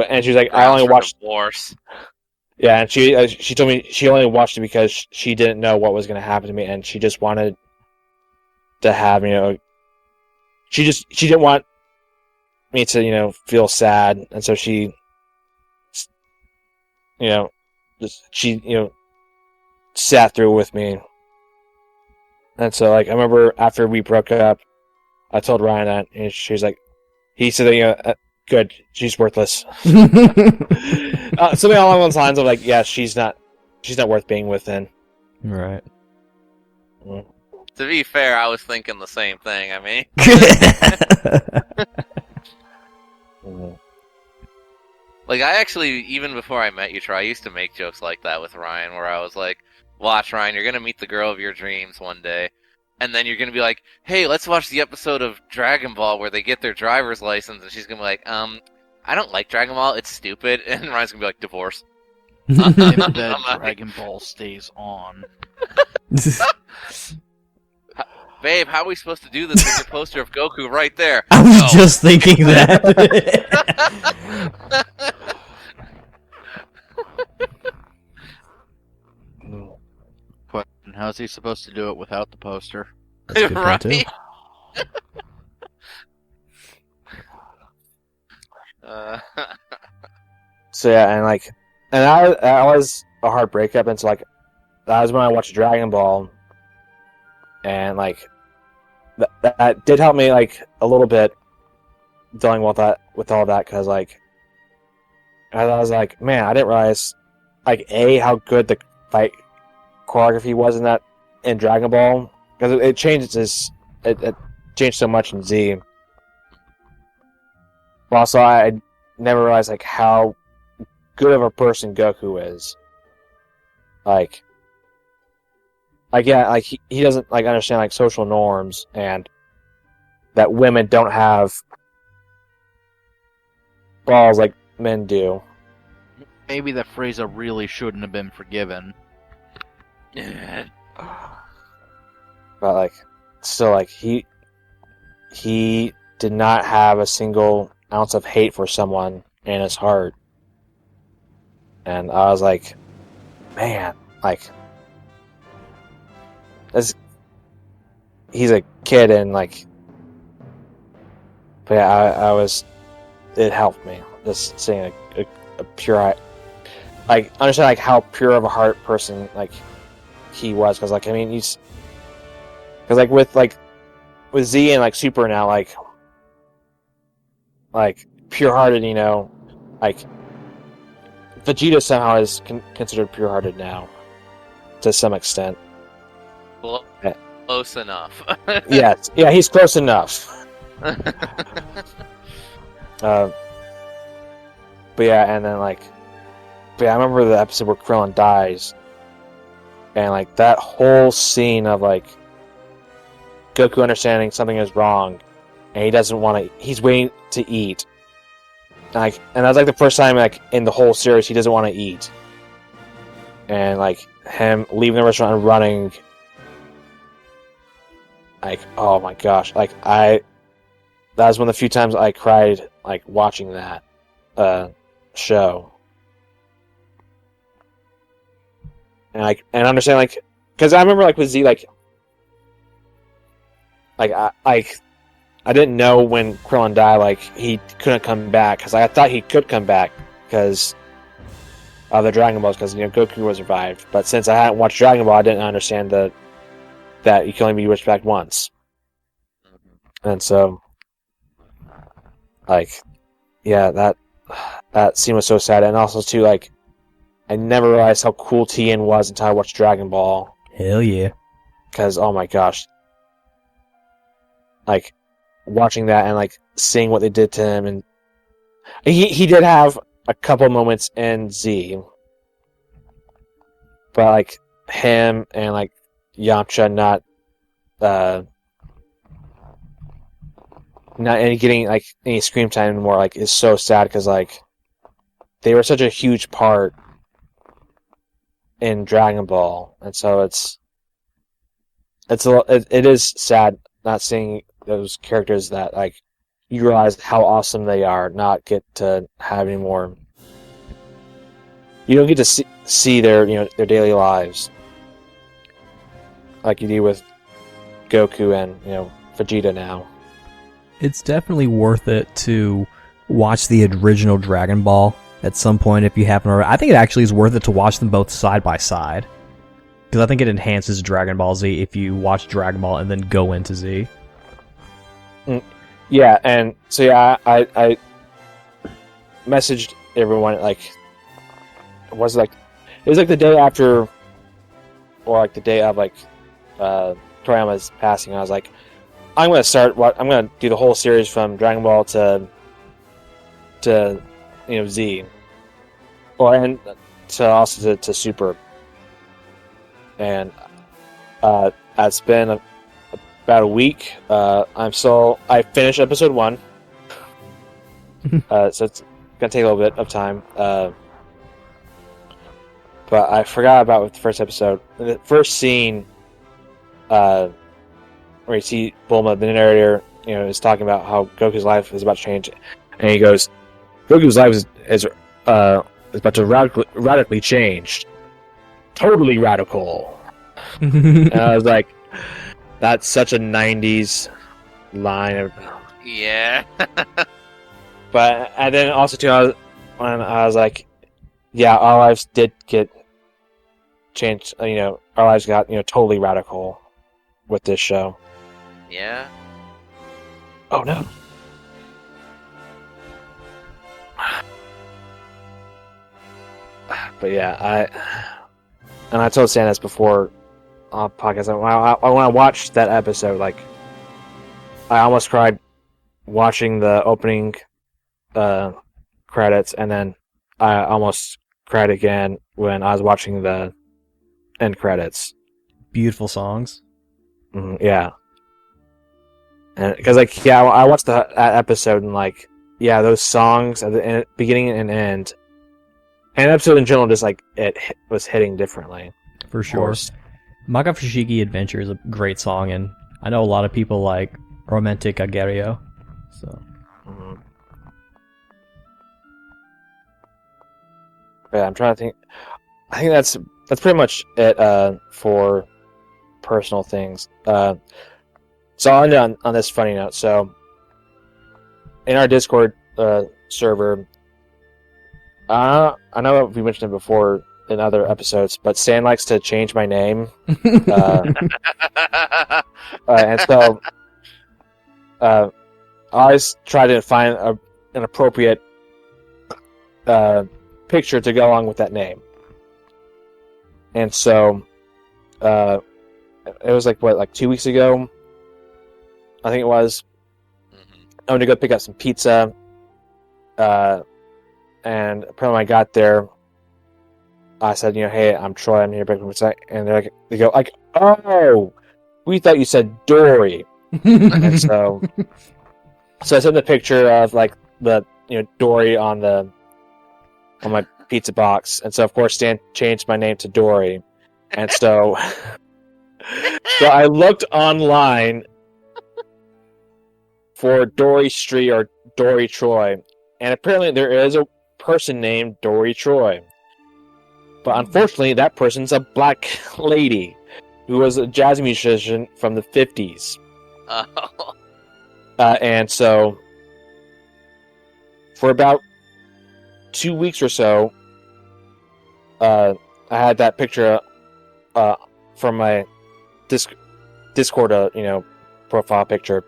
And she was like, I Grounds only for watched. divorce. Yeah, and she told me she only watched it because she didn't know what was going to happen to me, and she just wanted to have she didn't want me to feel sad, and so she sat through with me. And so like I remember after we broke up, I told Ryan that, and he said that good, she's worthless. Something along those lines of like, yeah, she's not worth being within. Right. To be fair, I was thinking the same thing. I mean, like I actually, even before I met you, I used to make jokes like that with Ryan, where I was like, "Watch, Ryan, you're gonna meet the girl of your dreams one day." And then you're gonna be like, "Hey, let's watch the episode of Dragon Ball where they get their driver's license," and she's gonna be like, I don't like Dragon Ball. It's stupid." And Ryan's gonna be like, "Divorce." If that Dragon Ball stays on. Babe, how are we supposed to do this with your poster of Goku right there? I was No. just thinking that. Question: how's he supposed to do it without the poster? That's a good point, too. Right? So yeah, and that was a hard breakup, and so like that was when I watched Dragon Ball, and like that did help me like a little bit dealing with all that, because like I was like, man, I didn't realize like how good the fight choreography was in Dragon Ball, because it changed so much in Z. But also I never realized like how good of a person Goku is. Like yeah, like he doesn't like understand like social norms, and that women don't have balls like men do. Maybe that Frieza really shouldn't have been forgiven. But like still, like he did not have a single ounce of hate for someone in his heart. And I was like, man, like he's a kid, and like, but yeah, it helped me just seeing a pure, like understand like how pure of a heart person like he was, because like I mean because like with Z and like Super now, like pure hearted, like Vegeta somehow is considered pure hearted now to some extent. Close enough. Yes, yeah, he's close enough. But yeah, and then I remember the episode where Krillin dies, and like that whole scene of like Goku understanding something is wrong, and he doesn't want to. He's waiting to eat, and that's like the first time like in the whole series he doesn't want to eat, and like him leaving the restaurant and running. Like, oh my gosh, like that was one of the few times I cried like watching that show. And understand like, because I remember like with Z like I didn't know when Krillin died like he couldn't come back, because I thought he could come back because of the Dragon Balls, because Goku was revived. But since I hadn't watched Dragon Ball, I didn't understand the that you can only be wished back once. And so, like, yeah, that scene was so sad. And also, too, like, I never realized how cool Tien was until I watched Dragon Ball. Hell yeah. Because, oh my gosh. Like, watching that and, like, seeing what they did to him. And he did have a couple moments in Z. But, like, him and, like, Yamcha not any getting, like, any screen time anymore, like, is so sad because, like, they were such a huge part in Dragon Ball. And so it is sad not seeing those characters that, like, you realize how awesome they are, not get to have any more. You don't get to see their, you know, their daily lives like you do with Goku and, you know, Vegeta now. It's definitely worth it to watch the original Dragon Ball at some point if you haven't already. I think it actually is worth it to watch them both side by side. Because I think it enhances Dragon Ball Z if you watch Dragon Ball and then go into Z. Yeah, and so yeah, I messaged everyone, like, it was like the day after, or like the day of, like, Toriyama's passing. I was like, I'm gonna do the whole series from Dragon Ball to you know, Z, and to also to Super. And it's been about a week. I finished episode 1, so it's gonna take a little bit of time. But I forgot about the first episode. The first scene, where you see Bulma, the narrator, you know, is talking about how Goku's life is about to change, and he goes, "Goku's life is about to radically change, totally radical." And I was like, "That's such a '90s line." Yeah. But and then also too, I was like, "Yeah, our lives did get changed. You know, our lives got, you know, totally radical with this show." Yeah. Oh no. But yeah, I told Sam this before on podcast. When I watched that episode, like, I almost cried watching the opening credits, and then I almost cried again when I was watching the end credits. Beautiful songs. Yeah. And because, like, yeah, I watched that episode, and, like, yeah, those songs at the beginning and end, and the episode in general, just like was hitting differently. For sure. Maka Fushigi Adventure is a great song, and I know a lot of people like Romantic Agerio. So. Yeah, I'm trying to think. I think that's pretty much it for personal things. So I'll end on this funny note. So in our Discord server, I know we mentioned it before in other episodes, but Stan likes to change my name, and so I always try to find an appropriate picture to go along with that name. And so it was like 2 weeks ago, I think it was. I went to go pick up some pizza, and apparently when I got there, I said, you know, "Hey, I'm Troy. I'm here picking pizza," and they go like, "Oh, we thought you said Dory." And so I sent the picture of, like, the, you know, Dory on my pizza box, and so of course Stan changed my name to Dory, and so I looked online for Dory Street or Dory Troy, and apparently there is a person named Dory Troy, but unfortunately that person's a black lady who was a jazz musician from the 50s. Oh. And so for about 2 weeks or so, I had that picture from my Discord profile picture,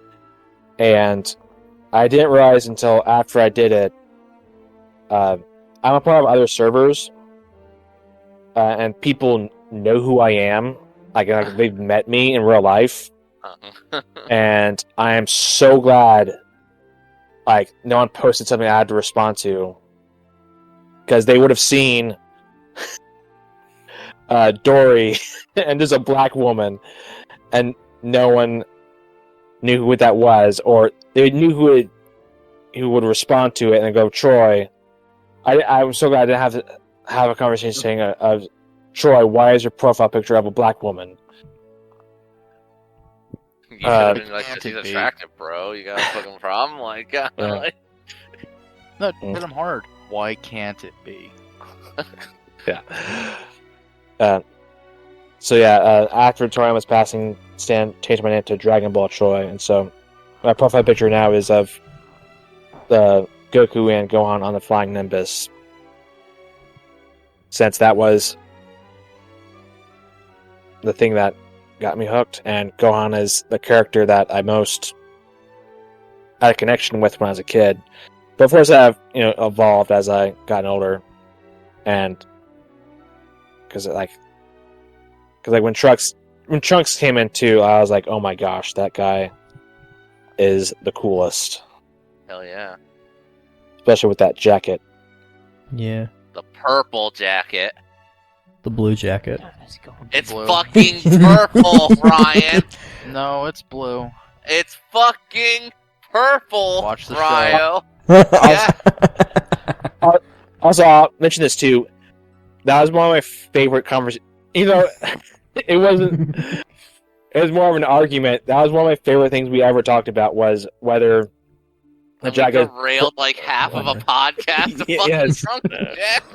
and I didn't realize until after I did it. I'm a part of other servers, and people know who I am. Like they've met me in real life, and I am so glad. Like no one posted something I had to respond to, because they would have seen Dory, and there's a black woman, and no one knew who that was, or they knew who would respond to it and go, Troy. I was so glad I didn't have to have a conversation saying, Troy, why is your profile picture of a black woman? You should have been like, she's attractive, bro. You got a fucking problem? Like, Yeah. No, hit him hard. Why can't it be? Yeah. After Toriyama's passing, Stan changed my name to Dragon Ball Troy, and so my profile picture now is of the Goku and Gohan on the flying Nimbus. Since that was the thing that got me hooked, and Gohan is the character that I most had a connection with when I was a kid. But of course, I've evolved as I gotten older, and because when Trunks came in too, I was like, oh my gosh, that guy is the coolest, Hell yeah. especially with that jacket. Yeah. The purple jacket. The blue jacket. It's Blue. fucking purple, Ryan. No, it's blue. It's fucking purple, Watch the Ryo. Also, I'll mention this too. That was one of my favorite conversations. It wasn't. It was more of an argument. That was one of my favorite things we ever talked about, was whether the jacket. Derailed like half of a podcast to fucking Yes. Trunks jacket.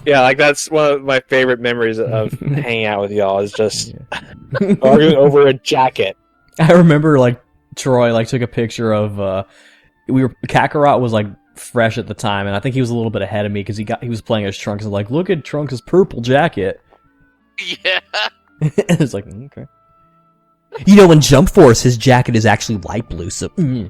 Yeah, like that's one of my favorite memories of hanging out with y'all. Is just arguing over a jacket. I remember like Troy like took a picture of Kakarot was like fresh at the time, and I think he was a little bit ahead of me because he was playing as Trunks and like, look at Trunks' purple jacket. Yeah. It's like, okay. In Jump Force, his jacket is actually light blue, so no.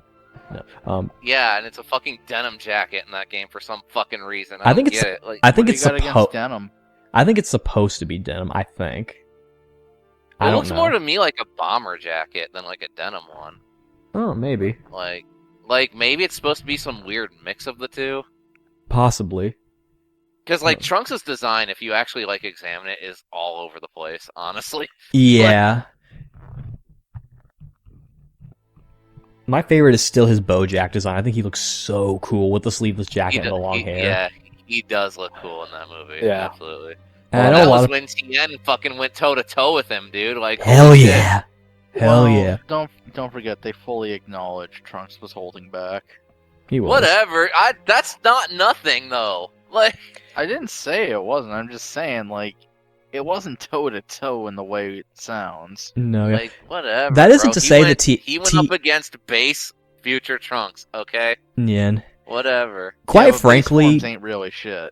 Yeah, and it's a fucking denim jacket in that game for some fucking reason. I think don't it's- get it. Like, I think What do it's you got against supposed. denim? I think it's supposed to be denim. I think. I it don't looks know. more to me like a bomber jacket than like a denim one. Oh, maybe, Like maybe it's supposed to be some weird mix of the two. possibly. Because like Oh. Trunks' design, if you actually like examine it, is all over the place. Honestly. Yeah. My favorite is still his Bojack design. I think he looks so cool with the sleeveless jacket and the long hair. Yeah, he does look cool in that movie. Yeah. Absolutely. And I that know a was lot of when Tien fucking went toe to toe with him, dude. Like, hell holy shit. yeah, hell Well, yeah. Don't forget they fully acknowledged Trunks was holding back. He was. Whatever. That's not nothing though. Like, I didn't say it wasn't. I'm just saying like it wasn't toe to toe in the way it sounds. No, yeah. like whatever. That isn't bro. to He say went, that he went up against base future Trunks. Okay, Tien. whatever. Quite Yeah, but base frankly, forms ain't really shit.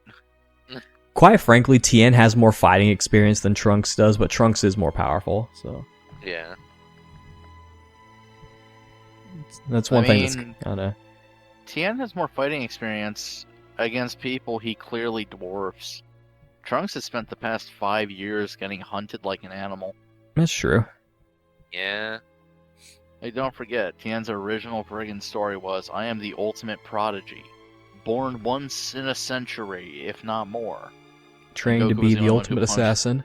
Tien has more fighting experience than Trunks does, but Trunks is more powerful. So Yeah. that's one thing that's mean, kind of. Tien has more fighting experience against people he clearly dwarfs. Trunks has spent the past 5 years getting hunted like an animal. That's true. Yeah. Hey, don't forget, Tien's original friggin' story was, I am the ultimate prodigy. Born once in a century, if not more. Trained to Goku be was the the only one ultimate who punched- assassin.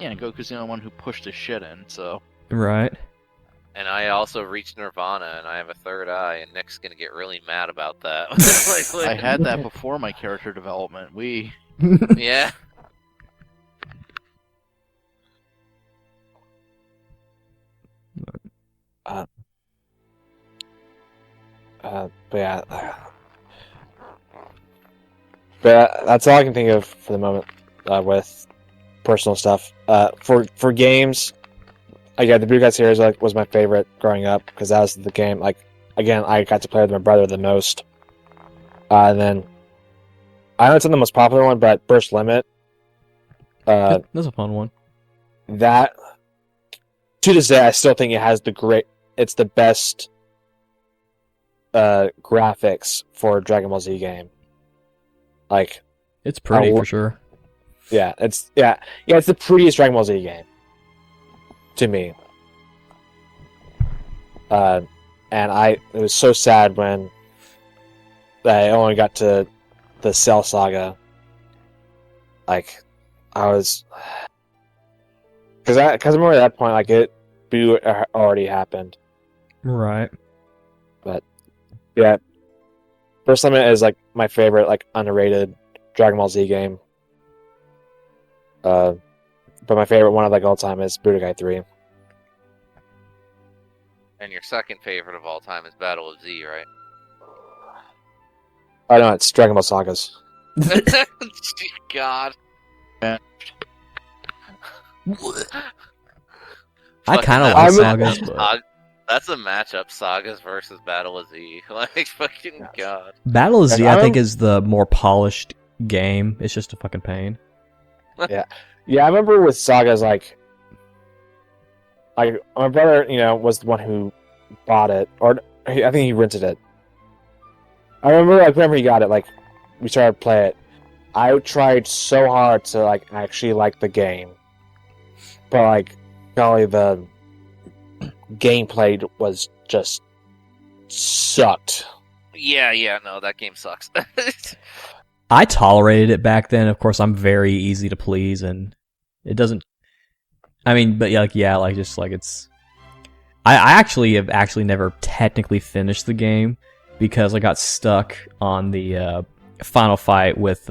Yeah, and Goku's the only one who pushed his shit in, so... Right. And I also reached Nirvana, and I have a third eye, and Nick's gonna get really mad about that. like, I had that before my character development. yeah. But yeah, but that's all I can think of for the moment with personal stuff. For games, again, the Blue Guy series was my favorite growing up because that was the game. Like again, I got to play with my brother the most. And then I know it's not the most popular one, but Burst Limit. That's a fun one. That to this day, I still think it has it's the best graphics for a Dragon Ball Z game. Like, It's pretty for sure. yeah, it's the prettiest Dragon Ball Z game to me. And it was so sad when I only got to the Cell Saga. Like, I was, because I remember at that point, like, Boo already happened. Right. But yeah, First Limit is like my favorite, like, underrated Dragon Ball Z game. But my favorite one of like all time is Budokai 3. And your second favorite of all time is Battle of Z, right? Oh no, it's Dragon Ball Sagas. God. I kind of like Sagas, but That's a matchup, Sagas versus Battle of Z. Like, fucking Yes. God. Battle of Z, Yes, I think, is the more polished game. It's just a fucking pain. Yeah, I remember with Sagas, like my brother, was the one who bought it, or I think he rented it. I remember, like, whenever he got it, like, we started to play it. I tried so hard to, like, actually like the game, but, like, golly, the gameplay was just sucked. Yeah, no, that game sucks. I tolerated it back then. Of course, I'm very easy to please, and it doesn't. I mean, but it's. I actually have never technically finished the game because I got stuck on the final fight with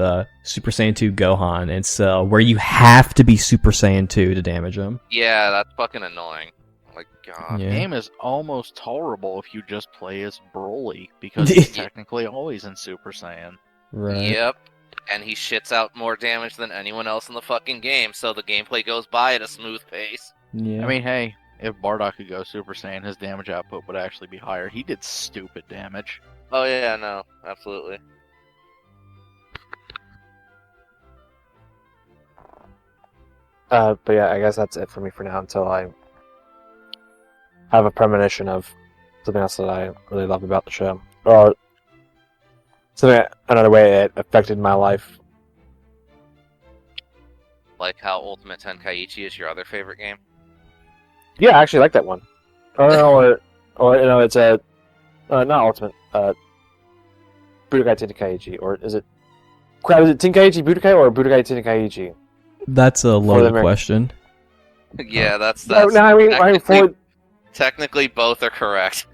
Super Saiyan 2 Gohan, and so where you have to be Super Saiyan 2 to damage him. Yeah, that's fucking annoying. Like, God. The Yeah. game is almost tolerable if you just play as Broly, because he's technically always in Super Saiyan. Right. Yep. And he shits out more damage than anyone else in the fucking game, so the gameplay goes by at a smooth pace. Yeah. I mean, hey, if Bardock could go Super Saiyan, his damage output would actually be higher. He did stupid damage. Oh yeah, no, absolutely. But yeah, I guess that's it for me for now until I have a premonition of something else that I really love about the show, or another way it affected my life. Like how Ultimate Tenkaichi is your other favorite game. Yeah, I actually like that one. Or it's a not Ultimate Budokai Tenkaichi, or is it? Crap, is it Tenkaichi Budokai or Budokai Tenkaichi? That's a loaded the- question. Yeah, that's No, I mean technically, technically both are correct.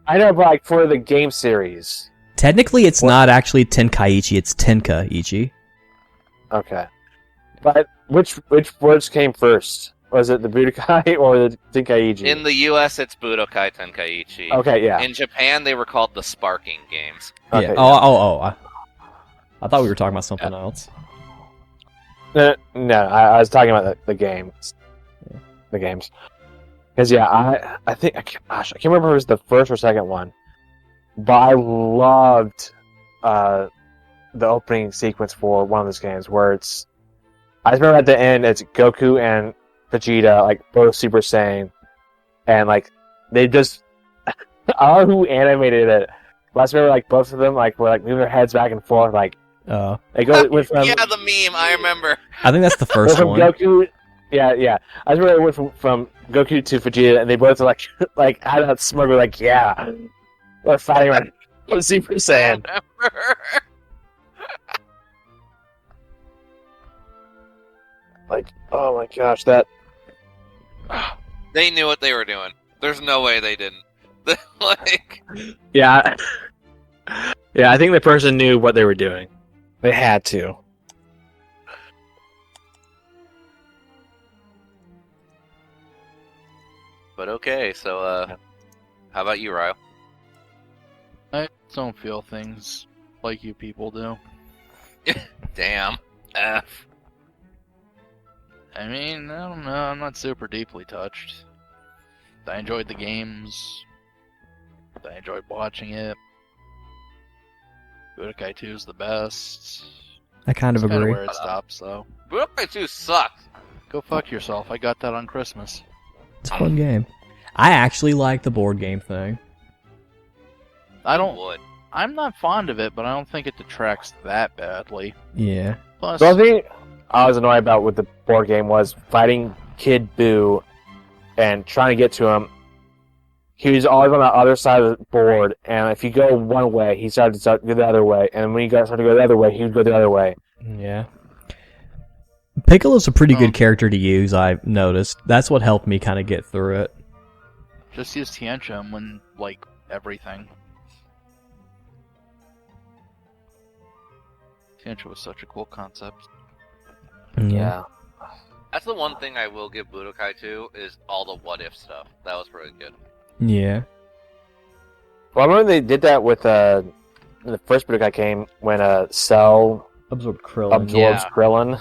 I know, but like for the game series. Technically, it's not actually Tenkaichi, it's Tenkaichi. Okay, but which words came first? Was it the Budokai or the Tenkaichi? In the US, it's Budokai Tenkaichi. Okay, yeah. In Japan, they were called the Sparking games. Okay, Yeah. yeah. I thought we were talking about something else. No, I was talking about the games. The games. Because, yeah, I think, I can't remember if it was the first or second one, but I loved the opening sequence for one of those games where it's, I just remember at the end, it's Goku and Vegeta, like, both Super Saiyan, and, like, they just, I don't know who animated it, but I just remember, like, both of them, like, were, like, moving their heads back and forth, like, they went from, Yeah, the meme, I remember. I think that's the first from one. Goku, yeah. I just remember it went from Goku to Vegeta, and they both were like, like had that smug, like, yeah, we're fighting around with Super Saiyan. I remember. Like, oh my gosh, that. They knew what they were doing. There's no way they didn't. Like, Yeah, I think the person knew what they were doing. They had to. but okay, so, how about you, Ryo? I don't feel things like you people do. Damn. F. I mean, I don't know, I'm not super deeply touched. I enjoyed the games. I enjoyed watching it. Budokai 2 is the best. I kind of That's kinda agree. where it stops, though. Budokai 2 sucked. Go fuck yourself, I got that on Christmas. It's a fun game. I actually like the board game thing. Would. I'm not fond of it, but I don't think it detracts that badly. Yeah. Plus, The only thing I was annoyed about with the board game was fighting Kid Boo and trying to get to him. He was always on the other side of the board, and if you go one way, he started to go the other way, and when you started to go the other way, he would go the other way. Yeah. Piccolo's a pretty good character to use, I've noticed. That's what helped me kind of get through it. just use Tiancha when, like, everything. Tiancha was such a cool concept. Yeah. That's the one thing I will give Budokai to, is all the what-if stuff. That was really good. Yeah. Well, I remember they did that with the first Budokai game when Cell Absorbed Krillin. absorbs Yeah. Krillin.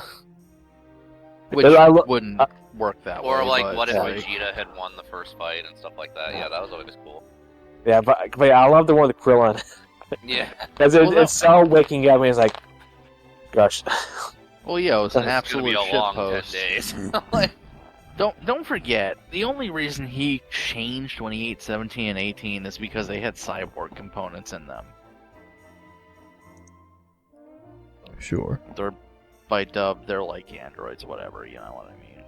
Which wouldn't work that way. Or, like, but, what if like, Vegeta had won the first fight and stuff like that. Yeah, that was always cool. Yeah, but I love the one with Krillin. Yeah. Because it's Cell waking up and he's like, gosh. Well, yeah, it was an It's gonna be absolute a long 10 shitpost. days. Don't forget, the only reason he changed when he ate 17 and 18 is because they had cyborg components in them. Sure. They're, by dub, they're like androids, whatever, you know what I mean.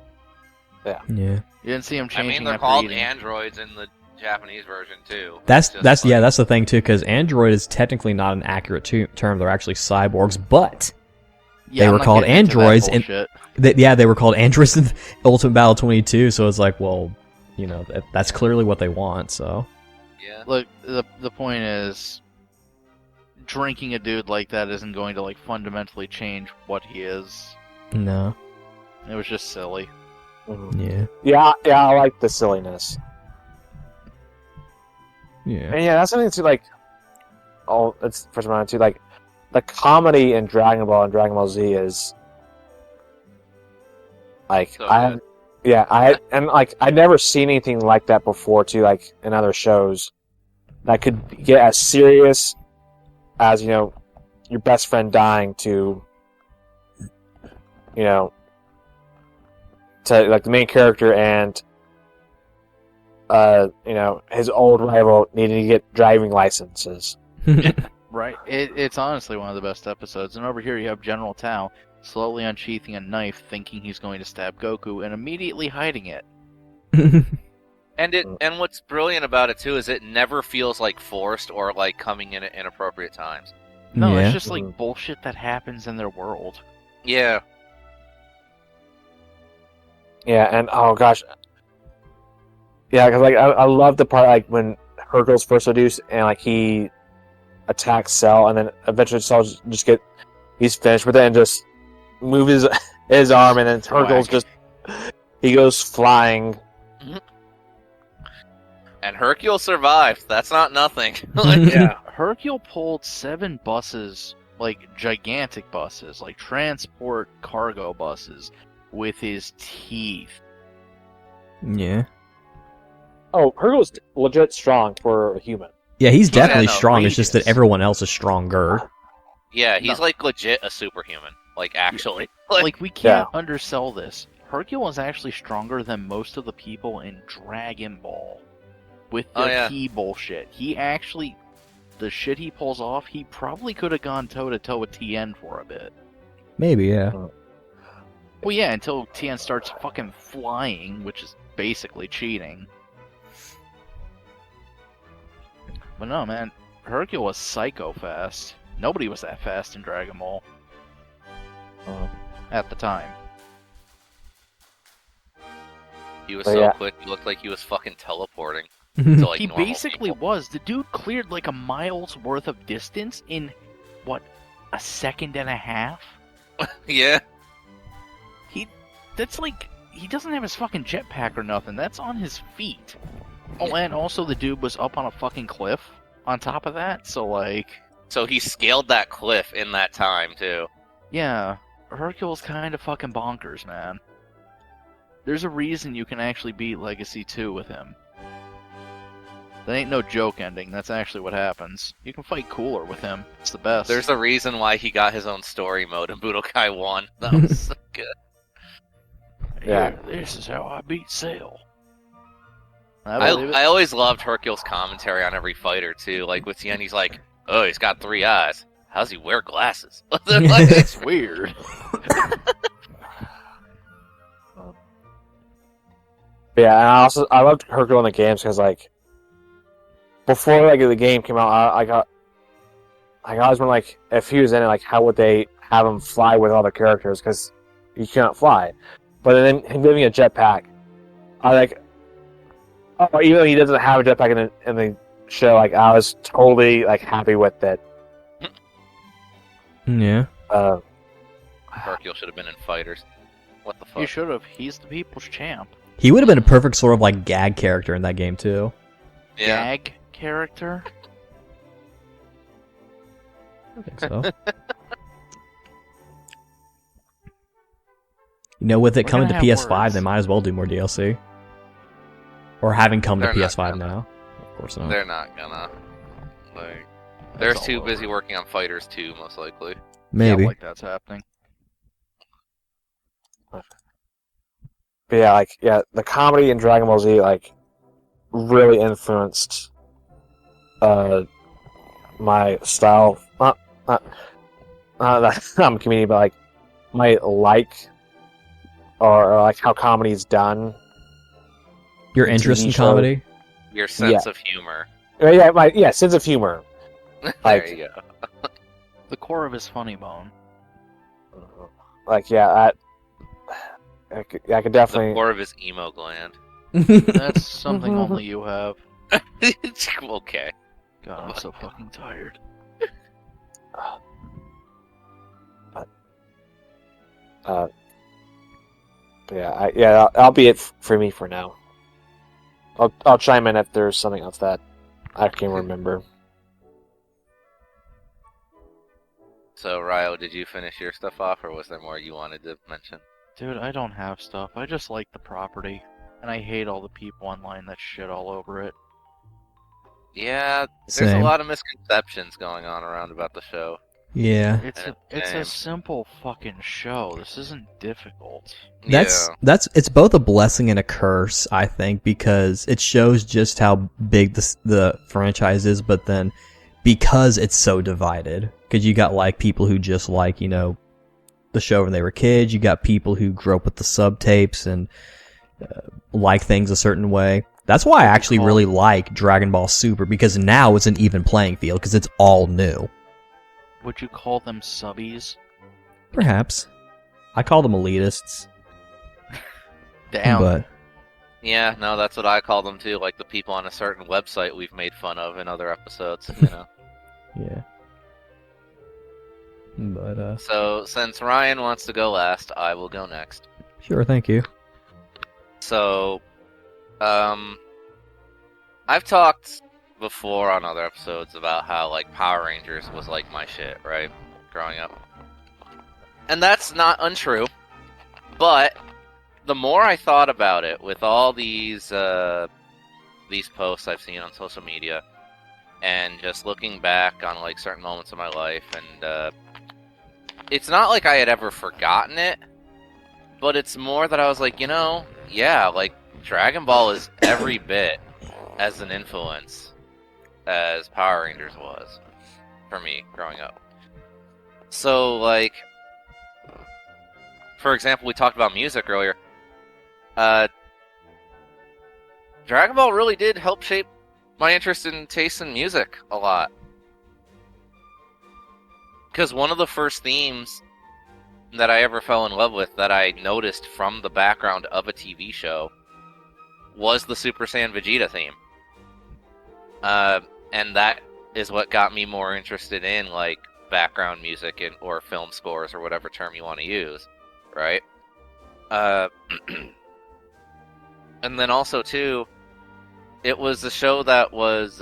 Yeah. You didn't see him I changing mean, they're after called eating. androids in the Japanese version, too. That's Just that's like- that's the thing too, because android is technically not an accurate term. They're actually cyborgs, but Yeah, they I'm were not called getting into that androids in- bullshit. they were called androids in Ultimate Battle 22. So it's like, well, you know, that's clearly what they want. So Yeah. Look, the point is, drinking a dude like that isn't going to, like, fundamentally change what he is. no, It was just silly. yeah, Yeah, I like the silliness. yeah, And yeah, that's something too, like, it's first of all, too, like, the comedy in Dragon Ball and Dragon Ball Z is, like, So I'd never seen anything like that before, too, like, in other shows, that could get as serious as, you know, your best friend dying to, you know, to, like, the main character and, you know, his old rival needing to get driving licenses. Right. It's honestly one of the best episodes. And over here you have General Tao slowly unsheathing a knife, thinking he's going to stab Goku, and immediately hiding it. And what's brilliant about it, too, is it never feels like forced or like coming in at inappropriate times. No, yeah. it's just like bullshit that happens in their world. Yeah. Yeah, and oh gosh, yeah, because like I love the part like when Hercules first introduced and like he attacks Cell, and then eventually Cell he's finished with it and just move his arm, and then Hercules Whack. he goes flying. And Hercule survived. That's not nothing. Yeah, Hercule pulled 7 buses, like gigantic buses, like transport cargo buses, with his teeth. yeah. oh, Hercules legit strong for a human. Yeah, he's Yeah, definitely no, strong. It's just that outrageous. everyone else is stronger. Yeah, he's No. like legit a superhuman. Like, actually. Like, we can't undersell this. Hercule is actually stronger than most of the people in Dragon Ball. With Oh, their yeah. key bullshit. He actually, the shit he pulls off, he probably could have gone toe-to-toe with Tien for a bit. Maybe, yeah. Well, yeah, until Tien starts fucking flying, which is basically cheating. But no, man, Hercule was psycho fast. Nobody was that fast in Dragon Ball. At the time. He was But so yeah. quick, he looked like he was fucking teleporting. To, like, He normal basically people. was. The dude cleared like a mile's worth of distance in, what, a second and a half? Yeah. That's like, he doesn't have his fucking jetpack or nothing. That's on his feet. Oh, and also the dude was up on a fucking cliff on top of that, so like, So he scaled that cliff in that time, too. yeah, Hercule's kind of fucking bonkers, man. There's a reason you can actually beat Legacy 2 with him. That ain't no joke ending, that's actually what happens. You can fight cooler with him, it's the best. There's a reason why he got his own story mode in Budokai 1. That was so good. Yeah. Here, this is how I beat Cell. believe it. I always loved Hercule's commentary on every fighter too. Like with Tien, he's like, "Oh, he's got 3 eyes. How's he wear glasses?" Like, It's weird. Yeah, and I loved Hercule in the games because like before like the game came out, I always wonder like if he was in it, like how would they have him fly with all the characters because he can't fly. But then him giving a jetpack, I like. Oh, even though he doesn't have a jetpack in the show, like I was totally like happy with it. Yeah. Hercule should have been in fighters. What the fuck? You should have. He's the people's champ. He would have been a perfect sort of like gag character in that game too. Yeah. Gag character. I think so. You know, with it We're coming to gonna have PS5, words. they might as well do more DLC. Or having come to They're not PS5 gonna. now. Of course not. They're not gonna. Like, they're all too busy over. working on Fighters 2, most likely. Maybe. Yeah, like that's happening. But yeah, the comedy in Dragon Ball Z like really influenced my style. Not that I'm a comedian, but like my or like how comedy's done. Your TV interest in show. comedy? Your sense of humor. Yeah, sense of humor. There Like- you go. The core of his funny bone. Like yeah, I could The definitely. core of his emo gland. That's something only you have. Okay. God, I'm so fucking tired. I'll be it for me for now. I'll chime in if there's something else that I can remember. So, Ryo, did you finish your stuff off, or was there more you wanted to mention? Dude, I don't have stuff. I just like the property. And I hate all the people online that shit all over it. Yeah, there's Same. a lot of misconceptions going on around about the show. Yeah. It's Same. a simple fucking show. This isn't difficult. That's it's both a blessing and a curse, I think, because it shows just how big the franchise is, but then because it's so divided, because you got like people who just like, you know, the show when they were kids, you got people who grew up with the sub tapes and like things a certain way. That's why I actually really like Dragon Ball Super, because now it's an even playing field because it's all new. Would you call them subbies? Perhaps. I call them elitists. Damn. But Yeah, no, that's what I call them too. Like the people on a certain website we've made fun of in other episodes. You know. yeah. But So since Ryan wants to go last, I will go next. sure, thank you. So, I've talked before on other episodes about how like Power Rangers was like my shit, right? Growing up. And that's not untrue. But the more I thought about it with all these posts I've seen on social media and just looking back on like certain moments of my life, and it's not like I had ever forgotten it, but it's more that I was like, you know, yeah, like Dragon Ball is every bit as an influence as Power Rangers was for me growing up. So, like, for example, we talked about music earlier. Dragon Ball really did help shape my interest in taste in music a lot. Because one of the first themes that I ever fell in love with that I noticed from the background of a TV show was the Super Saiyan Vegeta theme. And that is what got me more interested in, like, background music or film scores or whatever term you want to use, right? And then also, too, it was a show that was,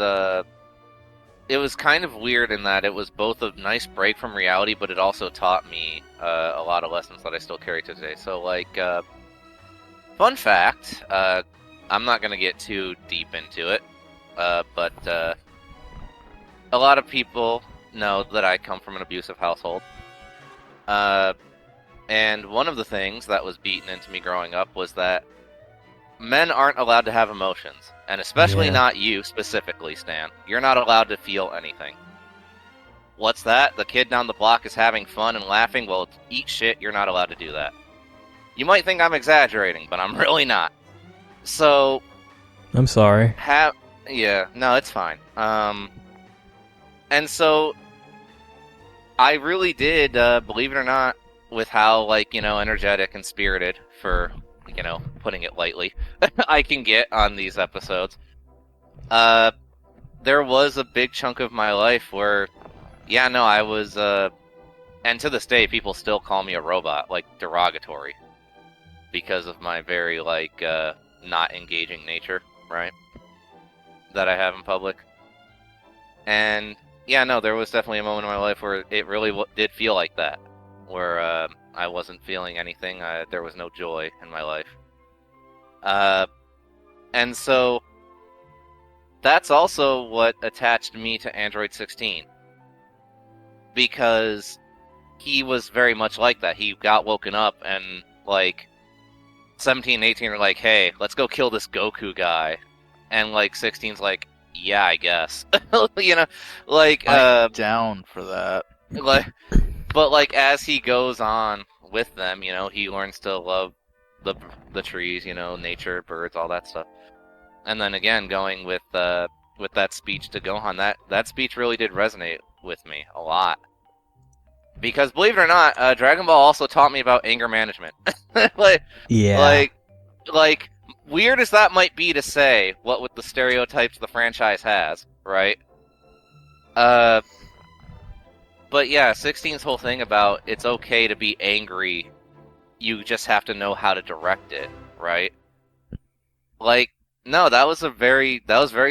it was kind of weird in that it was both a nice break from reality, but it also taught me a lot of lessons that I still carry to today. So, like, fun fact, I'm not going to get too deep into it, but a lot of people know that I come from an abusive household. And one of the things that was beaten into me growing up was that men aren't allowed to have emotions, and especially Yeah. not you specifically, Stan. You're not allowed to feel anything. What's that? The kid down the block is having fun and laughing? Well, eat shit, you're not allowed to do that. You might think I'm exaggerating, but I'm really not. So, I'm sorry. yeah, no, it's fine. And so, I really did, believe it or not, with how, like, energetic and spirited, for, putting it lightly, I can get on these episodes. There was a big chunk of my life where, yeah, no, I was, and to this day, people still call me a robot, like, derogatory, because of my very, like, not engaging nature, right, that I have in public. And, yeah, no, there was definitely a moment in my life where it really did feel like that, where, I wasn't feeling anything, there was no joy in my life. And so, that's also what attached me to Android 16. Because he was very much like that. He got woken up and, like, 17 and 18 are like, hey, let's go kill this Goku guy. And, like, 16's like, yeah, I guess. Like, I'm down for that. but, like, as he goes on with them, he learns to love the trees, nature, birds, all that stuff. And then again, going with that speech to Gohan, that speech really did resonate with me a lot. Because believe it or not, Dragon Ball also taught me about anger management. Yeah. Like weird as that might be to say, what with the stereotypes the franchise has, right? But yeah, 16's whole thing about it's okay to be angry, you just have to know how to direct it, right? Like, no, that was very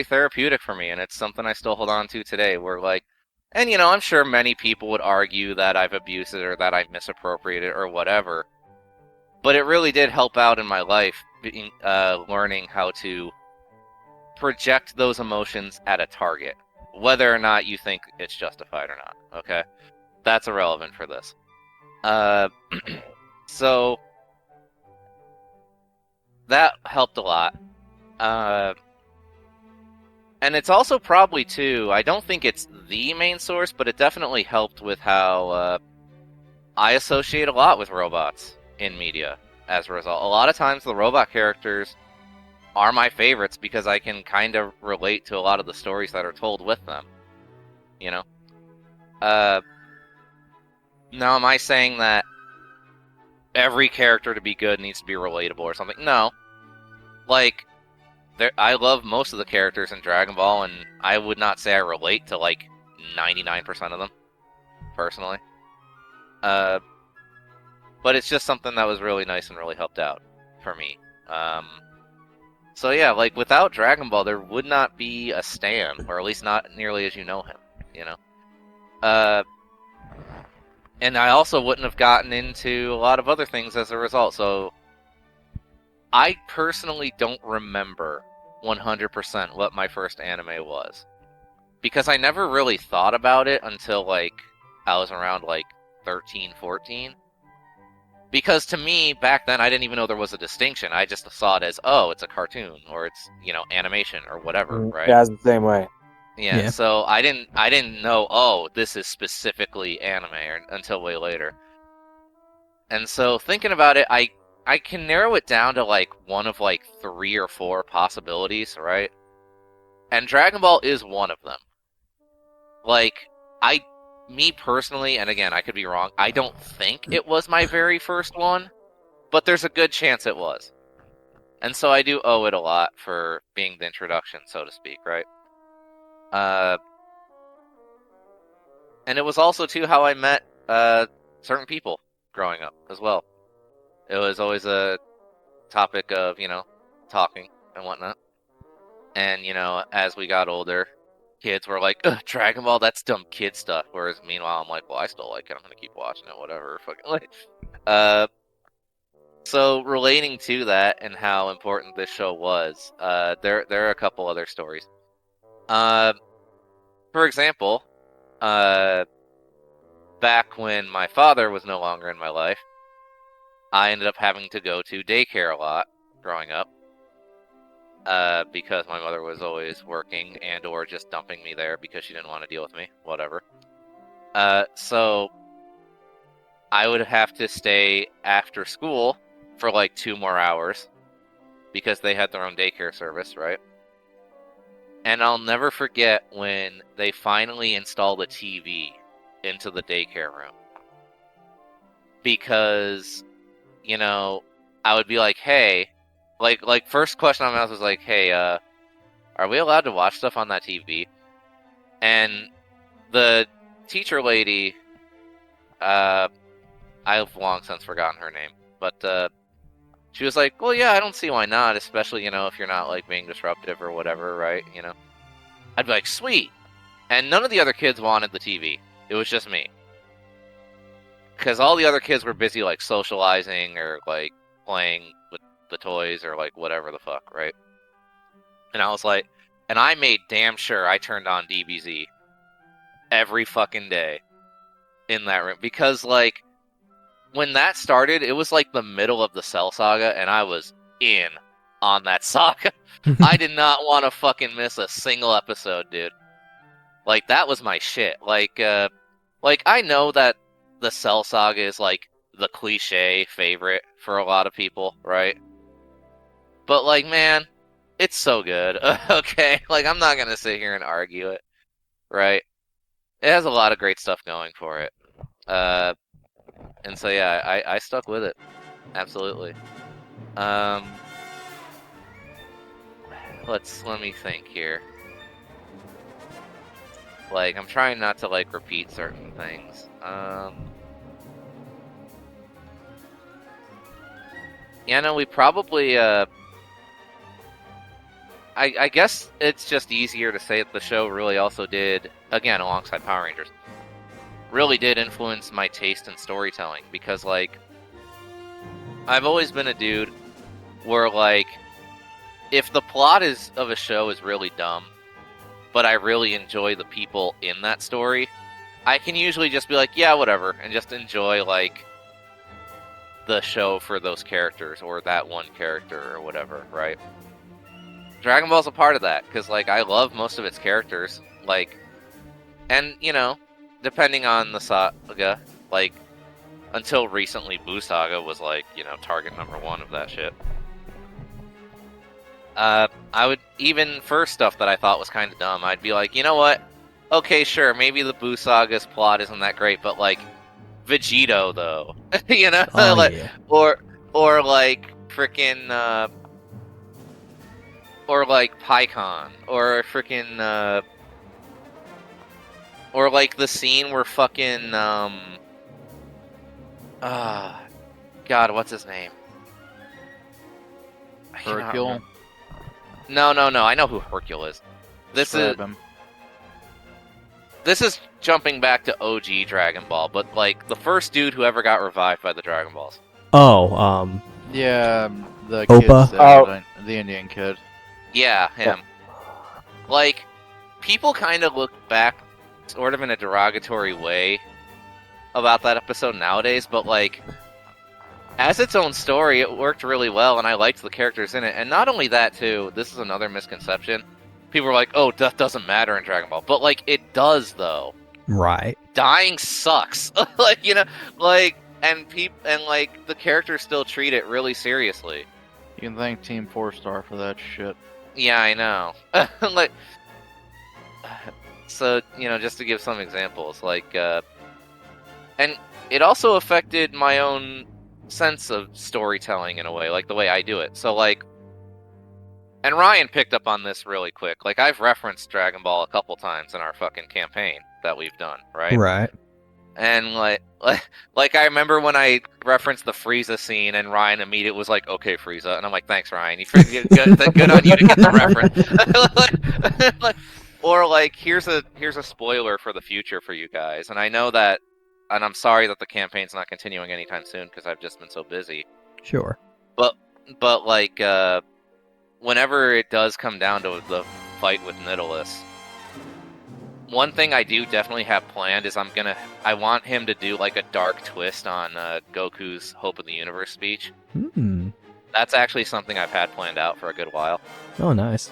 therapeutic for me, and it's something I still hold on to today, where, like, and, I'm sure many people would argue that I've abused it or that I've misappropriated it or whatever. But it really did help out in my life, learning how to project those emotions at a target. Whether or not you think it's justified or not, okay? That's irrelevant for this. So, that helped a lot. And it's also probably, too, I don't think it's the main source, but it definitely helped with how I associate a lot with robots in media as a result. A lot of times the robot characters are my favorites because I can kind of relate to a lot of the stories that are told with them. Now, am I saying that every character to be good needs to be relatable or something? No. Like, I love most of the characters in Dragon Ball, and I would not say I relate to, like, 99% of them, personally. But it's just something that was really nice and really helped out for me. So yeah, like, without Dragon Ball, there would not be a Stan, or at least not nearly as you know him, And I also wouldn't have gotten into a lot of other things as a result, so I personally don't remember 100% what my first anime was. Because I never really thought about it until, like, I was around, like, 13, 14. Because to me, back then, I didn't even know there was a distinction. I just saw it as, oh, it's a cartoon, or it's, animation, or whatever, right? Yeah, it's the same way. Yeah, so I didn't know, oh, this is specifically anime, until way later. And so, thinking about it, I can narrow it down to, like, one of, like, 3 or 4 possibilities, right? And Dragon Ball is one of them. Like, me personally, and again, I could be wrong, I don't think it was my very first one, but there's a good chance it was. And so I do owe it a lot for being the introduction, so to speak, right? And it was also, too, how I met certain people growing up as well. It was always a topic of, talking and whatnot. And, as we got older, kids were like, ugh, Dragon Ball, that's dumb kid stuff. Whereas, meanwhile, I'm like, well, I still like it. I'm gonna keep watching it, whatever. So, relating to that and how important this show was, there are a couple other stories. For example, back when my father was no longer in my life, I ended up having to go to daycare a lot growing up. because my mother was always working and or just dumping me there because she didn't want to deal with me. Whatever. So I would have to stay after school for like 2 more hours because they had their own daycare service, right? And I'll never forget when they finally installed a TV into the daycare room. Because, you know, I would be like, hey, like first question on my mouth was like, hey, are we allowed to watch stuff on that TV? And the teacher lady, I've long since forgotten her name, but she was like, well, yeah, I don't see why not, especially, you know, if you're not, like, being disruptive or whatever, right, you know? I'd be like, sweet! And none of the other kids wanted the TV. It was just me. Because all the other kids were busy, like, socializing or, like, playing with the toys or, like, whatever the fuck, right? And I was like, and I made damn sure I turned on DBZ every fucking day in that room. Because, like, when that started, it was like the middle of the Cell Saga, and I was in on that saga. I did not want to fucking miss a single episode, dude. Like, that was my shit. Like I know that the Cell Saga is like the cliche favorite for a lot of people, right? But like, man, it's so good. Okay, like I'm not gonna sit here and argue it, right? It has a lot of great stuff going for it. And so yeah, I stuck with it. Absolutely. Let me think here. Like, I'm trying not to like repeat certain things. Yeah, no, we probably I guess it's just easier to say that the show really also did, again, alongside Power Rangers, really did influence my taste in storytelling, because like I've always been a dude where like if the plot of a show is really dumb, but I really enjoy the people in that story, I can usually just be like, yeah, whatever, and just enjoy like the show for those characters or that one character or whatever, right? Dragon Ball's a part of that, because like I love most of its characters, like, and you know, depending on the saga, like, until recently, Buu Saga was, like, you know, target number 1 of that shit. I would, even for stuff that I thought was kind of dumb, I'd be like, you know what? Okay, sure, maybe the Buu Saga's plot isn't that great, but, like, Vegito, though. You know? Oh, like, yeah. or, like, frickin', or, like, PyCon, or frickin', or, like, the scene where fucking, God, what's his name? I cannot Hercule. remember. No, I know who Hercule is. This is jumping back to OG Dragon Ball, but, like, the first dude who ever got revived by the Dragon Balls. Oh, Yeah, the Opa? kid, the Indian kid. Yeah, him. Like, people kind of look back sort of in a derogatory way about that episode nowadays, but like, as its own story, it worked really well, and I liked the characters in it. And not only that, too, this is another misconception. People are like, oh, death doesn't matter in Dragon Ball. But, like, it does, though. right. Dying sucks. Like, you know, like, and like, the characters still treat it really seriously. You can thank Team 4-Star for that shit. Yeah, I know. Like, so, you know, just to give some examples, like, and it also affected my own sense of storytelling in a way, like the way I do it. So, like, and Ryan picked up on this really quick. Like, I've referenced Dragon Ball a couple times in our fucking campaign that we've done, right? Right. And, like I remember when I referenced the Frieza scene, and Ryan immediately was like, okay, Frieza. And I'm like, thanks, Ryan. Good on you to get the reference. Like, or, like, here's a spoiler for the future for you guys. And I know that, and I'm sorry that the campaign's not continuing anytime soon, because I've just been so busy. Sure. But like, whenever it does come down to the fight with Nidalis, one thing I do definitely have planned is I want him to do like a dark twist on Goku's Hope of the Universe speech. Hmm. That's actually something I've had planned out for a good while. Oh, nice.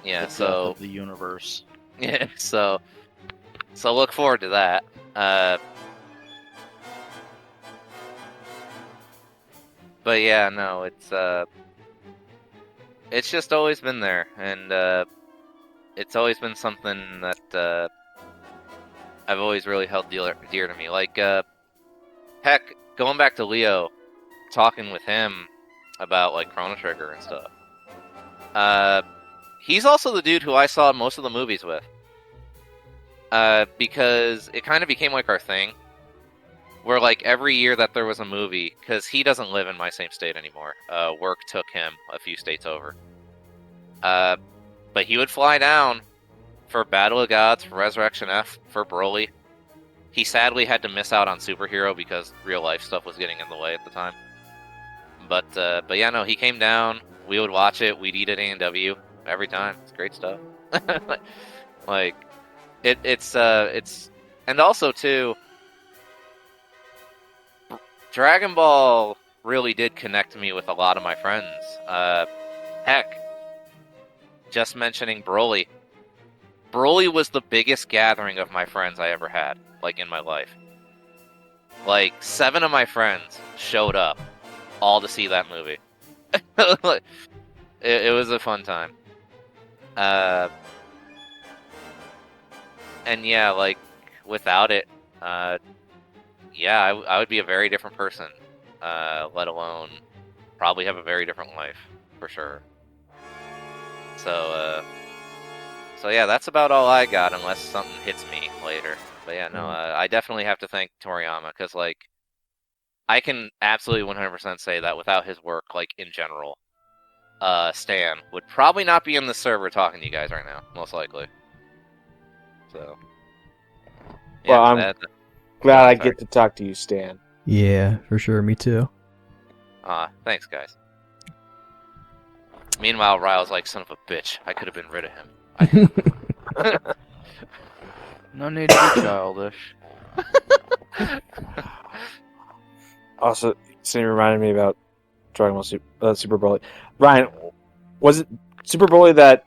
Yeah, The death so of the universe. yeah, so look forward to that. But yeah, no, it's just always been there, and it's always been something that I've always really held dear to me. Like, heck, going back to Leo, talking with him about like Chrono Trigger and stuff. He's also the dude who I saw most of the movies with. Because it kind of became like our thing. Where like every year that there was a movie, because he doesn't live in my same state anymore. Work took him a few states over. But he would fly down for Battle of Gods, for Resurrection F, for Broly. He sadly had to miss out on Superhero because real life stuff was getting in the way at the time. But yeah, no, he came down. We would watch it. We'd eat at A&W every time. It's great stuff. Like, it's and also too, Dragon Ball really did connect me with a lot of my friends. Heck, just mentioning Broly. Broly was the biggest gathering of my friends I ever had, like, in my life. Like, 7 of my friends showed up, all to see that movie. It was a fun time. And yeah, like, without it, yeah, I would be a very different person, let alone probably have a very different life, for sure. So yeah, that's about all I got, unless something hits me later. But yeah, no, I definitely have to thank Toriyama, because, like, I can absolutely 100% say that without his work, like, in general, Stan would probably not be in the server talking to you guys right now, most likely. So, yeah, Well, I'm glad I get to talk to you, Stan. Yeah, for sure. Me too. Thanks, guys. Meanwhile, Ryle's like, son of a bitch, I could have been rid of him. No need to be childish. Also, Stan reminded me about Dragon Ball Super Broly. Ryan, was it Super Broly that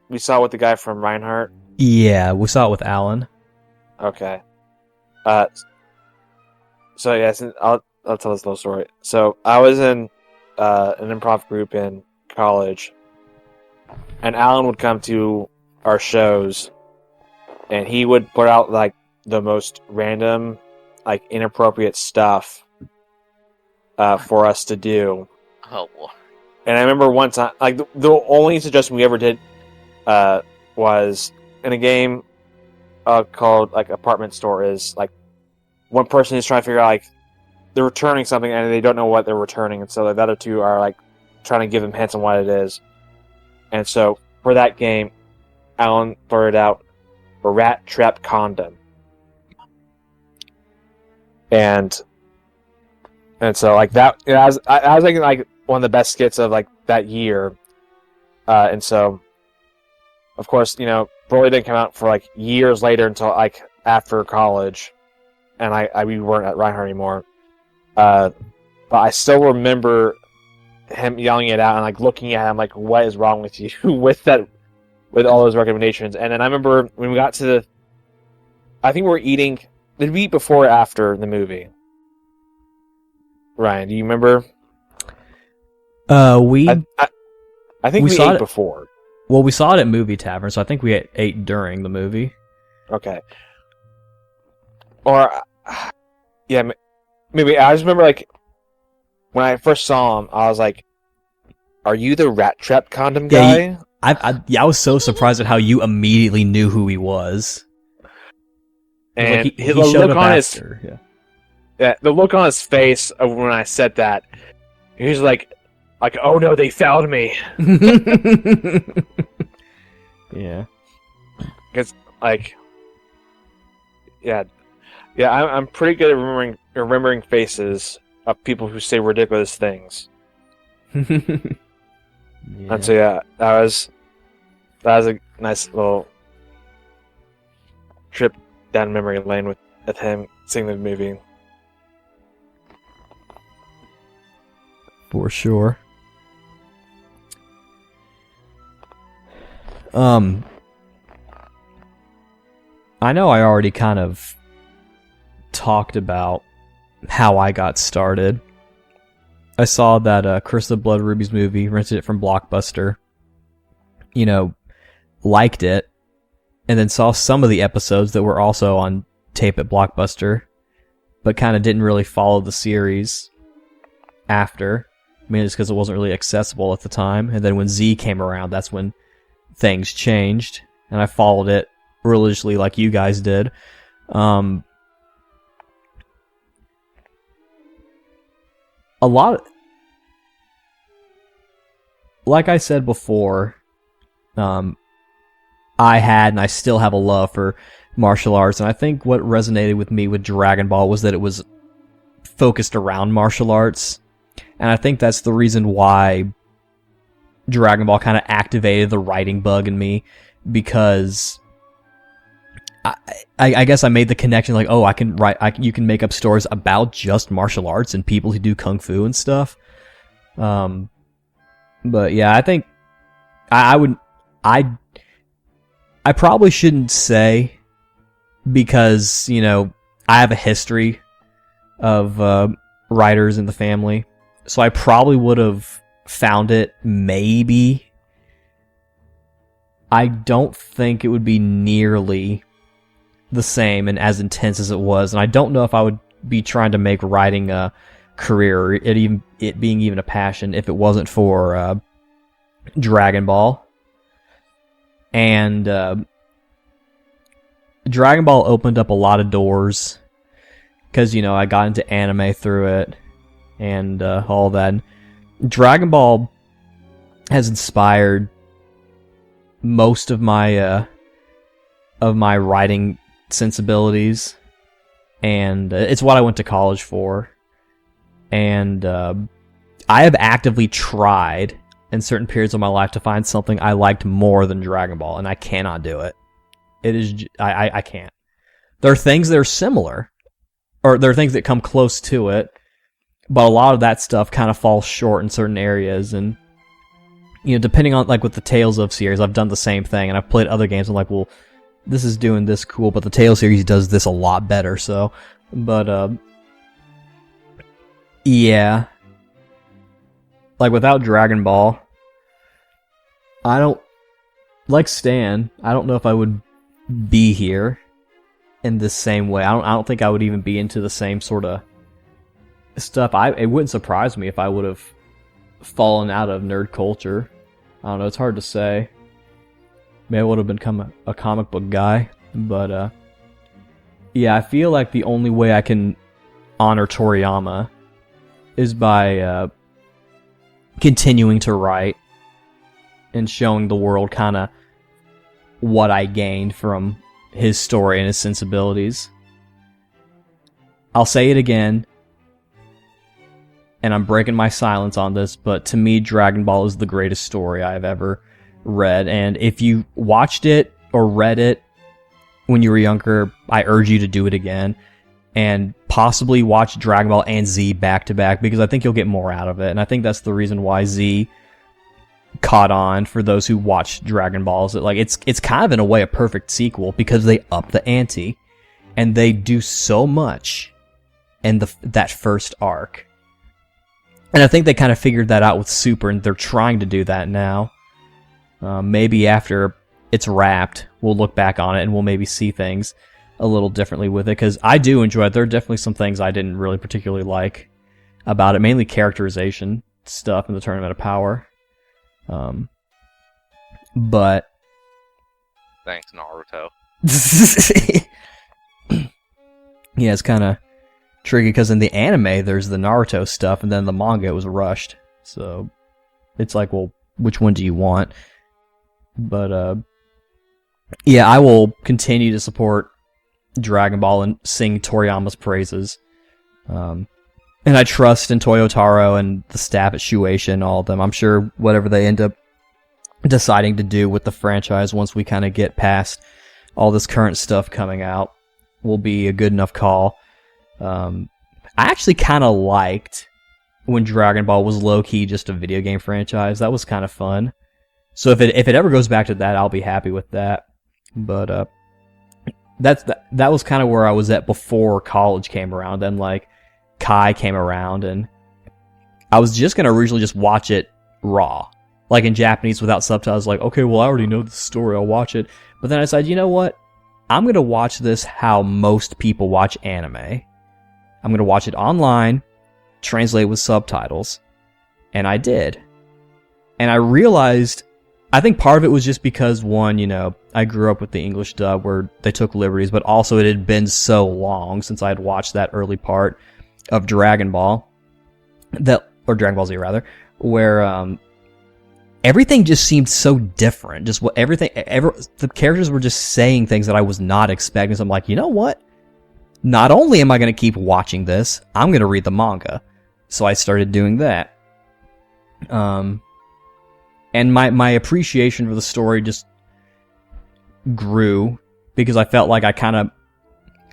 we saw with the guy from Reinhardt? Yeah, we saw it with Alan. Okay. So yes, I'll tell this little story. So I was in an improv group in college, and Alan would come to our shows, and he would put out like the most random, like inappropriate stuff for us to do. Oh, boy. And I remember one time, like the only suggestion we ever did was in a game called like Apartment Store. Is like one person is trying to figure out like they're returning something and they don't know what they're returning, and so the other two are like trying to give them hints on what it is. And so for that game, Alan blurted out a rat trap condom, and so like that, you know, I was thinking like one of the best skits of like that year, and so of course, you know, Broly didn't come out for like years later until like after college, and we weren't at Reinhardt anymore. But I still remember him yelling it out and like looking at him like, "What is wrong with you?" with all those recommendations. And then I remember when we got to I think we were eating. Did we eat before or after the movie? Ryan, do you remember? I think we ate before. Well, we saw it at Movie Tavern, so I think we ate during the movie. Okay. Or, yeah, maybe. I just remember, like, when I first saw him, I was like, "Are you the rat trap condom guy?" I was so surprised at how you immediately knew who he was. And like he the showed look up on after. the look on his face of when I said that, he was like, "Oh no, they found me." Yeah. Because, like, yeah, I'm pretty good at remembering faces of people who say ridiculous things. Yeah. And so yeah, that was a nice little trip down memory lane with him seeing the movie. For sure. I know I already kind of talked about how I got started. I saw that Curse of Blood Rubies movie, rented it from Blockbuster, liked it, and then saw some of the episodes that were also on tape at Blockbuster, but kind of didn't really follow the series after, mainly just because it wasn't really accessible at the time. And then when Z came around, that's when things changed, and I followed it religiously like you guys did. A lot, like I said before, I had and I still have a love for martial arts, and I think what resonated with me with Dragon Ball was that it was focused around martial arts, and I think that's the reason why Dragon Ball kind of activated the writing bug in me, because I guess I made the connection, like, oh, I can write, you can make up stories about just martial arts and people who do kung fu and stuff. But yeah, I think I probably shouldn't say, because I have a history of writers in the family, so I probably would have found it maybe. I don't think it would be nearly the same and as intense as it was, and I don't know if I would be trying to make writing a career, or it being even a passion, if it wasn't for Dragon Ball. And Dragon Ball opened up a lot of doors, because I got into anime through it and all that. Dragon Ball has inspired most of my writing sensibilities, and it's what I went to college for. And I have actively tried in certain periods of my life to find something I liked more than Dragon Ball, and I cannot do it. It is I can't. There are things that are similar, or there are things that come close to it, but a lot of that stuff kind of falls short in certain areas. And depending on, like with the Tales of series, I've done the same thing, and I've played other games. I'm like, well, this is doing this cool, but the Tales series does this a lot better. So, but yeah, like without Dragon Ball, I don't, like Stan, I don't know if I would be here in the same way. I don't think I would even be into the same sort of stuff. It wouldn't surprise me if I would have fallen out of nerd culture. I don't know, it's hard to say. Maybe I would have become a comic book guy, but yeah, I feel like the only way I can honor Toriyama is by continuing to write and showing the world kind of what I gained from his story and his sensibilities. I'll say it again, and I'm breaking my silence on this, but to me, Dragon Ball is the greatest story I've ever read. And if you watched it or read it when you were younger, I urge you to do it again, and possibly watch Dragon Ball and Z back to back, because I think you'll get more out of it. And I think that's the reason why Z caught on for those who watched Dragon Ball. Is that, like, it's kind of in a way a perfect sequel, because they up the ante and they do so much in that first arc. And I think they kind of figured that out with Super, and they're trying to do that now. Maybe after it's wrapped, we'll look back on it and we'll maybe see things a little differently with it, because I do enjoy it. There are definitely some things I didn't really particularly like about it, mainly characterization stuff in the Tournament of Power. But Thanks, Naruto. yeah, it's kind of tricky, because in the anime there's the Naruto stuff, and then the manga was rushed. So it's like, well, which one do you want? But yeah, I will continue to support Dragon Ball and sing Toriyama's praises. And I trust in Toyotaro and the staff at Shueisha and all of them. I'm sure whatever they end up deciding to do with the franchise once we kind of get past all this current stuff coming out will be a good enough call. I actually kind of liked when Dragon Ball was low key just a video game franchise. That was kind of fun. So if it ever goes back to that, I'll be happy with that. But that was kind of where I was at before college came around. Then like Kai came around, and I was just gonna originally just watch it raw, like in Japanese without subtitles. Like, okay, well I already know the story, I'll watch it. But then I decided, you know what? I'm gonna watch this how most people watch anime. I'm gonna watch it online, translated with subtitles, and I did. And I realized, I think part of it was just because, one, you know, I grew up with the English dub where they took liberties, but also it had been so long since I had watched that early part of Dragon Ball, or Dragon Ball Z rather, where everything just seemed so different. Just what the characters were just saying things that I was not expecting. So I'm like, you know what? Not only am I going to keep watching this, I'm going to read the manga. So I started doing that. And my appreciation for the story just grew because I felt like I kind of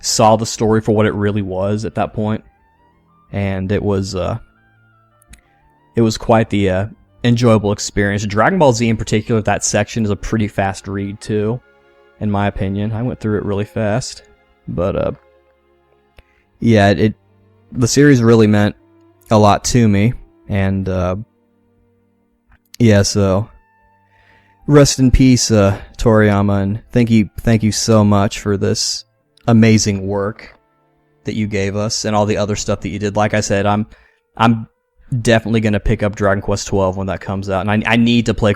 saw the story for what it really was at that point. And it was quite the enjoyable experience. Dragon Ball Z in particular, that section is a pretty fast read too, in my opinion. I went through it really fast. But yeah, the series really meant a lot to me, and yeah, so rest in peace, Toriyama, and thank you so much for this amazing work that you gave us and all the other stuff that you did. Like I said, I'm definitely gonna pick up Dragon Quest 12 when that comes out, and I need to play.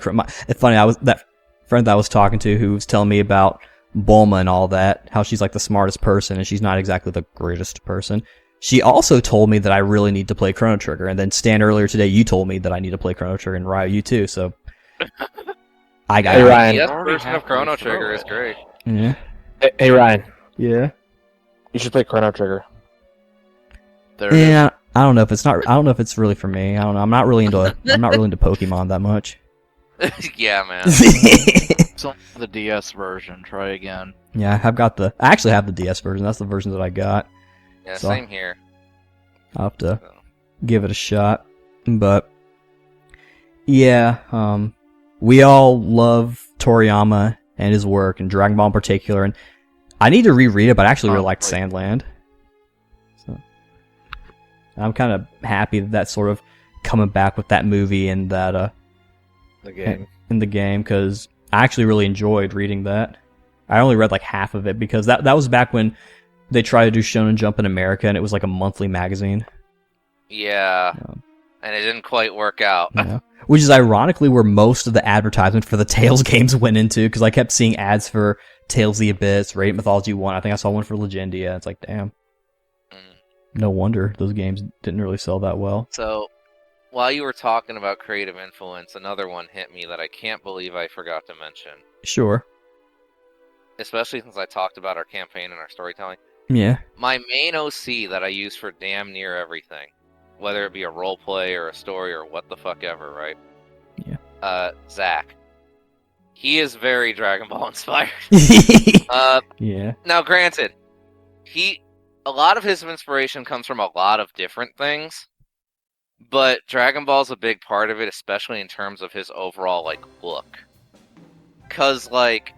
It's funny, that friend that I was talking to who was telling me about Bulma and all that, how she's like the smartest person, and she's not exactly the greatest person. She also told me that I really need to play Chrono Trigger, and then Stan, earlier today, you told me that I need to play Chrono Trigger, and Ryo, you too, so I got Hey, Ryan. The version of Chrono Trigger is great. Yeah. Hey, Ryan. Yeah. You should play Chrono Trigger. There it is. Yeah. I don't know if it's really for me. I don't know. I'm not really into Pokemon that much. Yeah, man. It's on the DS version. Try again. Yeah, I actually have the DS version. That's the version that I got. Yeah, So- same here. I'll have to give it a shot. But yeah, we all love Toriyama and his work, and Dragon Ball in particular. And I need to reread it, but I actually really liked Sandland. So I'm kind of happy that that's sort of coming back with that movie and that The game. in the game, because I actually really enjoyed reading that. I only read like half of it because that was back when they tried to do Shonen Jump in America, and it was like a monthly magazine. Yeah. And it didn't quite work out. Yeah. Which is ironically where most of the advertisement for the Tales games went into, because I kept seeing ads for Tales of the Abyss, Radiant Mythology 1. I think I saw one for Legendia. It's like, damn. No wonder those games didn't really sell that well. So, while you were talking about creative influence, another one hit me that I can't believe I forgot to mention. Sure. Especially since I talked about our campaign and our storytelling. Yeah. My main OC that I use for damn near everything, whether it be a role play or a story or what the fuck ever, right? Yeah. Zach. He is very Dragon Ball inspired. Yeah. Now, granted, a lot of his inspiration comes from a lot of different things, but Dragon Ball's a big part of it, especially in terms of his overall, like, look. 'Cause, like,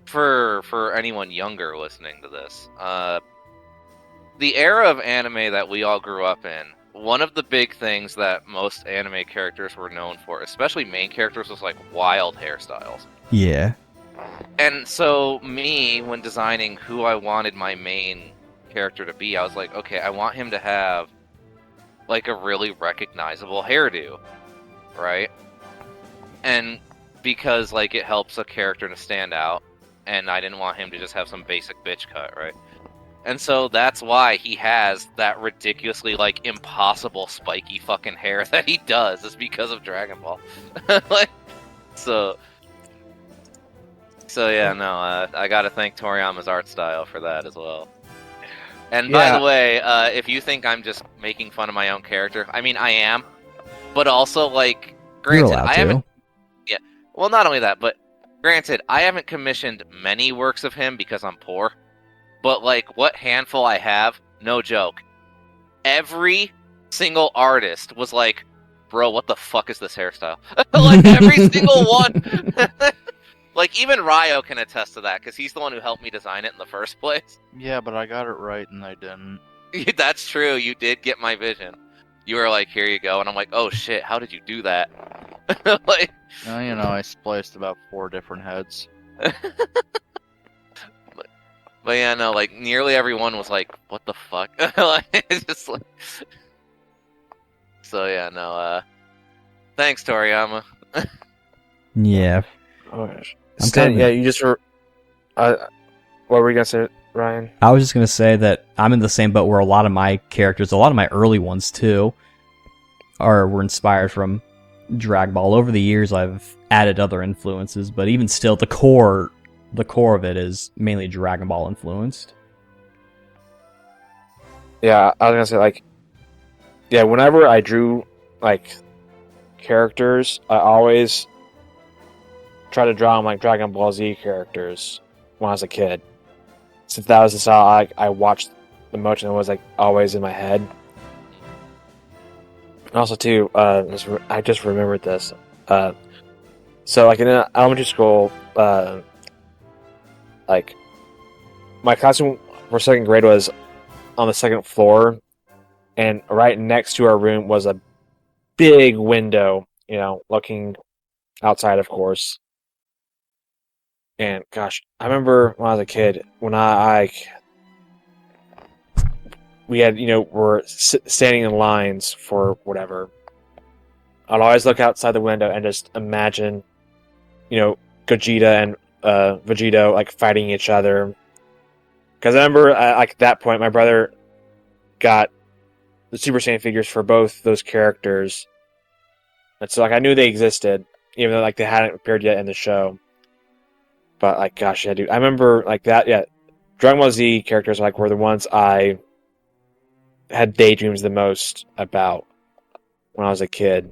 for anyone younger listening to this, the era of anime that we all grew up in, one of the big things that most anime characters were known for, especially main characters, was, like, wild hairstyles. Yeah. And so, me, when designing who I wanted my main character to be, I was like, okay, I want him to have, like, a really recognizable hairdo, right? And because, like, it helps a character to stand out, and I didn't want him to just have some basic bitch cut, right? And so that's why he has that ridiculously, like, impossible spiky fucking hair that he does, is because of Dragon Ball. Like, so yeah, no, I gotta thank Toriyama's art style for that as well. And by the way, if you think I'm just making fun of my own character, I mean, I am. But also, like, You're granted, allowed I to. haven't... Yeah, well, not only that, but granted, I haven't commissioned many works of him because I'm poor. But, like, what handful I have, no joke. Every single artist was like, bro, what the fuck is this hairstyle? Like, every single one. Like, even Ryo can attest to that, because he's the one who helped me design it in the first place. Yeah, but I got it right and I didn't. That's true, you did get my vision. You were like, here you go, and I'm like, oh shit, how did you do that? Like, I spliced about 4 different heads. but yeah, no, like, nearly everyone was like, what the fuck? Like, it's just like... So yeah, no, thanks, Toriyama. Yeah. Oh gosh. I'm Stan, kinda- yeah, you just were. What were you gonna say, Ryan? I was just going to say that I'm in the same boat where a lot of my characters, a lot of my early ones too, were inspired from Dragon Ball. Over the years, I've added other influences, but even still, the core of it is mainly Dragon Ball influenced. Yeah, I was gonna say like, yeah. Whenever I drew like characters, I always try to draw them like Dragon Ball Z characters when I was a kid, since that was the style I watched the most and it was like always in my head. And also too, I just remembered this. So like in elementary school, like my classroom for second grade was on the second floor, and right next to our room was a big window, looking outside, of course. And gosh, I remember when I was a kid, when we had, we're standing in lines for whatever. I'd always look outside the window and just imagine, Gogeta and Vegito like fighting each other. Because I remember, like at that point, my brother got the Super Saiyan figures for both those characters, and so like I knew they existed, even though like they hadn't appeared yet in the show. But like, gosh, yeah, dude, I remember like that. Yeah, Dragon Ball Z characters like were the ones I had daydreams the most about when I was a kid,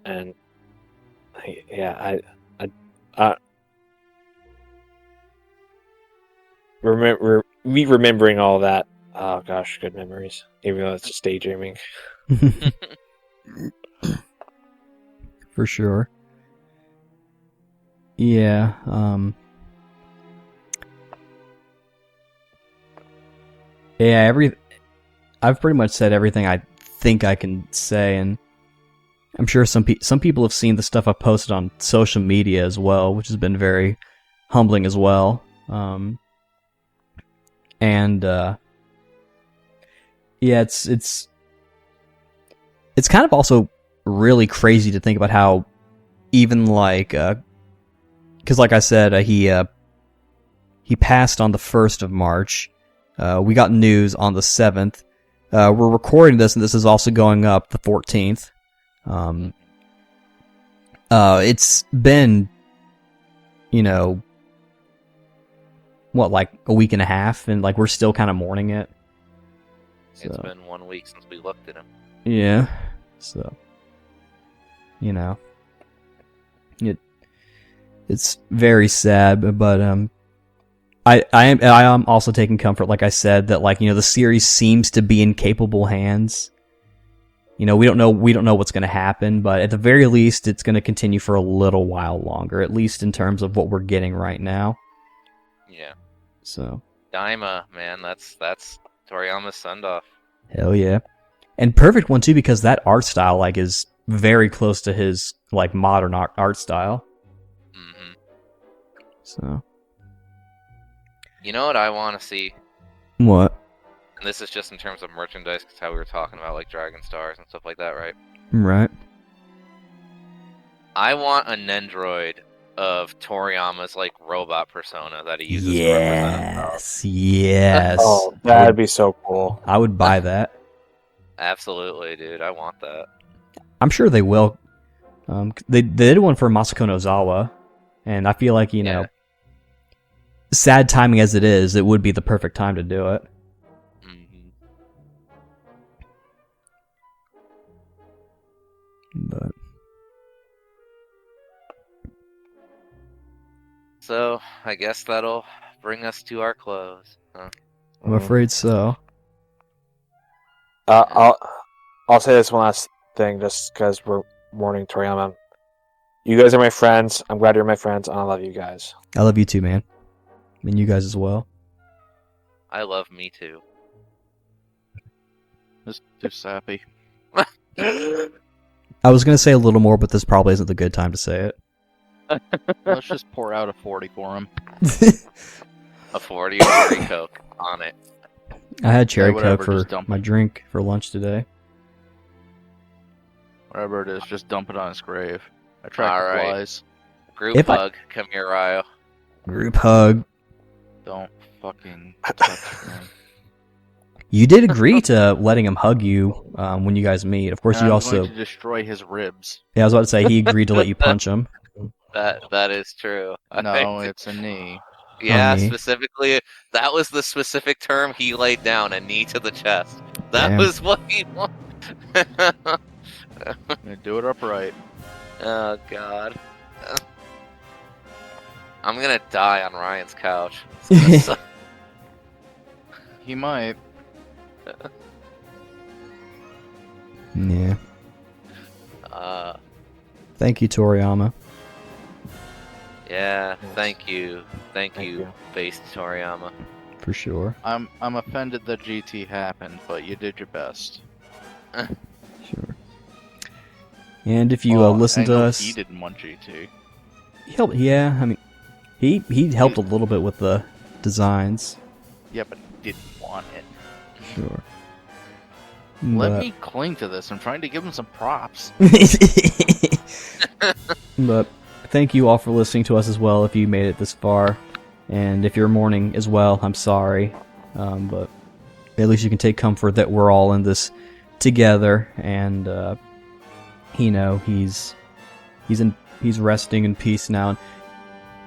and yeah, I remembering all that. Oh gosh, good memories. Even though it's just daydreaming. For sure. Yeah, yeah, I've pretty much said everything I think I can say, and I'm sure some people have seen the stuff I've posted on social media as well, which has been very humbling as well. And yeah, it's kind of also really crazy to think about how even like because like I said, he passed on the 1st of March. We got news on the 7th. We're recording this, and this is also going up the 14th. It's been, what, like a week and a half, and like we're still kind of mourning it. So, It's been 1 week since we looked at him. yeah. So, it's very sad, but I am also taking comfort, like I said, that like the series seems to be in capable hands. We don't know what's going to happen, but at the very least, it's going to continue for a little while longer, at least in terms of what we're getting right now. Yeah. So Daima, man, that's Toriyama's send-off. hell yeah, and perfect one too, because that art style like is very close to his like modern art style. Mm-hmm. So You know what I want to see? what? And this is just in terms of merchandise, because how we were talking about like Dragon Stars and stuff like that, right? Right. I want a Nendroid of Toriyama's like robot persona that he uses to represent himself. Yes. Oh, that'd be so cool. I would buy that. Absolutely, dude. I want that. I'm sure they will. They did one for Masako Nozawa, and I feel like Yeah. sad timing as it is, it would be the perfect time to do it. Mm-hmm. But So I guess that'll bring us to our close. Huh? I'm afraid so. I'll say this one last thing, just because we're mourning Toriyama. You guys are my friends. I'm glad you're my friends, and I love you guys. I love you too, man. And you guys as well. I love me too. Just too sappy. I was gonna say a little more, but this probably isn't the good time to say it. Let's just pour out a 40 for him. A 40 or cherry Coke on it. I had cherry whatever, Coke for just dump my it. drink for lunch today. Whatever it is, just dump it on his grave. Attract the Alright. flies. Group If I- hug. Come here, Ryo. Group hug. Don't fucking touch him. You did agree to letting him hug you when you guys meet. Of course, And you I'm also. going to destroy his ribs. Yeah, I was about to say he agreed to let you punch him. That is true. No, it's a knee. Yeah, knee. specifically, that was the specific term he laid down, a knee to the chest. That Damn. was what he wanted. I'm gonna do it upright. Oh, God. I'm gonna die on Ryan's couch. It's gonna suck. He might. Yeah. Uh, Thank you, Toriyama. yeah, Yes. thank you. Thank Thank you, you. Based Toriyama. For sure. I'm offended that GT happened, but you did your best. Sure. And if you Oh, listen I to know us, he didn't want GT. he helped. Yeah, I mean, he helped a little bit with the designs. Yeah, but he didn't want it. Sure. Let me cling to this. I'm trying to give him some props. But thank you all for listening to us as well. If you made it this far, and if you're mourning as well, I'm sorry. But at least you can take comfort that we're all in this together, and he's resting in peace now.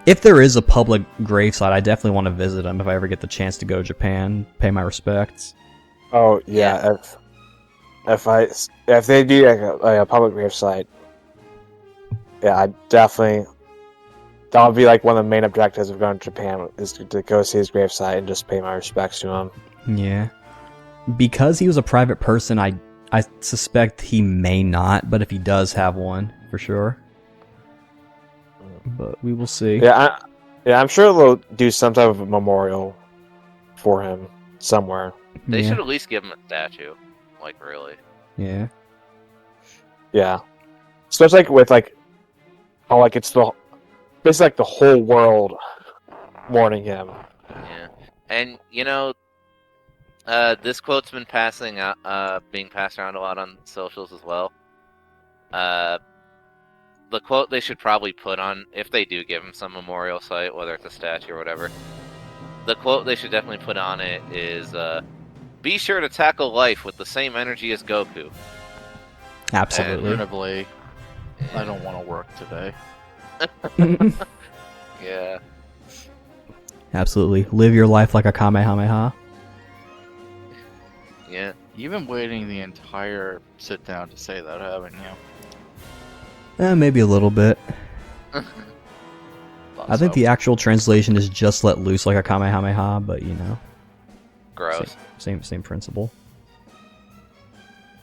If there is a public gravesite, I definitely want to visit him if I ever get the chance to go to Japan, pay my respects. Oh yeah, if they do like a public gravesite, yeah, I definitely that would be like one of the main objectives of going to Japan is to go see his gravesite and just pay my respects to him. Yeah. Because he was a private person, I suspect he may not, but if he does have one, for sure. But we will see. Yeah, I'm sure they'll do some type of memorial for him somewhere. They Yeah. should at least give him a statue. Like, really. Yeah. Yeah, especially with how it's basically like the whole world mourning him. Yeah. And, this quote's been being passed around a lot on socials as well. The quote they should probably put on, if they do give him some memorial site, whether it's a statue or whatever, the quote they should definitely put on it is, be sure to tackle life with the same energy as Goku. Absolutely. Alternatively, I don't want to work today. Yeah. Absolutely. Live your life like a Kamehameha. Yeah. You've been waiting the entire sit down to say that, haven't you? Maybe a little bit. Thought I think so. the actual translation is just let loose like a Kamehameha, but Gross. same principle.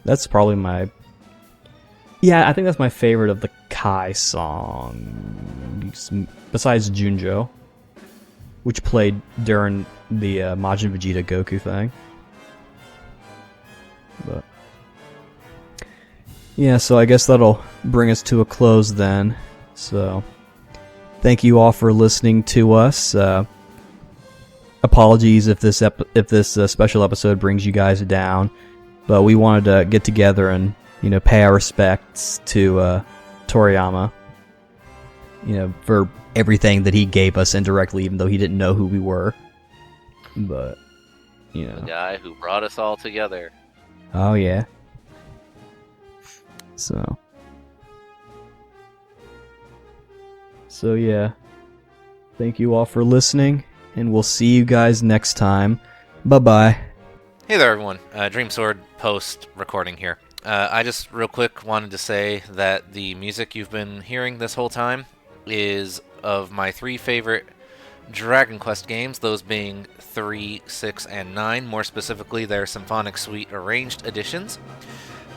That's probably my... Yeah, I think that's my favorite of the Kai songs, besides Junjo, which played during the Majin Vegeta Goku thing. But yeah, so I guess that'll bring us to a close then. So thank you all for listening to us. Apologies if this special episode brings you guys down, but we wanted to get together and pay our respects to Toriyama, for everything that he gave us indirectly, even though he didn't know who we were. But The guy who brought us all together. oh yeah. So yeah. Thank you all for listening, and we'll see you guys next time. Bye-bye. Hey there, everyone. Dream Sword post recording here. I just real quick wanted to say that the music you've been hearing this whole time is of my 3 favorite Dragon Quest games, those being 3, 6, and 9. More specifically, their Symphonic Suite Arranged editions.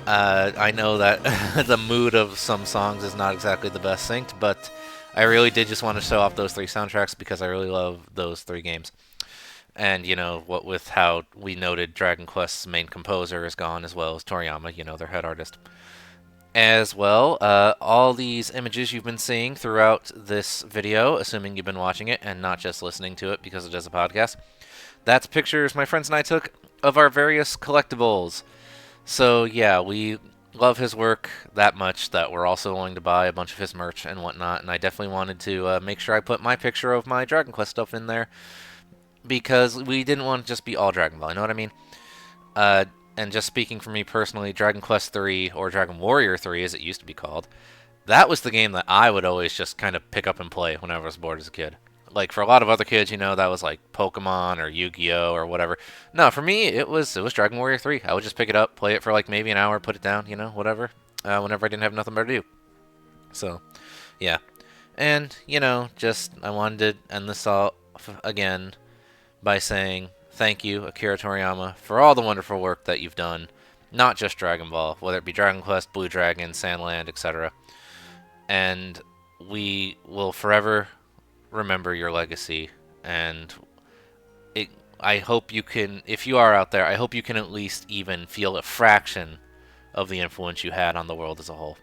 I know that the mood of some songs is not exactly the best synced, but I really did just want to show off those 3 soundtracks because I really love those 3 games. And, what with how we noted Dragon Quest's main composer is gone, as well as Toriyama, their head artist. As well, all these images you've been seeing throughout this video, assuming you've been watching it and not just listening to it because it is a podcast, that's pictures my friends and I took of our various collectibles. So yeah, we love his work that much that we're also willing to buy a bunch of his merch and whatnot, and I definitely wanted to make sure I put my picture of my Dragon Quest stuff in there because we didn't want to just be all Dragon Ball, you know what I mean? And just speaking for me personally, Dragon Quest 3, or Dragon Warrior 3 as it used to be called, that was the game that I would always just kind of pick up and play whenever I was bored as a kid. Like, for a lot of other kids, that was like Pokemon or Yu-Gi-Oh! Or whatever. No, for me, it was Dragon Warrior 3. I would just pick it up, play it for like maybe an hour, put it down, whatever, whenever I didn't have nothing better to do. So, yeah. And, just, I wanted to end this all again by saying thank you, Akira Toriyama, for all the wonderful work that you've done. Not just Dragon Ball, whether it be Dragon Quest, Blue Dragon, Sandland, etc. And we will forever remember your legacy. And I hope you can, if you are out there, I hope you can at least even feel a fraction of the influence you had on the world as a whole.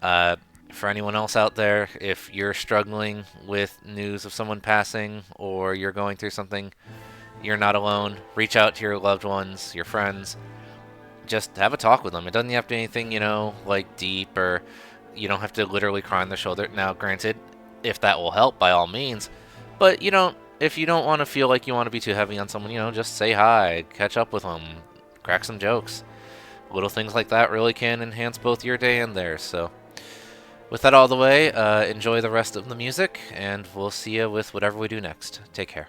For anyone else out there, if you're struggling with news of someone passing or you're going through something, you're not alone. Reach out to your loved ones, your friends. Just have a talk with them. It doesn't have to be anything, like deep, or you don't have to literally cry on their shoulder. Now, granted, if that will help, by all means. But if you don't want to feel like you want to be too heavy on someone, just say hi, catch up with them, crack some jokes. Little things like that really can enhance both your day and theirs. So, with that all the way, enjoy the rest of the music, and we'll see you with whatever we do next. Take care.